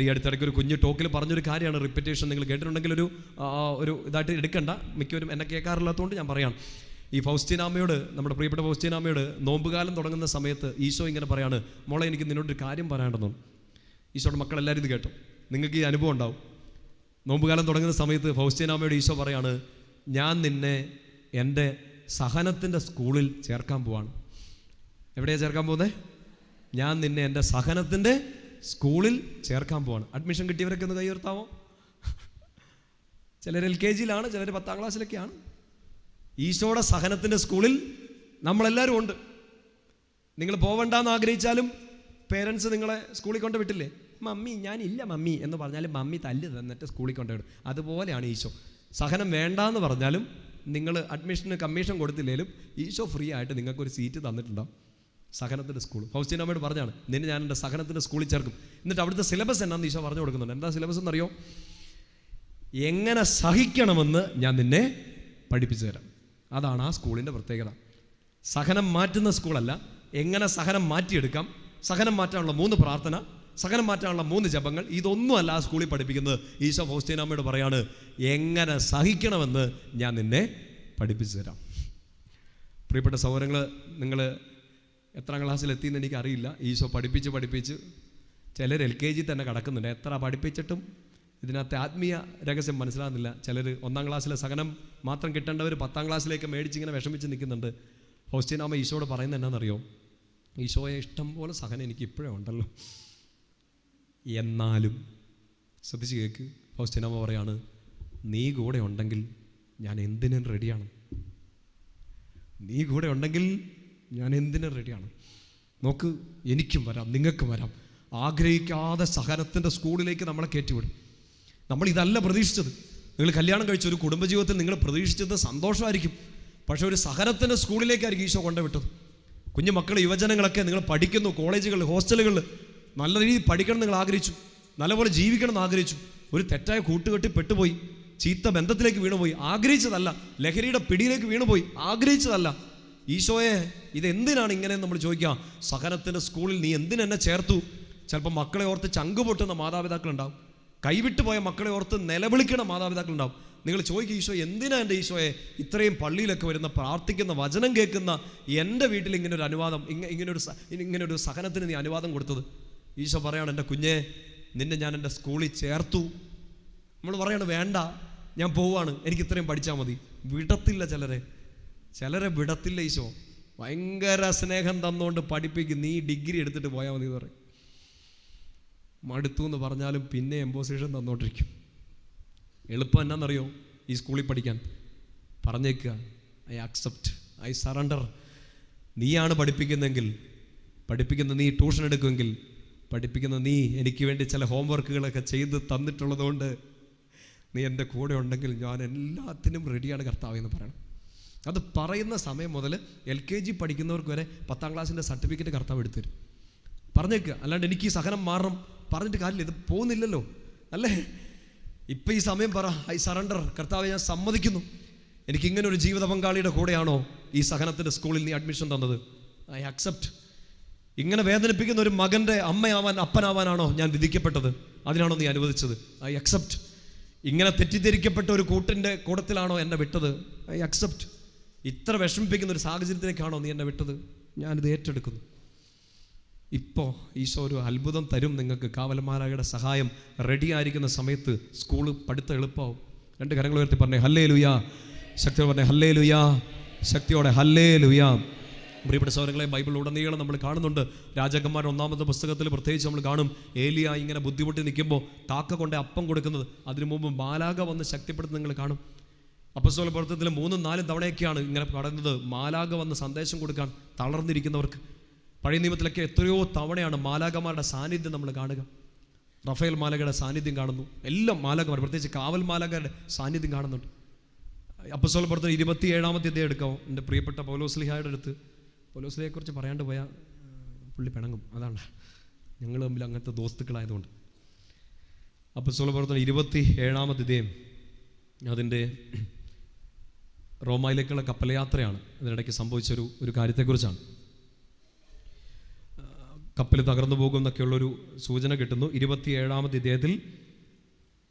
[SPEAKER 1] ഈ അടുത്തിടയ്ക്ക് ഒരു കുഞ്ഞു ടോക്കിൽ പറഞ്ഞൊരു കാര്യമാണ്, റിപ്പീറ്റേഷൻ നിങ്ങൾ കേട്ടിട്ടുണ്ടെങ്കിൽ ഒരു ഇതായിട്ട് എടുക്കണ്ട. മിക്കവരും എന്നെ കേൾക്കാറില്ലാത്തതുകൊണ്ട് ഞാൻ പറയാം. ഈ ഫൗസ്റ്റീനാമ്മയോട്, നമ്മുടെ പ്രിയപ്പെട്ട ഫൗസ്റ്റീനാമ്മയോട് നോമ്പുകാലം തുടങ്ങുന്ന സമയത്ത് ഈശോ ഇങ്ങനെ പറയാണ്, മോളെ എനിക്ക് നിന്നോടൊരു കാര്യം പറയാണ്ടെന്നു. ഈശോയുടെ മക്കളെല്ലാവരും ഇത് കേട്ടോ, നിങ്ങൾക്ക് ഈ അനുഭവം ഉണ്ടാവും. നോമ്പുകാലം തുടങ്ങുന്ന സമയത്ത് ഫൗസ്റ്റീനാമ്മയോട് ഈശോ പറയാണ്, ഞാൻ നിന്നെ എൻ്റെ സഹനത്തിൻ്റെ സ്കൂളിൽ ചേർക്കാൻ പോവാണ്. എവിടെയാണ് ചേർക്കാൻ പോകുന്നത്? ഞാൻ നിന്നെ എൻ്റെ സഹനത്തിൻ്റെ സ്കൂളിൽ ചേർക്കാൻ പോവാണ്. അഡ്മിഷൻ കിട്ടിയവരൊക്കെ ഒന്ന് കൈ ഉയർത്താമോ? ചിലർ LKG-യിലാണ്, ചിലർ 10ാം ക്ലാസ്സിലൊക്കെയാണ്. ഈശോയുടെ സഹനത്തിൻ്റെ സ്കൂളിൽ നമ്മളെല്ലാവരും ഉണ്ട്. നിങ്ങൾ പോവണ്ടെന്ന് ആഗ്രഹിച്ചാലും പേരൻസ് നിങ്ങളെ സ്കൂളിൽ കൊണ്ട് വിട്ടില്ലേ? മമ്മി ഞാനില്ല മമ്മി എന്ന് പറഞ്ഞാലും മമ്മി തല്ല് തന്നിട്ട് സ്കൂളിൽ കൊണ്ടുവിടും. അതുപോലെയാണ് ഈശോ. സഹനം വേണ്ടാന്ന് പറഞ്ഞാലും നിങ്ങൾ അഡ്മിഷന് കമ്മീഷൻ കൊടുത്തില്ലേലും ഈശോ ഫ്രീ ആയിട്ട് നിങ്ങൾക്കൊരു സീറ്റ് തന്നിട്ടുണ്ടാവും. സഹനത്തിൻ്റെ സ്കൂൾ. ഫൗസ്റ്റീനാമ്മയോട് പറഞ്ഞാണ്, നിന്നെ ഞാൻ എൻ്റെ സഹനത്തിൻ്റെ സ്കൂളിൽ ചേർക്കും. എന്നിട്ട് അവിടുത്തെ സിലബസ് എന്നാന്ന് ഈശോ പറഞ്ഞു കൊടുക്കുന്നുണ്ട്. എന്താ സിലബസ് എന്നറിയോ? എങ്ങനെ സഹിക്കണമെന്ന് ഞാൻ നിന്നെ പഠിപ്പിച്ചു തരാം. അതാണ് ആ സ്കൂളിൻ്റെ പ്രത്യേകത. സഹനം മാറ്റുന്ന സ്കൂളല്ല, എങ്ങനെ സഹനം മാറ്റിയെടുക്കാം, സഹനം മാറ്റാനുള്ള 3 പ്രാർത്ഥന, സഹനം മാറ്റാനുള്ള 3 ജപങ്ങൾ, ഇതൊന്നുമല്ല ആ സ്കൂളിൽ പഠിപ്പിക്കുന്നത്. ഈശോ ഫൗസ്റ്റീനാമ്മയോട് പറയാണ്, എങ്ങനെ സഹിക്കണമെന്ന് ഞാൻ നിന്നെ പഠിപ്പിച്ചു തരാം. പ്രിയപ്പെട്ട സഹോദരങ്ങൾ, നിങ്ങൾ എത്രാം ക്ലാസ്സിലെത്തിയെന്ന് എനിക്കറിയില്ല. ഈശോ പഠിപ്പിച്ച് ചിലർ LKG തന്നെ കിടക്കുന്നുണ്ട്. എത്ര പഠിപ്പിച്ചിട്ടും ഇതിനകത്ത് ആത്മീയ രഹസ്യം മനസ്സിലാകുന്നില്ല. ചിലർ 1ാം ക്ലാസ്സിലെ സഹനം മാത്രം കിട്ടേണ്ടവർ 10ാം ക്ലാസ്സിലേക്ക് മേടിച്ചിങ്ങനെ വിഷമിച്ച് നിൽക്കുന്നുണ്ട്. ഫൗസ്റ്റീനാമ്മ ഈശോയോട് പറയുന്നത് എന്നാണെന്നറിയോ? ഈശോയെ ഇഷ്ടം പോലെ സഹനം എനിക്ക് ഇപ്പോഴേ ഉണ്ടല്ലോ, എന്നാലും ശ്രദ്ധിച്ച് കേൾക്ക്. ഫൗസ്റ്റീനാമ്മ പറയാണ്, നീ കൂടെ ഉണ്ടെങ്കിൽ ഞാൻ എന്തിനും റെഡിയാണ്. നീ കൂടെ ഉണ്ടെങ്കിൽ ഞാൻ എന്തിനും റെഡിയാണ്. നോക്ക്, എനിക്കും വരാം, നിങ്ങൾക്കും വരാം. ആഗ്രഹിക്കാതെ സഹനത്തിൻ്റെ സ്കൂളിലേക്ക് നമ്മളെ കയറ്റിവിടും. നമ്മളിതല്ല പ്രതീക്ഷിച്ചത്. നിങ്ങൾ കല്യാണം കഴിച്ച ഒരു കുടുംബജീവിതത്തിൽ നിങ്ങൾ പ്രതീക്ഷിച്ചത് സന്തോഷമായിരിക്കും, പക്ഷെ ഒരു സഹനത്തിൻ്റെ സ്കൂളിലേക്കായിരിക്കും ഈശോ കൊണ്ടുവിട്ടത്. കുഞ്ഞു മക്കൾ, യുവജനങ്ങളൊക്കെ നിങ്ങൾ പഠിക്കുന്നു, കോളേജുകളിൽ, ഹോസ്റ്റലുകളിൽ നല്ല രീതിയിൽ പഠിക്കണം നിങ്ങൾ ആഗ്രഹിച്ചു, നല്ലപോലെ ജീവിക്കണം എന്ന് ആഗ്രഹിച്ചു. ഒരു തെറ്റായ കൂട്ടുകെട്ടി പെട്ടുപോയി, ചീത്ത ബന്ധത്തിലേക്ക് വീണുപോയി, ആഗ്രഹിച്ചതല്ല. ലഹരിയുടെ പിടിയിലേക്ക് വീണുപോയി, ആഗ്രഹിച്ചതല്ല. ഈശോയെ ഇതെന്തിനാണ് ഇങ്ങനെ നമ്മൾ ചോദിക്കുക. സഹനത്തിൻ്റെ സ്കൂളിൽ നീ എന്തിനെന്നെ ചേർത്തു? ചിലപ്പോൾ മക്കളെ ഓർത്ത് ചങ്ക് പൊട്ടുന്ന മാതാപിതാക്കളുണ്ടാവും. കൈവിട്ടു പോയ മക്കളെ ഓർത്ത് നിലവിളിക്കണ മാതാപിതാക്കളുണ്ടാവും. നിങ്ങൾ ചോദിക്കും, ഈശോ എന്തിനാ എൻ്റെ ഈശോയെ ഇത്രയും പള്ളിയിലൊക്കെ വരുന്ന പ്രാർത്ഥിക്കുന്ന വചനം കേൾക്കുന്ന എൻ്റെ വീട്ടിൽ ഇങ്ങനൊരു അനുവാദം, ഇങ്ങനൊരു സഹനത്തിന് നീ അനുവാദം കൊടുത്തത്? ഈശോ പറയാണ്, എൻ്റെ കുഞ്ഞെ, നിന്നെ ഞാൻ എൻ്റെ സ്കൂളിൽ ചേർത്തു. നമ്മൾ പറയാണ്, വേണ്ട, ഞാൻ പോവാണ്, എനിക്ക് ഇത്രയും പഠിച്ചാൽ മതി. വിടത്തില്ല ചിലരെ വിടത്തില്ല ഈശോ. ഭയങ്കര സ്നേഹം തന്നുകൊണ്ട് പഠിപ്പിക്കും. നീ ഡിഗ്രി എടുത്തിട്ട് പോയാൽ മതി എന്ന് പറയും. മടുത്തു എന്ന് പറഞ്ഞാലും പിന്നെ എംപോസിഷൻ തന്നോണ്ടിരിക്കും. എളുപ്പം എന്നാന്നറിയോ? ഈ സ്കൂളിൽ പഠിക്കാൻ പറഞ്ഞേക്കുക, ഐ അക്സെപ്റ്റ്, ഐ സറണ്ടർ. നീയാണ് പഠിപ്പിക്കുന്ന നീ ട്യൂഷൻ എടുക്കുമെങ്കിൽ, പഠിപ്പിക്കുന്ന നീ എനിക്ക് വേണ്ടി ചില ഹോംവർക്കുകളൊക്കെ ചെയ്ത് തന്നിട്ടുള്ളതുകൊണ്ട് നീ എൻ്റെ കൂടെ ഉണ്ടെങ്കിൽ ഞാൻ എല്ലാത്തിനും റെഡിയാണ് കർത്താവേ എന്ന് പറയണം. അത് പറയുന്ന സമയം മുതൽ LKG പഠിക്കുന്നവർക്ക് വരെ 10ാം ക്ലാസ്സിൻ്റെ സർട്ടിഫിക്കറ്റ് കർത്താവ് എടുത്തുതരും. പറഞ്ഞേക്കുക. അല്ലാണ്ട് എനിക്ക് ഈ സഹനം മാറണം പറഞ്ഞിട്ട് കാര്യമില്ല, ഇത് പോകുന്നില്ലല്ലോ അല്ലേ? ഇപ്പം ഈ സമയം പറ, ഐ സറണ്ടർ, കർത്താവെ ഞാൻ സമ്മതിക്കുന്നു. എനിക്കിങ്ങനെ ഒരു ജീവിത പങ്കാളിയുടെ കൂടെയാണോ ഈ സഹനത്തിൻ്റെ സ്കൂളിൽ നീ അഡ്മിഷൻ തന്നത്? I accept. ഇങ്ങനെ വേദനിപ്പിക്കുന്ന ഒരു മകൻ്റെ അമ്മയാവാൻ, അപ്പനാവാനാണോ ഞാൻ വിധിക്കപ്പെട്ടത്? അതിനാണോ നീ അനുവദിച്ചത്? I accept. ഇങ്ങനെ തെറ്റിദ്ധരിക്കപ്പെട്ട ഒരു കൂട്ടത്തിലാണോ എന്നെ വിട്ടത്? I accept. ഇത്ര വിഷമിപ്പിക്കുന്ന ഒരു സാഹചര്യത്തിലേക്കാണോ നീ എന്നെ വിട്ടത്? ഞാനിത് ഏറ്റെടുക്കുന്നു. ഇപ്പോൾ ഈശോ ഒരു അത്ഭുതം തരും നിങ്ങൾക്ക്. കാവൽമാലാഖയുടെ സഹായം റെഡി ആയിരിക്കുന്ന സമയത്ത് സ്കൂള് പഠിത്തം എളുപ്പമാവും. 2 കരങ്ങൾ ഉയർത്തി പറഞ്ഞേ ഹല്ലേലൂയാ. ശക്തിയോടെ പറഞ്ഞേ ഹല്ലേലൂയാ. ശക്തിയോടെ ഹല്ലേലൂയാ. പ്രിയപ്പെട്ട സഹോദരങ്ങളെ, ബൈബിളിലുടനീളം നമ്മൾ കാണുന്നുണ്ട്. രാജാക്കന്മാരുടെ 1-ാമത്തെ പുസ്തകത്തിൽ പ്രത്യേകിച്ച് നമ്മൾ കാണും, ഏലിയ ഇങ്ങനെ ബുദ്ധിമുട്ടി നിൽക്കുമ്പോൾ കാക്ക കൊണ്ട് അപ്പം കൊടുക്കുന്നത്. അതിനു മുമ്പ് മാലാഖ വന്ന് ശക്തിപ്പെടുത്തുന്നത് നിങ്ങൾ കാണും. അപ്പോസ്തല പ്രവർത്തനത്തിൽ 3-4 തവണയൊക്കെയാണ് ഇങ്ങനെ പറയുന്നത്, മാലാഖ വന്ന് സന്ദേശം കൊടുക്കാൻ തളർന്നിരിക്കുന്നവർക്ക്. പഴയ നിയമത്തിലൊക്കെ എത്രയോ തവണയാണ് മാലാഖമാരുടെ സാന്നിധ്യം നമ്മൾ കാണുക. റഫേൽ മാലാഖയുടെ സാന്നിധ്യം കാണുന്നു. എല്ലാം മാലാഖമാർ, പ്രത്യേകിച്ച് കാവൽ മാലാഖയുടെ സാന്നിധ്യം കാണുന്നുണ്ട്. അപ്പോസ്തല പ്രവർത്തനം 27-ാമത്തെ അധ്യായം എടുക്കാമോ? എൻ്റെ പ്രിയപ്പെട്ട പൗലോസ്ലീഹായുടെ അടുത്ത്, പൗലോസ്ലീഹയെക്കുറിച്ച് പറയാണ്ട് പോയാൽ പുള്ളി പിണങ്ങും. അതാണ് ഞങ്ങൾ തമ്മിൽ അങ്ങനത്തെ ദോസ്തുക്കളായതുകൊണ്ട്. അപ്പോസ്തല പ്രവർത്തനം 27-ാമത്തെ അധ്യായം അതിൻ്റെ റോമായിലേക്കുള്ള കപ്പലയാത്രയാണ്. അതിനിടയ്ക്ക് സംഭവിച്ചൊരു കാര്യത്തെക്കുറിച്ചാണ്. കപ്പൽ തകർന്നു പോകും എന്നൊക്കെയുള്ളൊരു സൂചന കിട്ടുന്നു. 27-ാമത്തെ അധ്യായത്തിൽ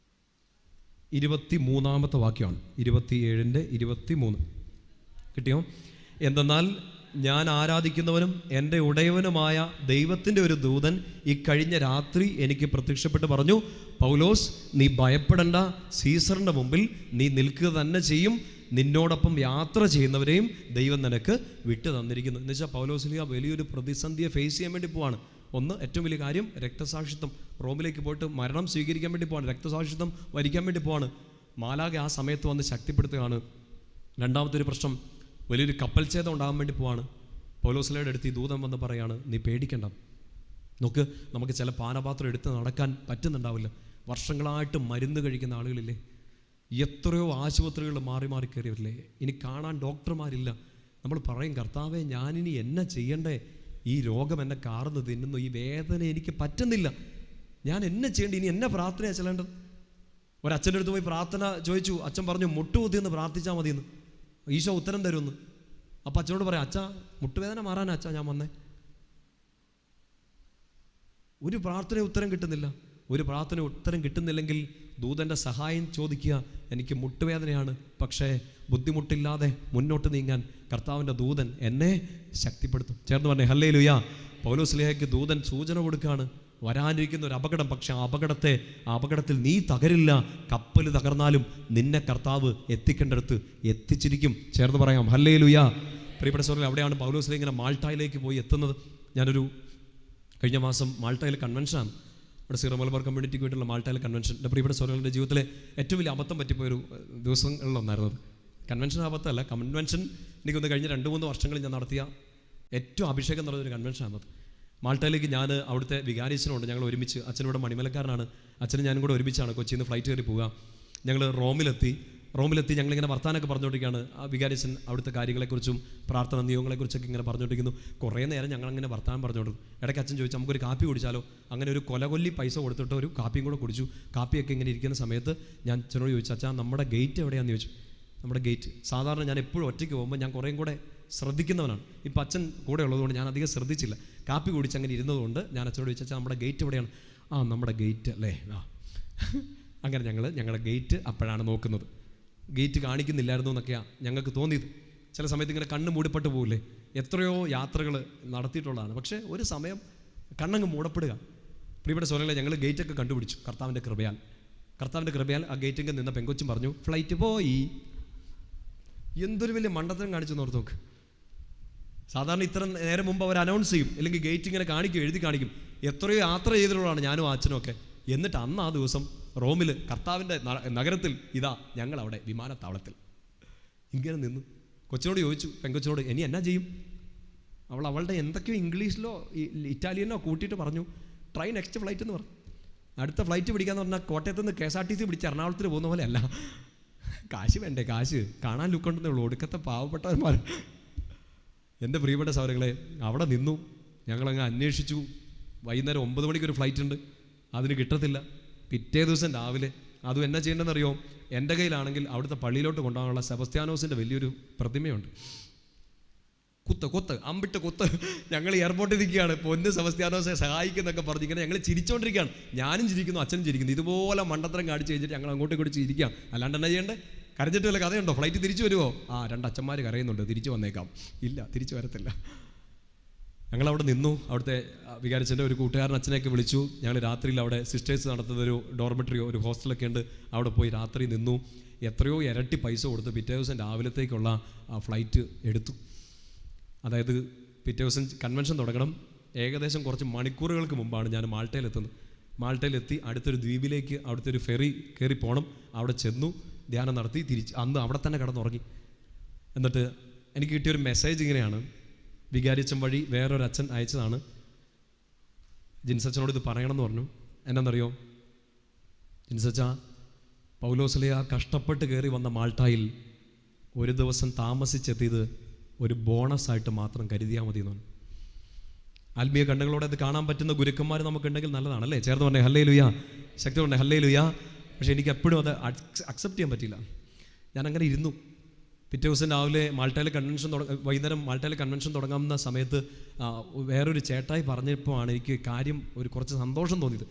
[SPEAKER 1] 23-ാമത്തെ വാക്യമാണ്. 27-ന്റെ 23 കിട്ടിയോ? എന്തെന്നാൽ ഞാൻ ആരാധിക്കുന്നവനും എൻ്റെ ഉടയവനുമായ ദൈവത്തിൻ്റെ ഒരു ദൂതൻ ഇക്കഴിഞ്ഞ രാത്രി എനിക്ക് പ്രത്യക്ഷപ്പെട്ട് പറഞ്ഞു, പൗലോസ്, നീ ഭയപ്പെടേണ്ട, സീസറിൻ്റെ മുമ്പിൽ നീ നിൽക്കുക തന്നെ ചെയ്യും. നിന്നോടൊപ്പം യാത്ര ചെയ്യുന്നവരെയും ദൈവം നിനക്ക് വിട്ടു തന്നിരിക്കുന്നു. എന്ന് വെച്ചാൽ പൗലോസ്ലീഹ വലിയൊരു പ്രതിസന്ധിയെ ഫേസ് ചെയ്യാൻ വേണ്ടി പോവാണ്. ഒന്ന്, ഏറ്റവും വലിയ കാര്യം രക്തസാക്ഷിത്വം. റോമിലേക്ക് പോയിട്ട് മരണം സ്വീകരിക്കാൻ വേണ്ടി പോവാണ്, രക്തസാക്ഷിത്വം വരിക്കാൻ വേണ്ടി പോവാണ്. മാലാഖ ആ സമയത്ത് വന്ന് ശക്തിപ്പെടുത്തുകയാണ്. രണ്ടാമത്തെ ഒരു പ്രശ്നം, വലിയൊരു കപ്പൽ ഛേദം ഉണ്ടാകാൻ വേണ്ടി പോവാണ്. പൗലോസ്ലീഹയുടെ അടുത്ത് ഈ ദൂതൻ വന്ന് പറയാണ്, നീ പേടിക്കണ്ട. നോക്ക്, നമുക്ക് ചില പാനപാത്രം എടുത്ത് നടക്കാൻ പറ്റുന്നുണ്ടാവില്ല. വർഷങ്ങളായിട്ട് മരുന്ന് കഴിക്കുന്ന ആളുകളില്ലേ, എത്രയോ ആശുപത്രികൾ മാറി മാറി കയറിയവരില്ലേ, ഇനി കാണാൻ ഡോക്ടർമാരില്ല. നമ്മൾ പറയും, കർത്താവേ, ഞാനിനി എന്നാ ചെയ്യണ്ടേ? ഈ രോഗം എന്നെ കാർന്ന് തിന്നുന്നു, ഈ വേദന എനിക്ക് പറ്റുന്നില്ല, ഞാൻ എന്നെ ചെയ്യേണ്ടി, ഇനി എന്നെ പ്രാർത്ഥനയാണ് ചെല്ലേണ്ടത്. ഒരച്ഛൻ്റെ അടുത്ത് പോയി പ്രാർത്ഥന ചോദിച്ചു. അച്ഛൻ പറഞ്ഞു, മുട്ടുകുത്തിയെന്ന് പ്രാർത്ഥിച്ചാൽ മതിയെന്ന്. ഈശോ ഉത്തരം തരുമെന്ന്. അപ്പം അച്ഛനോട് പറയാം, അച്ഛാ, മുട്ടുവേദന മാറാനാ അച്ഛാ ഞാൻ വന്നേ. ഒരു പ്രാർത്ഥന ഉത്തരം കിട്ടുന്നില്ല. ഒരു പ്രാർത്ഥന ഉത്തരം കിട്ടുന്നില്ലെങ്കിൽ ദൂതൻ്റെ സഹായം ചോദിക്കുക. എനിക്ക് മുട്ടുവേദനയാണ്, പക്ഷേ ബുദ്ധിമുട്ടില്ലാതെ മുന്നോട്ട് നീങ്ങാൻ കർത്താവിൻ്റെ ദൂതൻ എന്നെ ശക്തിപ്പെടുത്തും. ചേർന്ന് പറഞ്ഞേ ഹല്ലേലൂയാ. പൗലോസ്ലീഹയ്ക്ക് ദൂതൻ സൂചന കൊടുക്കുകയാണ്, വരാനിരിക്കുന്ന ഒരു അപകടം, പക്ഷെ ആ അപകടത്തിൽ നീ തകരില്ല. കപ്പൽ തകർന്നാലും നിന്നെ കർത്താവ് എത്തിക്കേണ്ടടുത്ത് എത്തിച്ചിരിക്കും. ചേർന്ന് പറയാം ഹല്ലേലൂയാ. പ്രിയപ്പെട്ട സഹോദരൻ, അവിടെയാണ് പൗലോസ്ലീഹ ഇങ്ങനെ മാൾട്ടായിലേക്ക് പോയി എത്തുന്നത്. ഞാനൊരു കഴിഞ്ഞ മാസം മാൾട്ടയിൽ കൺവെൻഷനാണ്, ഇവിടെ സീറോ മലബാർ കമ്മ്യൂണിറ്റിക്ക് വേണ്ടിയുള്ള മാൾട്ടയിൽ കൺവെൻഷൻ. എൻ്റെ പ്രിയപ്പെട്ട സഹോദരങ്ങളുടെ ജീവിതത്തിലെ ഏറ്റവും വലിയ അബദ്ധം പറ്റിപ്പോയൊരു ദിവസങ്ങളിലൊന്നായിരുന്നത്. കൺവെൻഷൻ അബദ്ധമല്ല, കൺവെൻഷൻ എനിക്കൊന്ന് കഴിഞ്ഞ 2-3 വർഷങ്ങളിൽ ഞാൻ നടത്തിയ ഏറ്റവും അഭിഷേകം നടന്നൊരു കൺവെൻഷനാണത്. മാൾട്ടയിലേക്ക് ഞാൻ അവിടുത്തെ വികാരിച്ചനുണ്ട്, ഞങ്ങൾ ഒരുമിച്ച്. അച്ഛനിവിടെ മണിമലക്കാരനാണ്. അച്ഛനും ഞാനും കൂടെ ഒരുമിച്ചാണ് കൊച്ചിയിൽ നിന്ന് ഫ്ലൈറ്റ് കയറി പോവുക. ഞങ്ങൾ റോമിലെത്തി ഞങ്ങളിങ്ങനെ വർത്താനൊക്കെ പറഞ്ഞുകൊണ്ടിരിക്കുകയാണ്. ആ വികാരിച്ചൻ അവിടുത്തെ കാര്യങ്ങളെക്കുറിച്ചും പ്രാർത്ഥന നിയമങ്ങളെക്കുറിച്ചൊക്കെ ഇങ്ങനെ പറഞ്ഞുകൊണ്ടിരിക്കുന്നു. കുറേ നേരം ഞങ്ങളങ്ങനെ വർത്താനം പറഞ്ഞുകൊണ്ടിരുന്നു. ഇടയ്ക്ക് അച്ഛൻ ചോദിച്ചു, നമുക്കൊരു കാപ്പി കുടിച്ചാലോ? അങ്ങനെ ഒരു കൊലകൊല്ലി പൈസ കൊടുത്തിട്ട് ഒരു കാപ്പിയും കൂടെ കുടിച്ചു. കാപ്പിയൊക്കെ ഇങ്ങനെ ഇരിക്കുന്ന സമയത്ത് ഞാൻ അച്ഛനോട് ചോദിച്ചു, അച്ഛാ, നമ്മുടെ ഗേറ്റ് എവിടെയാണെന്ന് ചോദിച്ചു. നമ്മുടെ ഗേറ്റ് സാധാരണ ഞാൻ എപ്പോഴും ഒറ്റയ്ക്ക് പോകുമ്പോൾ ഞാൻ കുറേയും കൂടെ ശ്രദ്ധിക്കുന്നവനാണ്. ഇപ്പം അച്ഛൻ കൂടെ ഉള്ളതുകൊണ്ട് ഞാൻ അധികം ശ്രദ്ധിച്ചില്ല. കാപ്പി കുടിച്ച് അങ്ങനെ ഇരുന്നതുകൊണ്ട് ഞാൻ അച്ഛനോട് ചോദിച്ചാൽ, നമ്മുടെ ഗേറ്റ് എവിടെയാണ്? നമ്മുടെ ഗേറ്റ് അല്ലേ? അങ്ങനെ ഞങ്ങളുടെ ഗേറ്റ് അപ്പോഴാണ് നോക്കുന്നത്. ഗേറ്റ് കാണിക്കുന്നില്ലായിരുന്നു എന്നൊക്കെയാണ് ഞങ്ങൾക്ക് തോന്നിയത്. ചില സമയത്ത് ഇങ്ങനെ കണ്ണ് മൂടിപ്പെട്ട് പോകില്ലേ, എത്രയോ യാത്രകൾ നടത്തിയിട്ടുള്ളതാണ്. പക്ഷേ ഒരു സമയം കണ്ണങ്ങ് മൂടപ്പെടുക. പ്രിയപ്പെട്ട സഹോദരങ്ങളെ, ഞങ്ങൾ ഗേറ്റൊക്കെ കണ്ടുപിടിച്ചു കർത്താവിൻ്റെ കൃപയാൽ. ആ ഗേറ്റിൽ നിന്ന പെങ്കൊച്ചും പറഞ്ഞു ഫ്ലൈറ്റ് പോയി. എന്തൊരു വലിയ മണ്ടത്തരം കാണിച്ചു നോർത്ത് നോക്ക്. സാധാരണ ഇത്ര നേരം മുമ്പ് അവർ അനൗൺസ് ചെയ്യും, അല്ലെങ്കിൽ ഗേറ്റ് ഇങ്ങനെ കാണിക്കും, എഴുതി കാണിക്കും. എത്രയോ യാത്ര ചെയ്തിട്ടുള്ളതാണ് ഞാനും അച്ഛനും ഒക്കെ. എന്നിട്ട് അന്ന് ആ ദിവസം റോമിൽ കർത്താവിൻ്റെ നഗരത്തിൽ ഇതാ ഞങ്ങളവിടെ വിമാനത്താവളത്തിൽ ഇങ്ങനെ നിന്നു. കൊച്ചിനോട് ചോദിച്ചു, പെങ്കൊച്ചിനോട്, ഇനി എന്നാ ചെയ്യും? അവളുടെ എന്തൊക്കെയോ ഇംഗ്ലീഷിലോ ഇറ്റാലിയനോ കൂട്ടിയിട്ട് പറഞ്ഞു ട്രെയിൻ നെക്സ്റ്റ് ഫ്ലൈറ്റ് എന്ന് പറഞ്ഞു. അടുത്ത ഫ്ലൈറ്റ് പിടിക്കാന്ന് പറഞ്ഞാൽ കോട്ടയത്ത് നിന്ന് KSRTC പിടിച്ച് എറണാകുളത്തിന് പോകുന്ന പോലെ അല്ല. കാശ് വേണ്ടേ, കാശ് കാണാൻ ലുക്കുണ്ടെന്നേ ഉള്ളൂ. ഒടുക്കത്തെ പാവപ്പെട്ടവന്മാർ. എൻ്റെ പ്രിയപ്പെട്ട സഹോദരങ്ങളെ, അവിടെ നിന്നു. ഞങ്ങളങ്ങ് അന്വേഷിച്ചു. വൈകുന്നേരം 9 മണിക്കൊരു ഫ്ലൈറ്റ് ഉണ്ട്, അതിന് കിട്ടത്തില്ല. പിറ്റേ ദിവസം രാവിലെ അതും എന്നാ ചെയ്യേണ്ടതെന്നറിയോ? എൻ്റെ കയ്യിലാണെങ്കിൽ അവിടുത്തെ പള്ളിയിലോട്ട് കൊണ്ടുപോകാനുള്ള സെബസ്ത്യാനോസിൻ്റെ വലിയൊരു പ്രതിമയുണ്ട്. കുത്ത് അമ്പിട്ട് കുത്ത്. ഞങ്ങൾ എയർപോർട്ടിൽ നിൽക്കുകയാണ്, പൊന്ന് സെബസ്ത്യാനോസെ സഹായിക്കുന്നൊക്കെ പറഞ്ഞ് ഇങ്ങനെ ഞങ്ങൾ ചിരിച്ചുകൊണ്ടിരിക്കുകയാണ്. ഞാനും ചിരിക്കുന്നു, അച്ഛനും ചിരിക്കുന്നു. ഇതുപോലെ മണ്ടത്തരം കാണിച്ച് കഴിഞ്ഞിട്ട് ഞങ്ങൾ അങ്ങോട്ടും ഇങ്ങോട്ട് ചിരിക്കാം. അല്ലാണ്ട് എന്നാ ചെയ്യേണ്ടേ? കരഞ്ഞിട്ട് വല്ല കഥയുണ്ടോ? ഫ്ലൈറ്റ് തിരിച്ചു വരുമോ? 2 അച്ഛന്മാർ കരയുന്നുണ്ട്, തിരിച്ചു വന്നേക്കാം. ഇല്ല, തിരിച്ചു വരത്തില്ല. ഞങ്ങളവിടെ നിന്നു. അവിടുത്തെ വികാരിച്ചൻ്റെ ഒരു കൂട്ടുകാരൻ അച്ഛനെയൊക്കെ വിളിച്ചു. ഞങ്ങൾ രാത്രിയിൽ അവിടെ സിസ്റ്റേഴ്സ് നടത്തുന്ന ഒരു ഡോർമെട്രിയോ ഒരു ഹോസ്റ്റലൊക്കെ ഉണ്ട്, അവിടെ പോയി രാത്രി നിന്നു. എത്രയോ ഇരട്ടി പൈസ കൊടുത്ത് പിറ്റേ ദിവസം രാവിലത്തേക്കുള്ള ഫ്ലൈറ്റ് എടുത്തു. അതായത് പിറ്റേ ദിവസം കൺവെൻഷൻ തുടങ്ങണം. ഏകദേശം കുറച്ച് മണിക്കൂറുകൾക്ക് മുമ്പാണ് ഞാൻ മാൾട്ടയിലെത്തുന്നത്. മാൾട്ടയിലെത്തി അടുത്തൊരു ദ്വീപിലേക്ക് അവിടുത്തെ ഒരു ഫെറി കയറി പോകണം. അവിടെ ചെന്നു, ധ്യാനം നടത്തി അന്ന് അവിടെ തന്നെ കിടന്നുറങ്ങി. എന്നിട്ട് എനിക്ക് കിട്ടിയൊരു മെസ്സേജ് ഇങ്ങനെയാണ്, വികാരിച്ചൻ വഴി വേറൊരു അച്ഛൻ അയച്ചതാണ്. ജിൻസച്ചനോട് ഇത് പറയണമെന്ന് പറഞ്ഞു. എന്നാന്നറിയോ? ജിൻസച്ച, പൗലോസ്ലീഹ കഷ്ടപ്പെട്ട് കയറി വന്ന മാൾട്ടായിൽ ഒരു ദിവസം താമസിച്ചെത്തിയത് ഒരു ബോണസായിട്ട് മാത്രം കരുതിയാൽ മതി എന്നാണ്. ആത്മീയ കണ്ണുകളോടെ അത് കാണാൻ പറ്റുന്ന ഗുരുക്കന്മാർ നമുക്കുണ്ടെങ്കിൽ നല്ലതാണല്ലേ? ചേർന്ന് പറഞ്ഞേ ഹല്ലേലൂയ, ശക്തി പറഞ്ഞേ ഹല്ലേലൂയ. പക്ഷേ എനിക്ക് എപ്പോഴും അത് അക്സെപ്റ്റ് ചെയ്യാൻ പറ്റില്ല. ഞാനങ്ങനെ ഇരുന്നു. പിറ്റേ ദിവസം രാവിലെ വൈകുന്നേരം മാൾട്ടയിലെ കൺവെൻഷൻ തുടങ്ങുന്ന സമയത്ത് വേറൊരു ചേട്ടായി പറഞ്ഞപ്പോൾ ആണ് എനിക്ക് കാര്യം കുറച്ച് സന്തോഷം തോന്നിയത്.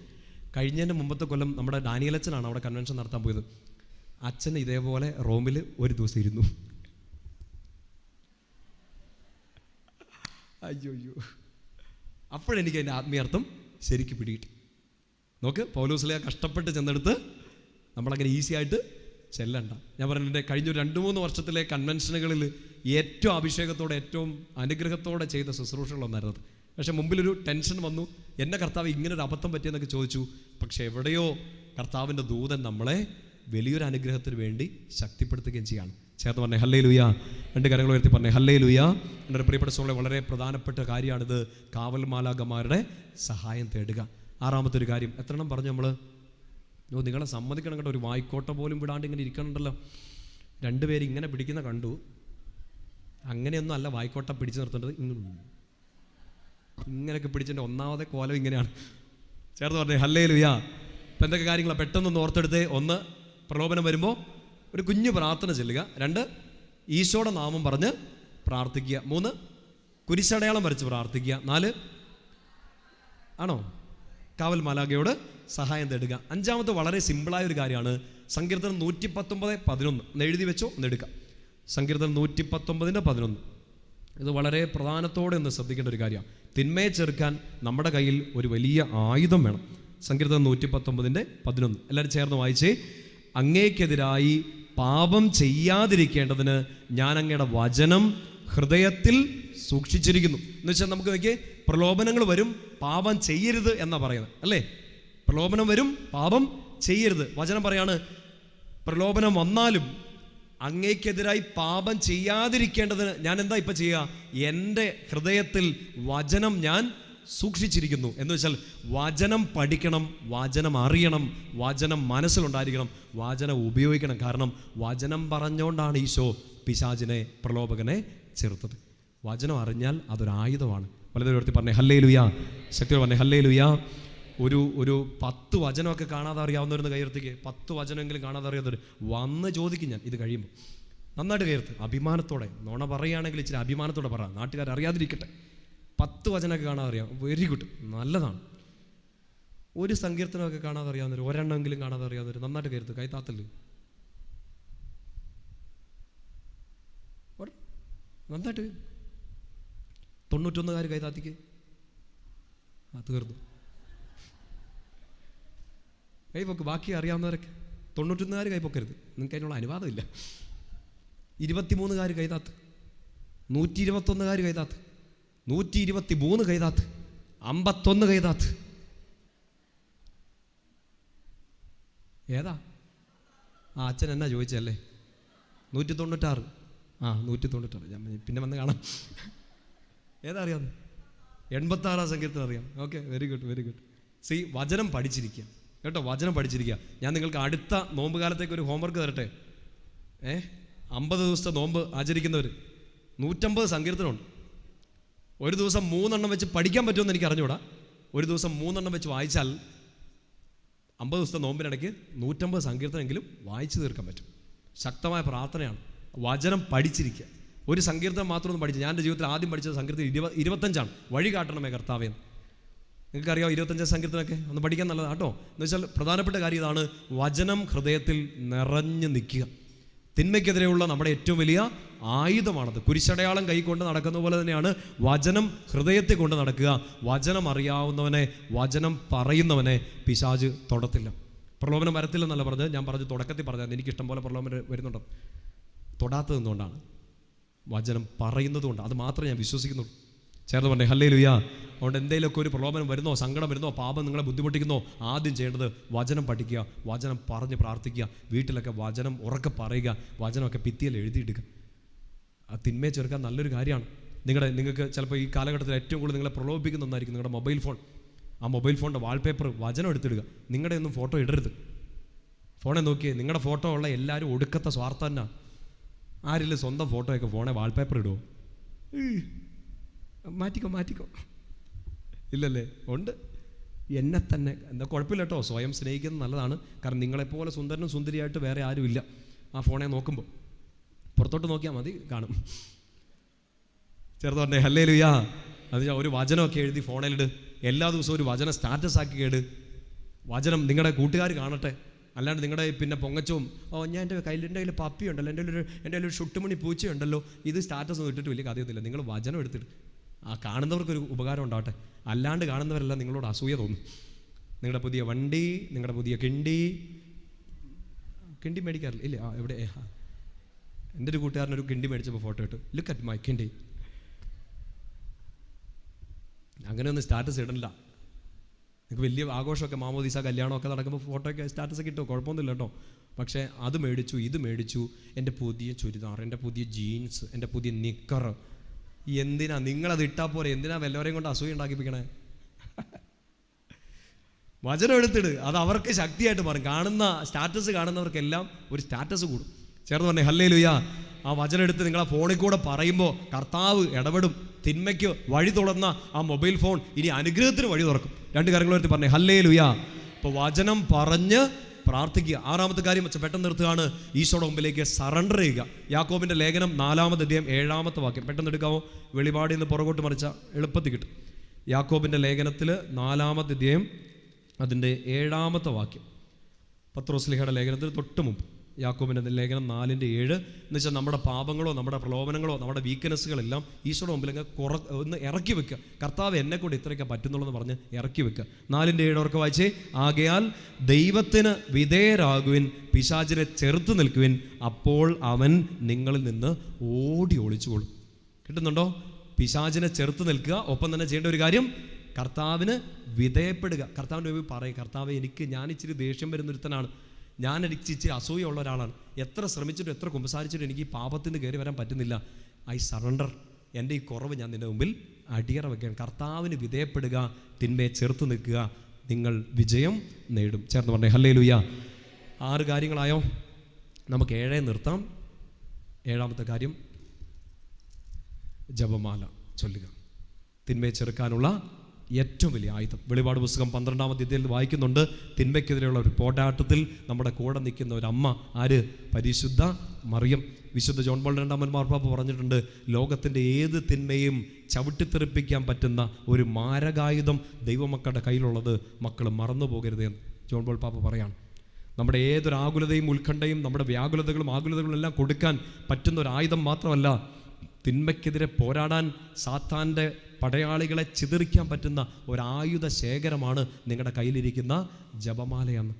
[SPEAKER 1] കഴിഞ്ഞതിൻ്റെ മുമ്പത്തെ കൊല്ലം നമ്മുടെ ഡാനിയലച്ചനാണ് അവിടെ കൺവെൻഷൻ നടത്താൻ പോയത്. അച്ഛൻ ഇതേപോലെ റോമിൽ ഒരു ദിവസം ഇരുന്നു. അയ്യോ, അപ്പോഴെനിക്ക് അതിൻ്റെ ആത്മീയാർത്ഥം ശരിക്കും പിടികിട്ടി. നോക്ക്, പൗലോസ്ലീഹ കഷ്ടപ്പെട്ട് ചെന്നെടുത്ത് നമ്മളങ്ങനെ ഈസി ആയിട്ട് ചെല്ലണ്ട. ഞാൻ പറഞ്ഞിട്ട് കഴിഞ്ഞ 2-3 വർഷത്തിലെ കൺവെൻഷനുകളിൽ ഏറ്റവും അഭിഷേകത്തോടെ ഏറ്റവും അനുഗ്രഹത്തോടെ ചെയ്ത ശുശ്രൂഷകളൊന്നായിരുന്നത്. പക്ഷേ മുമ്പിലൊരു ടെൻഷൻ വന്നു. എന്നെ കർത്താവ് ഇങ്ങനൊരു അബദ്ധം പറ്റിയെന്നൊക്കെ ചോദിച്ചു. പക്ഷേ എവിടെയോ കർത്താവിൻ്റെ ദൂതൻ നമ്മളെ വലിയൊരു അനുഗ്രഹത്തിന് വേണ്ടി ശക്തിപ്പെടുത്തുകയും ചെയ്യാണ്. ചേർന്ന് പറഞ്ഞേ ഹല്ലേലൂയ. 2 കരങ്ങൾ ഉയർത്തി പറഞ്ഞേ ഹല്ലേലൂയ. എൻ്റെ പ്രിയപ്പെട്ട സഹോദരങ്ങളെ, വളരെ പ്രധാനപ്പെട്ട കാര്യമാണിത്. കാവൽ മാലാഖമാരുടെ സഹായം തേടുക. 6ാമത്തെ ഒരു കാര്യം, എത്രണ്ണം പറഞ്ഞു നമ്മൾ? നിങ്ങളെ സമ്മതിക്കണം കേട്ടോ, ഒരു വായിക്കോട്ട പോലും വിടാണ്ട് ഇങ്ങനെ ഇരിക്കണുണ്ടല്ലോ. 2 പേര് ഇങ്ങനെ പിടിക്കുന്ന കണ്ടു. അങ്ങനെയൊന്നും അല്ല വായിക്കോട്ട പിടിച്ചു നിർത്തേണ്ടത്. ഇങ്ങനെയൊക്കെ പിടിച്ചതിൻ്റെ 1ാമത്തെ കോലം ഇങ്ങനെയാണ്. ചേർന്ന് പറഞ്ഞേ ഹല്ലേലൂയ. ഇപ്പം എന്തൊക്കെ കാര്യങ്ങളാണ് പെട്ടെന്നൊന്ന് ഓർത്തെടുത്തേ. 1, പ്രലോഭനം വരുമ്പോൾ ഒരു കുഞ്ഞു പ്രാർത്ഥന ചെല്ലുക. 2, ഈശോയുടെ നാമം പറഞ്ഞ് പ്രാർത്ഥിക്കുക. 3, കുരിശടയാളം വരച്ച് പ്രാർത്ഥിക്കുക. 4, ആണോ, കാവൽ മാലാഖയോട് സഹായം തേടുക. 5ാമത്തെ വളരെ സിമ്പിളായ ഒരു കാര്യമാണ്. സങ്കീർത്തനം 119:11 എന്ന് എഴുതി വെച്ചോ, ഒന്ന് എടുക്കാം. സങ്കീർത്തനം 119:11. ഇത് വളരെ പ്രധാനത്തോടെ ഒന്ന് ശ്രദ്ധിക്കേണ്ട ഒരു കാര്യമാണ്. തിന്മയെ ചെറുക്കാൻ നമ്മുടെ കയ്യിൽ ഒരു വലിയ ആയുധം വേണം. സങ്കീർത്തനം 119:11 എല്ലാവരും ചേർന്ന് വായിച്ചേ. അങ്ങേക്കെതിരായി പാപം ചെയ്യാതിരിക്കേണ്ടതിന് ഞാൻ അങ്ങയുടെ വചനം ഹൃദയത്തിൽ സൂക്ഷിച്ചിരിക്കുന്നു. എന്ന് വെച്ചാൽ നമുക്ക് നോക്കിയേ, പ്രലോഭനങ്ങൾ വരും, പാപം ചെയ്യരുത് എന്നാ പറയുന്നത് അല്ലേ? പ്രലോഭനം വരും, പാപം ചെയ്യരുത്. വചനം പറയാണ്, പ്രലോഭനം വന്നാലും അങ്ങേക്കെതിരായി പാപം ചെയ്യാതിരിക്കേണ്ടതിന് ഞാൻ എന്താ ഇപ്പം ചെയ്യുക? എൻ്റെ ഹൃദയത്തിൽ വചനം ഞാൻ സൂക്ഷിച്ചിരിക്കുന്നു. എന്ന് വെച്ചാൽ വചനം പഠിക്കണം, വചനം അറിയണം, വചനം മനസ്സിലുണ്ടായിരിക്കണം, വചനം ഉപയോഗിക്കണം. കാരണം വചനം പറഞ്ഞുകൊണ്ടാണ് ഈശോ പിശാചിനെ, പ്രലോഭകനെ ചെറുത്തത്. വചനം അറിഞ്ഞാൽ അതൊരായുധമാണ്. വളരെ ഉയർത്തി പറഞ്ഞേ ഹല്ലേലൂയ. ശക്തി പറഞ്ഞേ ഹല്ലേലൂയ. ഒരു 10 വചനമൊക്കെ കാണാതെ അറിയാവുന്നവരുന്ന് കയ്യെടുത്തേക്ക്. 10 വചനമെങ്കിലും കാണാതെ അറിയാത്തവർ വന്ന് ചോദിക്കും. ഞാൻ ഇത് കഴിയുമ്പോൾ നന്നായിട്ട് കയർത്ത് അഭിമാനത്തോടെ, നോണ പറയുകയാണെങ്കിൽ ഇച്ചിരി അഭിമാനത്തോടെ പറ, നാട്ടുകാർ അറിയാതിരിക്കട്ടെ. 10 വചനമൊക്കെ കാണാതെ അറിയാം, വെരി ഗുഡ്, നല്ലതാണ്. ഒരു സങ്കീർത്തനമൊക്കെ കാണാതെ അറിയാവുന്നവർ, ഒരെണ്ണമെങ്കിലും കാണാതെ അറിയാവുന്നവർ നന്നായിട്ട് കരുത്ത്, കൈത്താത്തല് നന്നായിട്ട് 91 കൈതാത്തിക്ക് തീർന്നു. കൈപ്പൊക്ക്. ബാക്കി അറിയാവുന്നവരൊക്കെ 91 കൈപ്പൊക്കരുത്, നിങ്ങൾക്ക് അതിനുള്ള അനുവാദമില്ല. 23 കൈതാത്ത്, 121 കൈതാത്ത്, 123 കൈതാത്ത്, 51 കൈതാത്ത്. ഏതാ? അച്ഛൻ എന്നാ ചോദിച്ചല്ലേ? 196. 196. ഞാൻ പിന്നെ വന്ന് കാണാം. ഏതാ അറിയാവുന്നത്? 86 സങ്കീർത്തനം അറിയാം. Okay, very good, very good. വചനം പഠിച്ചിരിക്കുക കേട്ടോ, വചനം പഠിച്ചിരിക്കുക. ഞാൻ നിങ്ങൾക്ക് അടുത്ത നോമ്പ് കാലത്തേക്ക് ഒരു ഹോംവർക്ക് തരട്ടെ. 50 ദിവസത്തെ നോമ്പ് ആചരിക്കുന്നവർ 150 സങ്കീർത്തനമുണ്ട്. ഒരു ദിവസം 3 എണ്ണം വെച്ച് പഠിക്കാൻ പറ്റുമെന്ന് എനിക്ക് അറിഞ്ഞൂടാ. ഒരു ദിവസം 3 എണ്ണം വെച്ച് വായിച്ചാൽ 50 ദിവസത്തെ നോമ്പിനിടയ്ക്ക് 150 സങ്കീർത്തനെങ്കിലും വായിച്ചു തീർക്കാൻ പറ്റും. ശക്തമായ പ്രാർത്ഥനയാണ്. വചനം പഠിച്ചിരിക്കുക. ഒരു സങ്കീർത്തനം മാത്രമൊന്നും പഠിച്ചു. ഞാൻ എൻ്റെ ജീവിതത്തിൽ ആദ്യം പഠിച്ചത് സങ്കീർത്തനം 25 വഴി കാട്ടണമേ കർത്താവേ. നിങ്ങൾക്കറിയാം 25 സങ്കീർത്തനമൊക്കെ ഒന്ന് പഠിക്കാൻ നല്ലതാണ് കേട്ടോ. എന്ന് വെച്ചാൽ പ്രധാനപ്പെട്ട കാര്യം ഇതാണ്, വചനം ഹൃദയത്തിൽ നിറഞ്ഞു നിൽക്കുക. തിന്മയ്ക്കെതിരെയുള്ള നമ്മുടെ ഏറ്റവും വലിയ ആയുധമാണത്. കുരിശടയാളം കൈകൊണ്ട് നടക്കുന്ന പോലെ തന്നെയാണ് വചനം ഹൃദയത്തെ കൊണ്ട് നടക്കുക. വചനം അറിയാവുന്നവനെ, വചനം പറയുന്നവനെ പിശാച് തൊടത്തില്ല. പ്രലോഭനം വരത്തില്ലെന്നല്ല പറഞ്ഞത്, ഞാൻ പറഞ്ഞു തുടക്കത്തിൽ പറഞ്ഞത്. എനിക്കിഷ്ടം പോലെ പ്രലോഭനം വരുന്നുണ്ട്. തൊടാത്തത് എന്തുകൊണ്ടാണ്? വചനം പറയുന്നത് കൊണ്ട്. അത് മാത്രമേ ഞാൻ വിശ്വസിക്കുന്നുള്ളൂ. ചേർന്ന് പറഞ്ഞേ ഹല്ലേലൂയ. അതുകൊണ്ട് എന്തെങ്കിലുമൊക്കെ ഒരു പ്രലോഭനം വരുന്നോ, സങ്കടം വരുന്നോ, പാപം നിങ്ങളെ ബുദ്ധിമുട്ടിക്കുന്നോ, ആദ്യം ചെയ്യേണ്ടത് വചനം പഠിക്കുക, വചനം പറഞ്ഞ് പ്രാർത്ഥിക്കുക. വീട്ടിലൊക്കെ വചനം ഉറക്കെ പറയുക, വചനമൊക്കെ ഭിത്തിയിൽ എഴുതിയിടുക. ആ തിന്മയെ ചെറുക്കാൻ നല്ലൊരു കാര്യമാണ്. നിങ്ങൾക്ക് ചിലപ്പോൾ ഈ കാലഘട്ടത്തിൽ ഏറ്റവും കൂടുതൽ നിങ്ങളെ പ്രലോഭിപ്പിക്കുന്ന ഒന്നായിരിക്കും നിങ്ങളുടെ മൊബൈൽ ഫോൺ. ആ മൊബൈൽ ഫോണിൻ്റെ വാൾപേപ്പർ വചനം എടുത്തിടുക. നിങ്ങളുടെ ഒന്നും ഫോട്ടോ ഇടരുത്. ഫോണെ നോക്കിയേ, നിങ്ങളുടെ ഫോട്ടോ ഉള്ള എല്ലാവരും ഒടുക്കത്തെ സ്വാർത്ഥം തന്നെ. ആരില്ല സ്വന്തം ഫോട്ടോയൊക്കെ ഫോണെ വാൾപേപ്പർ ഇടുമോ? മാറ്റിക്കോ. ഇല്ലല്ലേ? ഉണ്ട്. എന്നെ തന്നെ എന്താ കുഴപ്പമില്ല കേട്ടോ, സ്വയം സ്നേഹിക്കുന്നത് നല്ലതാണ്. കാരണം നിങ്ങളെപ്പോലെ സുന്ദരനും സുന്ദരിയായിട്ട് വേറെ ആരുമില്ല. ആ ഫോണെ നോക്കുമ്പോൾ പുറത്തോട്ട് നോക്കിയാൽ മതി, കാണും. ചെറുത് പറഞ്ഞേ ഹല്ലേലൂയാ. അത് ഒരു വചനമൊക്കെ എഴുതി ഫോണിലിട്. എല്ലാ ദിവസവും ഒരു വചനം സ്റ്റാറ്റസ് ആക്കി കേട്. വചനം നിങ്ങളുടെ കൂട്ടുകാർ കാണട്ടെ. അല്ലാണ്ട് നിങ്ങളുടെ പിന്നെ പൊങ്ങച്ചവും ഞാൻ എൻ്റെ കയ്യിൽ പപ്പിയുണ്ടല്ലോ, എൻ്റെ ഒരു ഷുട്ടുമണി പൂച്ചയുണ്ടല്ലോ, ഇത് സ്റ്റാറ്റസ് ഒന്നും ഇട്ടിട്ട് വലിയ കഥയൊന്നുമില്ല. നിങ്ങൾ വചനം എടുത്തിട്ട് ആ കാണുന്നവർക്കൊരു ഉപകാരം ഉണ്ടാവട്ടെ. അല്ലാണ്ട് കാണുന്നവരെല്ലാം നിങ്ങളോട് അസൂയ തോന്നും. നിങ്ങളുടെ പുതിയ വണ്ടി, നിങ്ങളുടെ പുതിയ കിണ്ടി മേടിക്കാറില്ല ഇല്ലേ? എവിടെ? എൻ്റെ ഒരു കൂട്ടുകാരനൊരു കിണ്ടി മേടിച്ചപ്പോൾ ഫോട്ടോ ഇട്ടു, ലുക്ക് അറ്റ് മൈ കിണ്ടി. അങ്ങനെയൊന്നും സ്റ്റാറ്റസ് ഇടണില്ല. നിങ്ങൾക്ക് വലിയ ആഘോഷമൊക്കെ, മാമോദീസ കല്യാണമൊക്കെ നടക്കുമ്പോൾ ഫോട്ടോയൊക്കെ സ്റ്റാറ്റസൊക്കെ ഇട്ടോ, കുഴപ്പമൊന്നുമില്ല കേട്ടോ. പക്ഷേ അത് മേടിച്ചു, ഇത് മേടിച്ചു, എൻ്റെ പുതിയ ചുരിദാർ, എൻ്റെ പുതിയ ജീൻസ്, എൻ്റെ പുതിയ നിക്കർ. എന്തിനാ നിങ്ങളത് ഇട്ടാൽ പോരെ? എന്തിനാ വല്ലവരെയും കൊണ്ട് അസൂയ ഉണ്ടാക്കിപ്പിക്കണേ? വചനം എടുത്തിട്, അത് അവർക്ക് ശക്തിയായിട്ട് മാറും. സ്റ്റാറ്റസ് കാണുന്നവർക്കെല്ലാം ഒരു സ്റ്റാറ്റസ് കൂടും. ചേർന്ന് പറഞ്ഞേ ഹല്ലേലൂയാ. ആ വചനം എടുത്ത് നിങ്ങളെ ഫോണിൽ കൂടെ പറയുമ്പോൾ കർത്താവ് ഇടപെടും. തിന്മയ്ക്ക് വഴി തുറന്ന ആ മൊബൈൽ ഫോൺ ഇനി അനുഗ്രഹത്തിന് വഴി തുറക്കും. 2 കരങ്ങൾ എടുത്ത് പറഞ്ഞേ ഹല്ലേലൂയാ. അപ്പോൾ വചനം പറഞ്ഞ് പ്രാർത്ഥിക്കുക. 6ാമത്തെ കാര്യം പെട്ടെന്ന് നിർത്തുകയാണ്, ഈശോയുടെ മുമ്പിലേക്ക് സറണ്ടർ ചെയ്യുക. യാക്കോബിൻ്റെ ലേഖനം 4-ാം അധ്യായം 7-ാമത്തെ വാക്യം പെട്ടെന്ന് എടുക്കാമോ? വെളിപാടിൽ നിന്ന് പുറകോട്ട് മറിച്ചാൽ എളുപ്പത്തിൽ കിട്ടും. യാക്കോബിൻ്റെ ലേഖനത്തിൽ 4-ാമത്തെ അധ്യായം അതിൻ്റെ 7-ാമത്തെ വാക്യം, പത്രോസ്ലീഹയുടെ ലേഖനത്തിൽ തൊട്ട് മുമ്പ്. യാക്കോബിൻ്റെ ലേഖനം 4:7 എന്ന് വെച്ചാൽ നമ്മുടെ പാപങ്ങളോ, നമ്മുടെ പ്രലോഭനങ്ങളോ, നമ്മുടെ വീക്ക്നെസ്സുകളെല്ലാം ഈശോയുടെ മുമ്പിലൊക്കെ ഒന്ന് ഇറക്കി വെക്കുക. കർത്താവ് എന്നെ കൊണ്ട് ഇത്രയൊക്കെ പറ്റുന്നുള്ളൂ പറഞ്ഞ് ഇറക്കി വെക്കുക. 4:7 അവർക്ക് വായിച്ചേ. ആകയാൽ ദൈവത്തിന് വിധേയരാകുവിൻ, പിശാചിനെ ചെറുത്ത് നിൽക്കുവിൻ, അപ്പോൾ അവൻ നിങ്ങളിൽ നിന്ന് ഓടി ഒളിച്ചുകൊള്ളും. കിട്ടുന്നുണ്ടോ? പിശാചിനെ ചെറുത്ത് നിൽക്കുക. ഒപ്പം തന്നെ ചെയ്യേണ്ട ഒരു കാര്യം, കർത്താവിന് വിധേയപ്പെടുക. കർത്താവിൻ്റെ മുമ്പിൽ പറയും, കർത്താവ് ഞാൻ ഇച്ചിരി ദേഷ്യം വരുന്നൊരുത്തനാണ്, ഞാൻ ഇച്ചിരി അസൂയുള്ള ഒരാളാണ്, എത്ര ശ്രമിച്ചിട്ടും എത്ര കുമ്പസാരിച്ചിട്ടും എനിക്ക് ഈ പാപത്തിന് കയറി വരാൻ പറ്റുന്നില്ല. I surrender. എൻ്റെ ഈ കുറവ് ഞാൻ നിന്റെ മുമ്പിൽ അടിയറ വയ്ക്കാൻ. കർത്താവിന് വിധേയപ്പെടുക, തിന്മയെ ചെറുത്ത് നിൽക്കുക, നിങ്ങൾ വിജയം നേടും. ചേർന്ന് പറഞ്ഞേ ഹല്ലേലൂയ. 6 കാര്യങ്ങളായോ? നമുക്ക് 7 നിർത്താം. 7ാമത്തെ കാര്യം, ജപമാല ചൊല്ലുക. തിന്മയെ ചെറുക്കാനുള്ള ഏറ്റവും വലിയ ആയുധം. വെളിപാട് പുസ്തകം 12-ാം അധ്യായത്തിൽ വായിക്കുന്നുണ്ട്, തിന്മയ്ക്കെതിരെയുള്ള ഒരു പോരാട്ടത്തിൽ നമ്മുടെ കൂടെ നിൽക്കുന്ന ഒരു അമ്മ. ആര്? പരിശുദ്ധ മറിയം. വിശുദ്ധ ജോൺ പോൾ രണ്ടാമൻ മാർപ്പാപ്പ പറഞ്ഞിട്ടുണ്ട്, ലോകത്തിൻ്റെ ഏത് തിന്മയും ചവിട്ടിത്തെറിപ്പിക്കാൻ പറ്റുന്ന ഒരു മാരകായുധം ദൈവമക്കളുടെ കയ്യിലുള്ളത് മക്കൾ മറന്നു പോകരുത് എന്ന് ജോൺ പോൾ പാപ്പ പറയാണ്. നമ്മുടെ ഏതൊരു ആകുലതയും ഉത്കണ്ഠയും നമ്മുടെ വ്യാകുലതകളും ആകുലതകളും എല്ലാം കൊടുക്കാൻ പറ്റുന്ന ഒരു ആയുധം മാത്രമല്ല, തിന്മയ്ക്കെതിരെ പോരാടാൻ സാത്താൻ്റെ പടയാളികളെ ചിതറിക്കാൻ പറ്റുന്ന ഒരായുധ ശേഖരമാണ് നിങ്ങളുടെ കയ്യിലിരിക്കുന്ന ജപമാലയെന്ന്.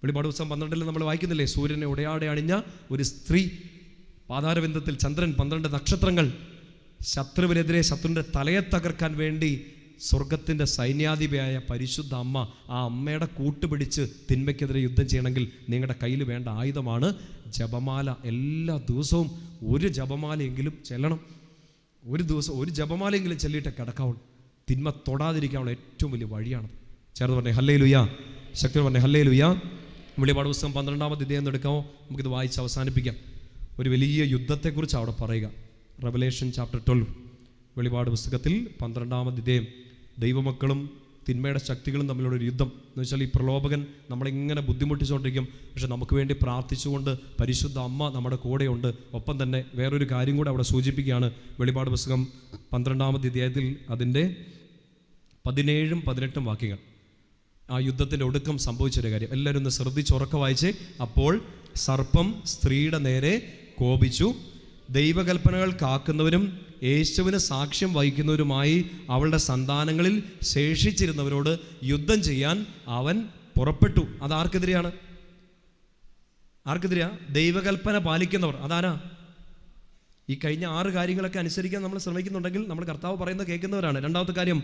[SPEAKER 1] വെളിപാട് പുസ്തകം 12-ൽ നമ്മൾ വായിക്കുന്നില്ലേ, സൂര്യനെ ഉടയാടെ അണിഞ്ഞ ഒരു സ്ത്രീ, പാതാരബിന്ദത്തിൽ ചന്ദ്രൻ, 12 നക്ഷത്രങ്ങൾ, ശത്രുവിനെതിരെ ശത്രുവിൻ്റെ തലയെ തകർക്കാൻ വേണ്ടി സ്വർഗത്തിൻ്റെ സൈന്യാധിപയായ പരിശുദ്ധ അമ്മ, ആ അമ്മയുടെ കൂട്ടുപിടിച്ച് തിന്മയ്ക്കെതിരെ യുദ്ധം ചെയ്യണമെങ്കിൽ നിങ്ങളുടെ കയ്യിൽ വേണ്ട ആയുധമാണ് ജപമാല. എല്ലാ ദിവസവും ഒരു ജപമാലയെങ്കിലും ചെല്ലണം. ഒരു ദിവസം ഒരു ജപമാലയെങ്കിലും ചൊല്ലിയിട്ട് കിടക്കാവുള്ളൂ. തിന്മ തൊടാതിരിക്കാനുള്ള ഏറ്റവും വലിയ വഴിയാണ്. ചേർന്ന് പറഞ്ഞേ ഹല്ലേലൂയ, ശക്തി പറഞ്ഞേ ഹല്ലേലൂയ. വെളിപാട് പുസ്തകം 12-ാം അധ്യായം എടുക്കാമോ? നമുക്കിത് വായിച്ച് അവസാനിപ്പിക്കാം. ഒരു വലിയ യുദ്ധത്തെക്കുറിച്ച് അവിടെ പറയുക. റെവലേഷൻ ചാപ്റ്റർ 12, വെളിപാട് പുസ്തകത്തിൽ 12-ാം അധ്യായം. ദൈവമക്കളും തിന്മയുടെ ശക്തികളും തമ്മിലുള്ള ഒരു യുദ്ധം എന്ന് വെച്ചാൽ, ഈ പ്രലോഭകൻ നമ്മളിങ്ങനെ ബുദ്ധിമുട്ടിച്ചുകൊണ്ടിരിക്കും, പക്ഷെ നമുക്ക് വേണ്ടി പ്രാർത്ഥിച്ചുകൊണ്ട് പരിശുദ്ധ അമ്മ നമ്മുടെ കൂടെയുണ്ട്. ഒപ്പം തന്നെ വേറൊരു കാര്യം കൂടെ അവിടെ സൂചിപ്പിക്കുകയാണ്. വെളിപാട് പുസ്തകം 12-ാം അധ്യായത്തിൽ അതിൻ്റെ 17-ഉം 18-ഉം വാക്യങ്ങൾ, ആ യുദ്ധത്തിൻ്റെ ഒടുക്കം സംഭവിച്ചൊരു കാര്യം എല്ലാവരും ഒന്ന് ശ്രദ്ധിച്ചുറക്ക വായിച്ച്. അപ്പോൾ സർപ്പം സ്ത്രീയുടെ നേരെ കോപിച്ചു, ദൈവകൽപ്പനകൾ കാക്കുന്നവരും യേശുവിന് സാക്ഷ്യം വഹിക്കുന്നവരുമായി അവളുടെ സന്താനങ്ങളിൽ ശേഷിച്ചിരുന്നവരോട് യുദ്ധം ചെയ്യാൻ അവൻ പുറപ്പെട്ടു. അത് ആർക്കെതിരെയാണ്? ആർക്കെതിരെയാ? ദൈവകൽപ്പന പാലിക്കുന്നവർ. അതാരാ? ഈ കഴിഞ്ഞ 6 കാര്യങ്ങളൊക്കെ അനുസരിക്കാൻ നമ്മൾ ശ്രമിക്കുന്നുണ്ടെങ്കിൽ നമ്മൾ കർത്താവ് പറയുന്നത് കേൾക്കുന്നവരാണ്. രണ്ടാമത്തെ കാര്യം,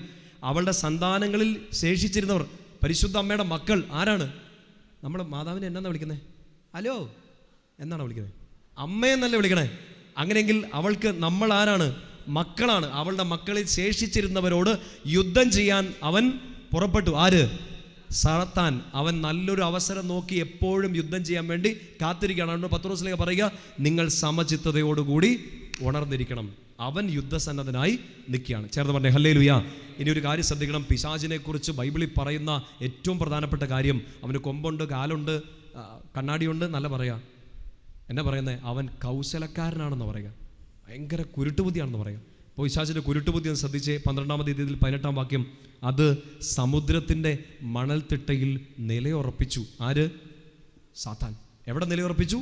[SPEAKER 1] അവളുടെ സന്താനങ്ങളിൽ ശേഷിച്ചിരുന്നവർ, പരിശുദ്ധ അമ്മയുടെ മക്കൾ. ആരാണ്? നമ്മൾ മാതാവിനെ എന്നാണ് വിളിക്കുന്നത്? ഹലോ എന്നാണ് വിളിക്കുന്നത്? അമ്മയെന്നല്ലേ വിളിക്കണേ? അങ്ങനെയെങ്കിൽ അവൾക്ക് നമ്മൾ ആരാണ്? മക്കളാണ്. അവളുടെ മക്കളിൽ ശേഷിച്ചിരുന്നവരോട് യുദ്ധം ചെയ്യാൻ അവൻ പുറപ്പെട്ടു. ആര്? സാത്താൻ. അവൻ നല്ലൊരു അവസരം നോക്കി എപ്പോഴും യുദ്ധം ചെയ്യാൻ വേണ്ടി കാത്തിരിക്കുകയാണ്. പത്രോസിലേക്ക് പറയുക, നിങ്ങൾ സമചിത്തതയോടുകൂടി ഉണർന്നിരിക്കണം. അവൻ യുദ്ധസന്നദ്ധനായി നിൽക്കുകയാണ്. ചേർന്ന് പറഞ്ഞേ ഹല്ലേലൂയ. ഇനി ഒരു കാര്യം ശ്രദ്ധിക്കണം, പിശാചിനെ കുറിച്ച് ബൈബിളിൽ പറയുന്ന ഏറ്റവും പ്രധാനപ്പെട്ട കാര്യം, അവന് കൊമ്പുണ്ട്, കാലുണ്ട്, കണ്ണാടിയുണ്ട് എന്നല്ല പറയാ. എന്നാ പറയുന്നത്? അവൻ കൗശലക്കാരനാണെന്ന് പറയുക, ഭയങ്കര കുരുട്ടുബുദ്ധിയാണെന്ന് പറയുക. അപ്പോൾ പിശാചിൻ്റെ കുരുട്ടുബുദ്ധി ഒന്ന് ശ്രദ്ധിച്ചേ. 12-ാം അധ്യായത്തിൽ 18-ാം വാക്യം, അത് സമുദ്രത്തിൻ്റെ മണൽത്തിട്ടയിൽ നിലയുറപ്പിച്ചു. ആര്? സാത്താൻ. എവിടെ നിലയുറപ്പിച്ചു?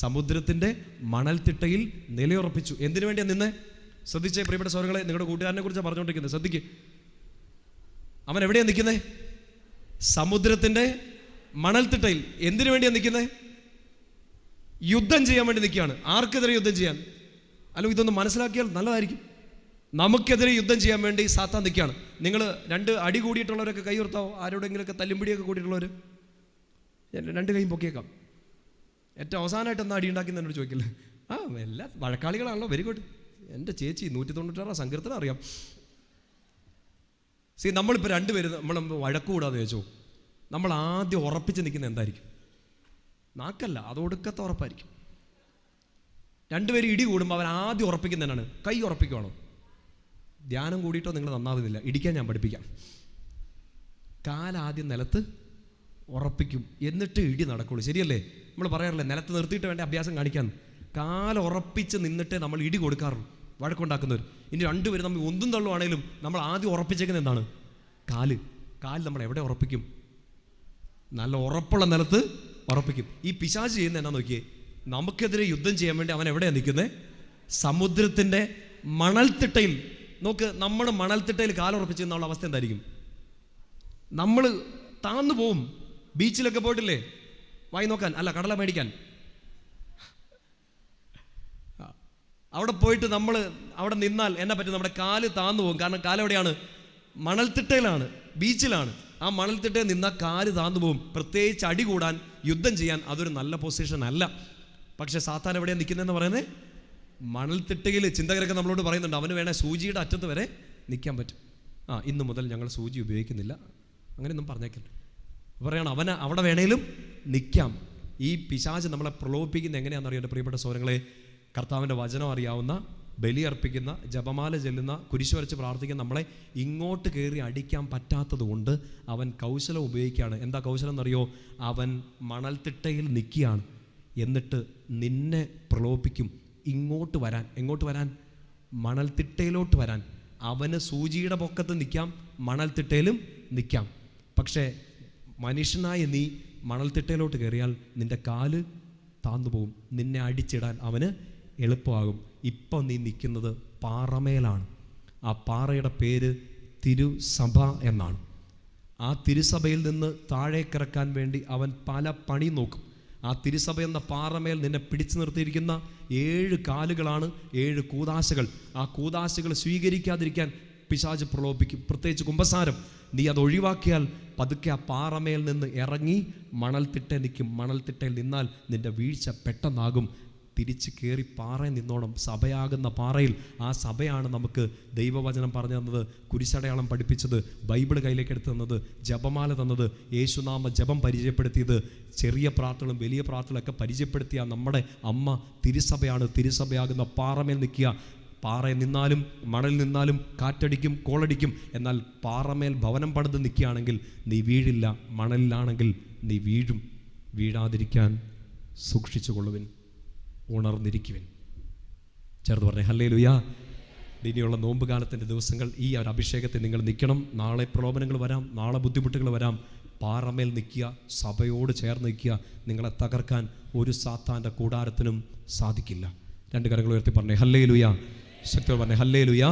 [SPEAKER 1] സമുദ്രത്തിൻ്റെ മണൽത്തിട്ടയിൽ നിലയുറപ്പിച്ചു. എന്തിനു വേണ്ടിയാണ് നിന്നെ? ശ്രദ്ധിച്ചേ പ്രിയപ്പെട്ട സഹോദരങ്ങളെ, നിങ്ങളുടെ കൂട്ടുകാരനെ കുറിച്ചാണ് പറഞ്ഞുകൊണ്ടിരിക്കുന്നത്. ശ്രദ്ധിക്ക്, അവൻ എവിടെയാണ് നിൽക്കുന്നത്? സമുദ്രത്തിൻ്റെ മണൽത്തിട്ടയിൽ. എന്തിനു വേണ്ടിയാണ് നിൽക്കുന്നത്? യുദ്ധം ചെയ്യാൻ വേണ്ടി നിൽക്കുകയാണ്. ആർക്കെതിരെ യുദ്ധം ചെയ്യാൻ? അല്ല, ഇതൊന്ന് മനസ്സിലാക്കിയാൽ നല്ലതായിരിക്കും. നമുക്കെതിരെ യുദ്ധം ചെയ്യാൻ വേണ്ടി സാത്താൻ നിൽക്കുകയാണ്. നിങ്ങൾ 2 അടി കൂടിയിട്ടുള്ളവരൊക്കെ കൈ ഉയർത്താവോ? ആരോടെങ്കിലൊക്കെ തല്ലുംപിടിയൊക്കെ കൂടിയിട്ടുള്ളവർ 2 കൈയും പൊക്കിയേക്കാം. ഏറ്റവും അവസാനമായിട്ട് എന്താ അടി ഉണ്ടാക്കി എന്നോട് ചോദിക്കില്ല. എല്ലാ വഴക്കാളികളാണല്ലോ. Very good. എൻ്റെ ചേച്ചി 196 സങ്കീർത്തനം അറിയാം. നമ്മളിപ്പോൾ 2 പേര് നമ്മൾ വഴക്ക് കൂടാതെ ചോദിച്ചോ, നമ്മൾ ആദ്യം ഉറപ്പിച്ച് നിൽക്കുന്നത് എന്തായിരിക്കും? നാക്കല്ല, അത് ഒടുക്കത്തെ ഉറപ്പായിരിക്കും. 2 പേര് ഇടി കൂടുമ്പോൾ അവൻ ആദ്യം ഉറപ്പിക്കുന്ന എന്നാണ്? കൈ ഉറപ്പിക്കുവാണോ? ധ്യാനം കൂടിയിട്ടോ നിങ്ങൾ നന്നാവുന്നില്ല. ഇടിക്കാൻ ഞാൻ പഠിപ്പിക്കാം. കാലാദ്യം നിലത്ത് ഉറപ്പിക്കും, എന്നിട്ട് ഇടി നടക്കുള്ളൂ. ശരിയല്ലേ? നമ്മൾ പറയാറില്ലേ, നിലത്ത് നിർത്തിയിട്ട് വേണ്ട അഭ്യാസം കാണിക്കാൻ. കാലുറപ്പിച്ച് നിന്നിട്ടേ നമ്മൾ ഇടി കൊടുക്കാറുള്ളൂ വഴക്കുണ്ടാക്കുന്നവർ. ഇനി 2 പേര് നമ്മൾ ഒന്നും തള്ളുവാണേലും നമ്മൾ ആദ്യം ഉറപ്പിച്ചേക്കുന്നത് എന്താണ്? കാല് നമ്മൾ എവിടെ ഉറപ്പിക്കും? നല്ല ഉറപ്പുള്ള നിലത്ത് ഉറപ്പിക്കും. ഈ പിശാച് ചെയ്യുന്ന എന്നാ നോക്കിയേ, നമുക്കെതിരെ യുദ്ധം ചെയ്യാൻ വേണ്ടി അവൻ എവിടെയാണ് നിൽക്കുന്നത്? സമുദ്രത്തിൻ്റെ മണൽത്തിട്ടയിൽ. നോക്ക്, നമ്മൾ മണൽത്തിട്ടയിൽ കാലുറപ്പിച്ച് നിന്നുള്ള അവസ്ഥ എന്തായിരിക്കും? നമ്മൾ താന്നു പോവും. ബീച്ചിലൊക്കെ പോയിട്ടില്ലേ വായി നോക്കാൻ, അല്ല കടല മേടിക്കാൻ. അവിടെ പോയിട്ട് നമ്മൾ അവിടെ നിന്നാൽ എന്നാ പറ്റും? നമ്മുടെ കാല് താന്നു പോകും. കാരണം കാലെവിടെയാണ്? മണൽത്തിട്ടയിലാണ്, ബീച്ചിലാണ്. ആ മണൽത്തിട്ടയിൽ നിന്നാൽ കാല് താന്നു പോകും. പ്രത്യേകിച്ച് അടി കൂടാൻ, യുദ്ധം ചെയ്യാൻ അതൊരു നല്ല പൊസിഷൻ അല്ല. പക്ഷെ സാത്താൻ എവിടെയാണ് നിൽക്കുന്നതെന്ന് പറയുന്നത്? മണൽത്തിട്ടയിൽ. ചിന്തകരൊക്കെ നമ്മളോട് പറയുന്നുണ്ട്, അവന് വേണേൽ സൂചിയുടെ അറ്റത്ത് വരെ നിൽക്കാൻ പറ്റും. ഇന്ന് മുതൽ ഞങ്ങൾ സൂചി ഉപയോഗിക്കുന്നില്ല, അങ്ങനെയൊന്നും പറഞ്ഞേക്കില്ല. പറയണം അവന് അവിടെ വേണേലും നിൽക്കാം. ഈ പിശാച് നമ്മളെ പ്രലോഭിപ്പിക്കുന്നത് എങ്ങനെയാണെന്ന് അറിയാം. പ്രിയപ്പെട്ട സഹോദരങ്ങളെ, കർത്താവിൻ്റെ വചനം അറിയാവുന്ന ബലിയർപ്പിക്കുന്ന, ജപമാല ചെല്ലുന്ന, കുരിശ് വരച്ച് പ്രാർത്ഥിക്കുന്ന നമ്മളെ ഇങ്ങോട്ട് കയറി അടിക്കാൻ പറ്റാത്തത് കൊണ്ട് അവൻ കൗശലം ഉപയോഗിക്കുകയാണ്. എന്താ കൗശലം എന്നറിയോ? അവൻ മണൽത്തിട്ടയിൽ നിൽക്കുകയാണ്. എന്നിട്ട് നിന്നെ പ്രലോഭിപ്പിക്കും ഇങ്ങോട്ട് വരാൻ. എങ്ങോട്ട് വരാൻ? മണൽത്തിട്ടയിലോട്ട് വരാൻ. അവന് സൂചിയുടെ പൊക്കത്ത് നിൽക്കാം, മണൽത്തിട്ടയിലും നിൽക്കാം. പക്ഷേ മനുഷ്യനായ നീ മണൽത്തിട്ടയിലോട്ട് കയറിയാൽ നിൻ്റെ കാല് താന്നു പോകും. നിന്നെ അടിച്ചിടാൻ അവന് എളുപ്പമാകും. ഇപ്പം നീ നിൽക്കുന്നത് പാറമേലാണ്. ആ പാറയുടെ പേര് തിരുസഭ എന്നാണ്. ആ തിരുസഭയിൽ നിന്ന് താഴേക്കിറക്കാൻ വേണ്ടി അവൻ പല പണി നോക്കും. ആ തിരുസഭ എന്ന പാറമേൽ നിന്നെ പിടിച്ചു നിർത്തിയിരിക്കുന്ന 7 കാലുകളാണ്, 7 കൂദാശകൾ. ആ കൂദാശകൾ സ്വീകരിക്കാതിരിക്കാൻ പിശാച് പ്രലോഭിക്കും. പ്രത്യേകിച്ച് കുമ്പസാരം. നീ അത് ഒഴിവാക്കിയാൽ പതുക്കെ ആ പാറമേൽ നിന്ന് ഇറങ്ങി മണൽത്തിട്ടയിൽ നിൽക്കും. മണൽത്തിട്ടയിൽ നിന്നാൽ നിൻ്റെ വീഴ്ച പെട്ടെന്നാകും. തിരിച്ച് കയറി പാറയിൽ നിന്നോണം. സഭയാകുന്ന പാറയിൽ. ആ സഭയാണ് നമുക്ക് ദൈവവചനം പറഞ്ഞു തന്നത്, കുരിശടയാളം പഠിപ്പിച്ചത്, ബൈബിൾ കയ്യിലേക്ക് എടുത്തു തന്നത്, ജപമാല തന്നത്, യേശുനാമ ജപം പരിചയപ്പെടുത്തിയത്, ചെറിയ പ്രാർത്ഥനകളും വലിയ പ്രാർത്ഥനകളൊക്കെ പരിചയപ്പെടുത്തിയ നമ്മുടെ അമ്മ തിരുസഭയാണ്. തിരുസഭയാകുന്ന പാറമേൽ നിൽക്കുക. പാറയിൽ നിന്നാലും മണലിൽ നിന്നാലും കാറ്റടിക്കും, കോളടിക്കും. എന്നാൽ പാറമേൽ ഭവനം പണിത് നിൽക്കുകയാണെങ്കിൽ നീ വീഴില്ല. മണലിലാണെങ്കിൽ നീ വീഴും. വീഴാതിരിക്കാൻ സൂക്ഷിച്ചു കൊള്ളുവിൻ, ഉണർന്നിരിക്കുവിൻ. ചേർത്ത് പറഞ്ഞേ ഹല്ലേലൂയ. ഇനിയുള്ള നോമ്പ് കാലത്തിൻ്റെ ദിവസങ്ങൾ ഈ ഒരു അഭിഷേകത്തിൽ നിങ്ങൾ നിൽക്കണം. നാളെ പ്രലോഭനങ്ങൾ വരാം, നാളെ ബുദ്ധിമുട്ടുകൾ വരാം. പാറമേൽ നിൽക്കുക, സഭയോട് ചേർന്ന് നിൽക്കുക. നിങ്ങളെ തകർക്കാൻ ഒരു സാത്താൻ്റെ കൂടാരത്തിനും സാധിക്കില്ല. 2 കരങ്ങൾ ഉയർത്തി പറഞ്ഞേ ഹല്ലേലൂയ. ശക്തിയോടെ പറഞ്ഞേ ഹല്ലേലൂയ.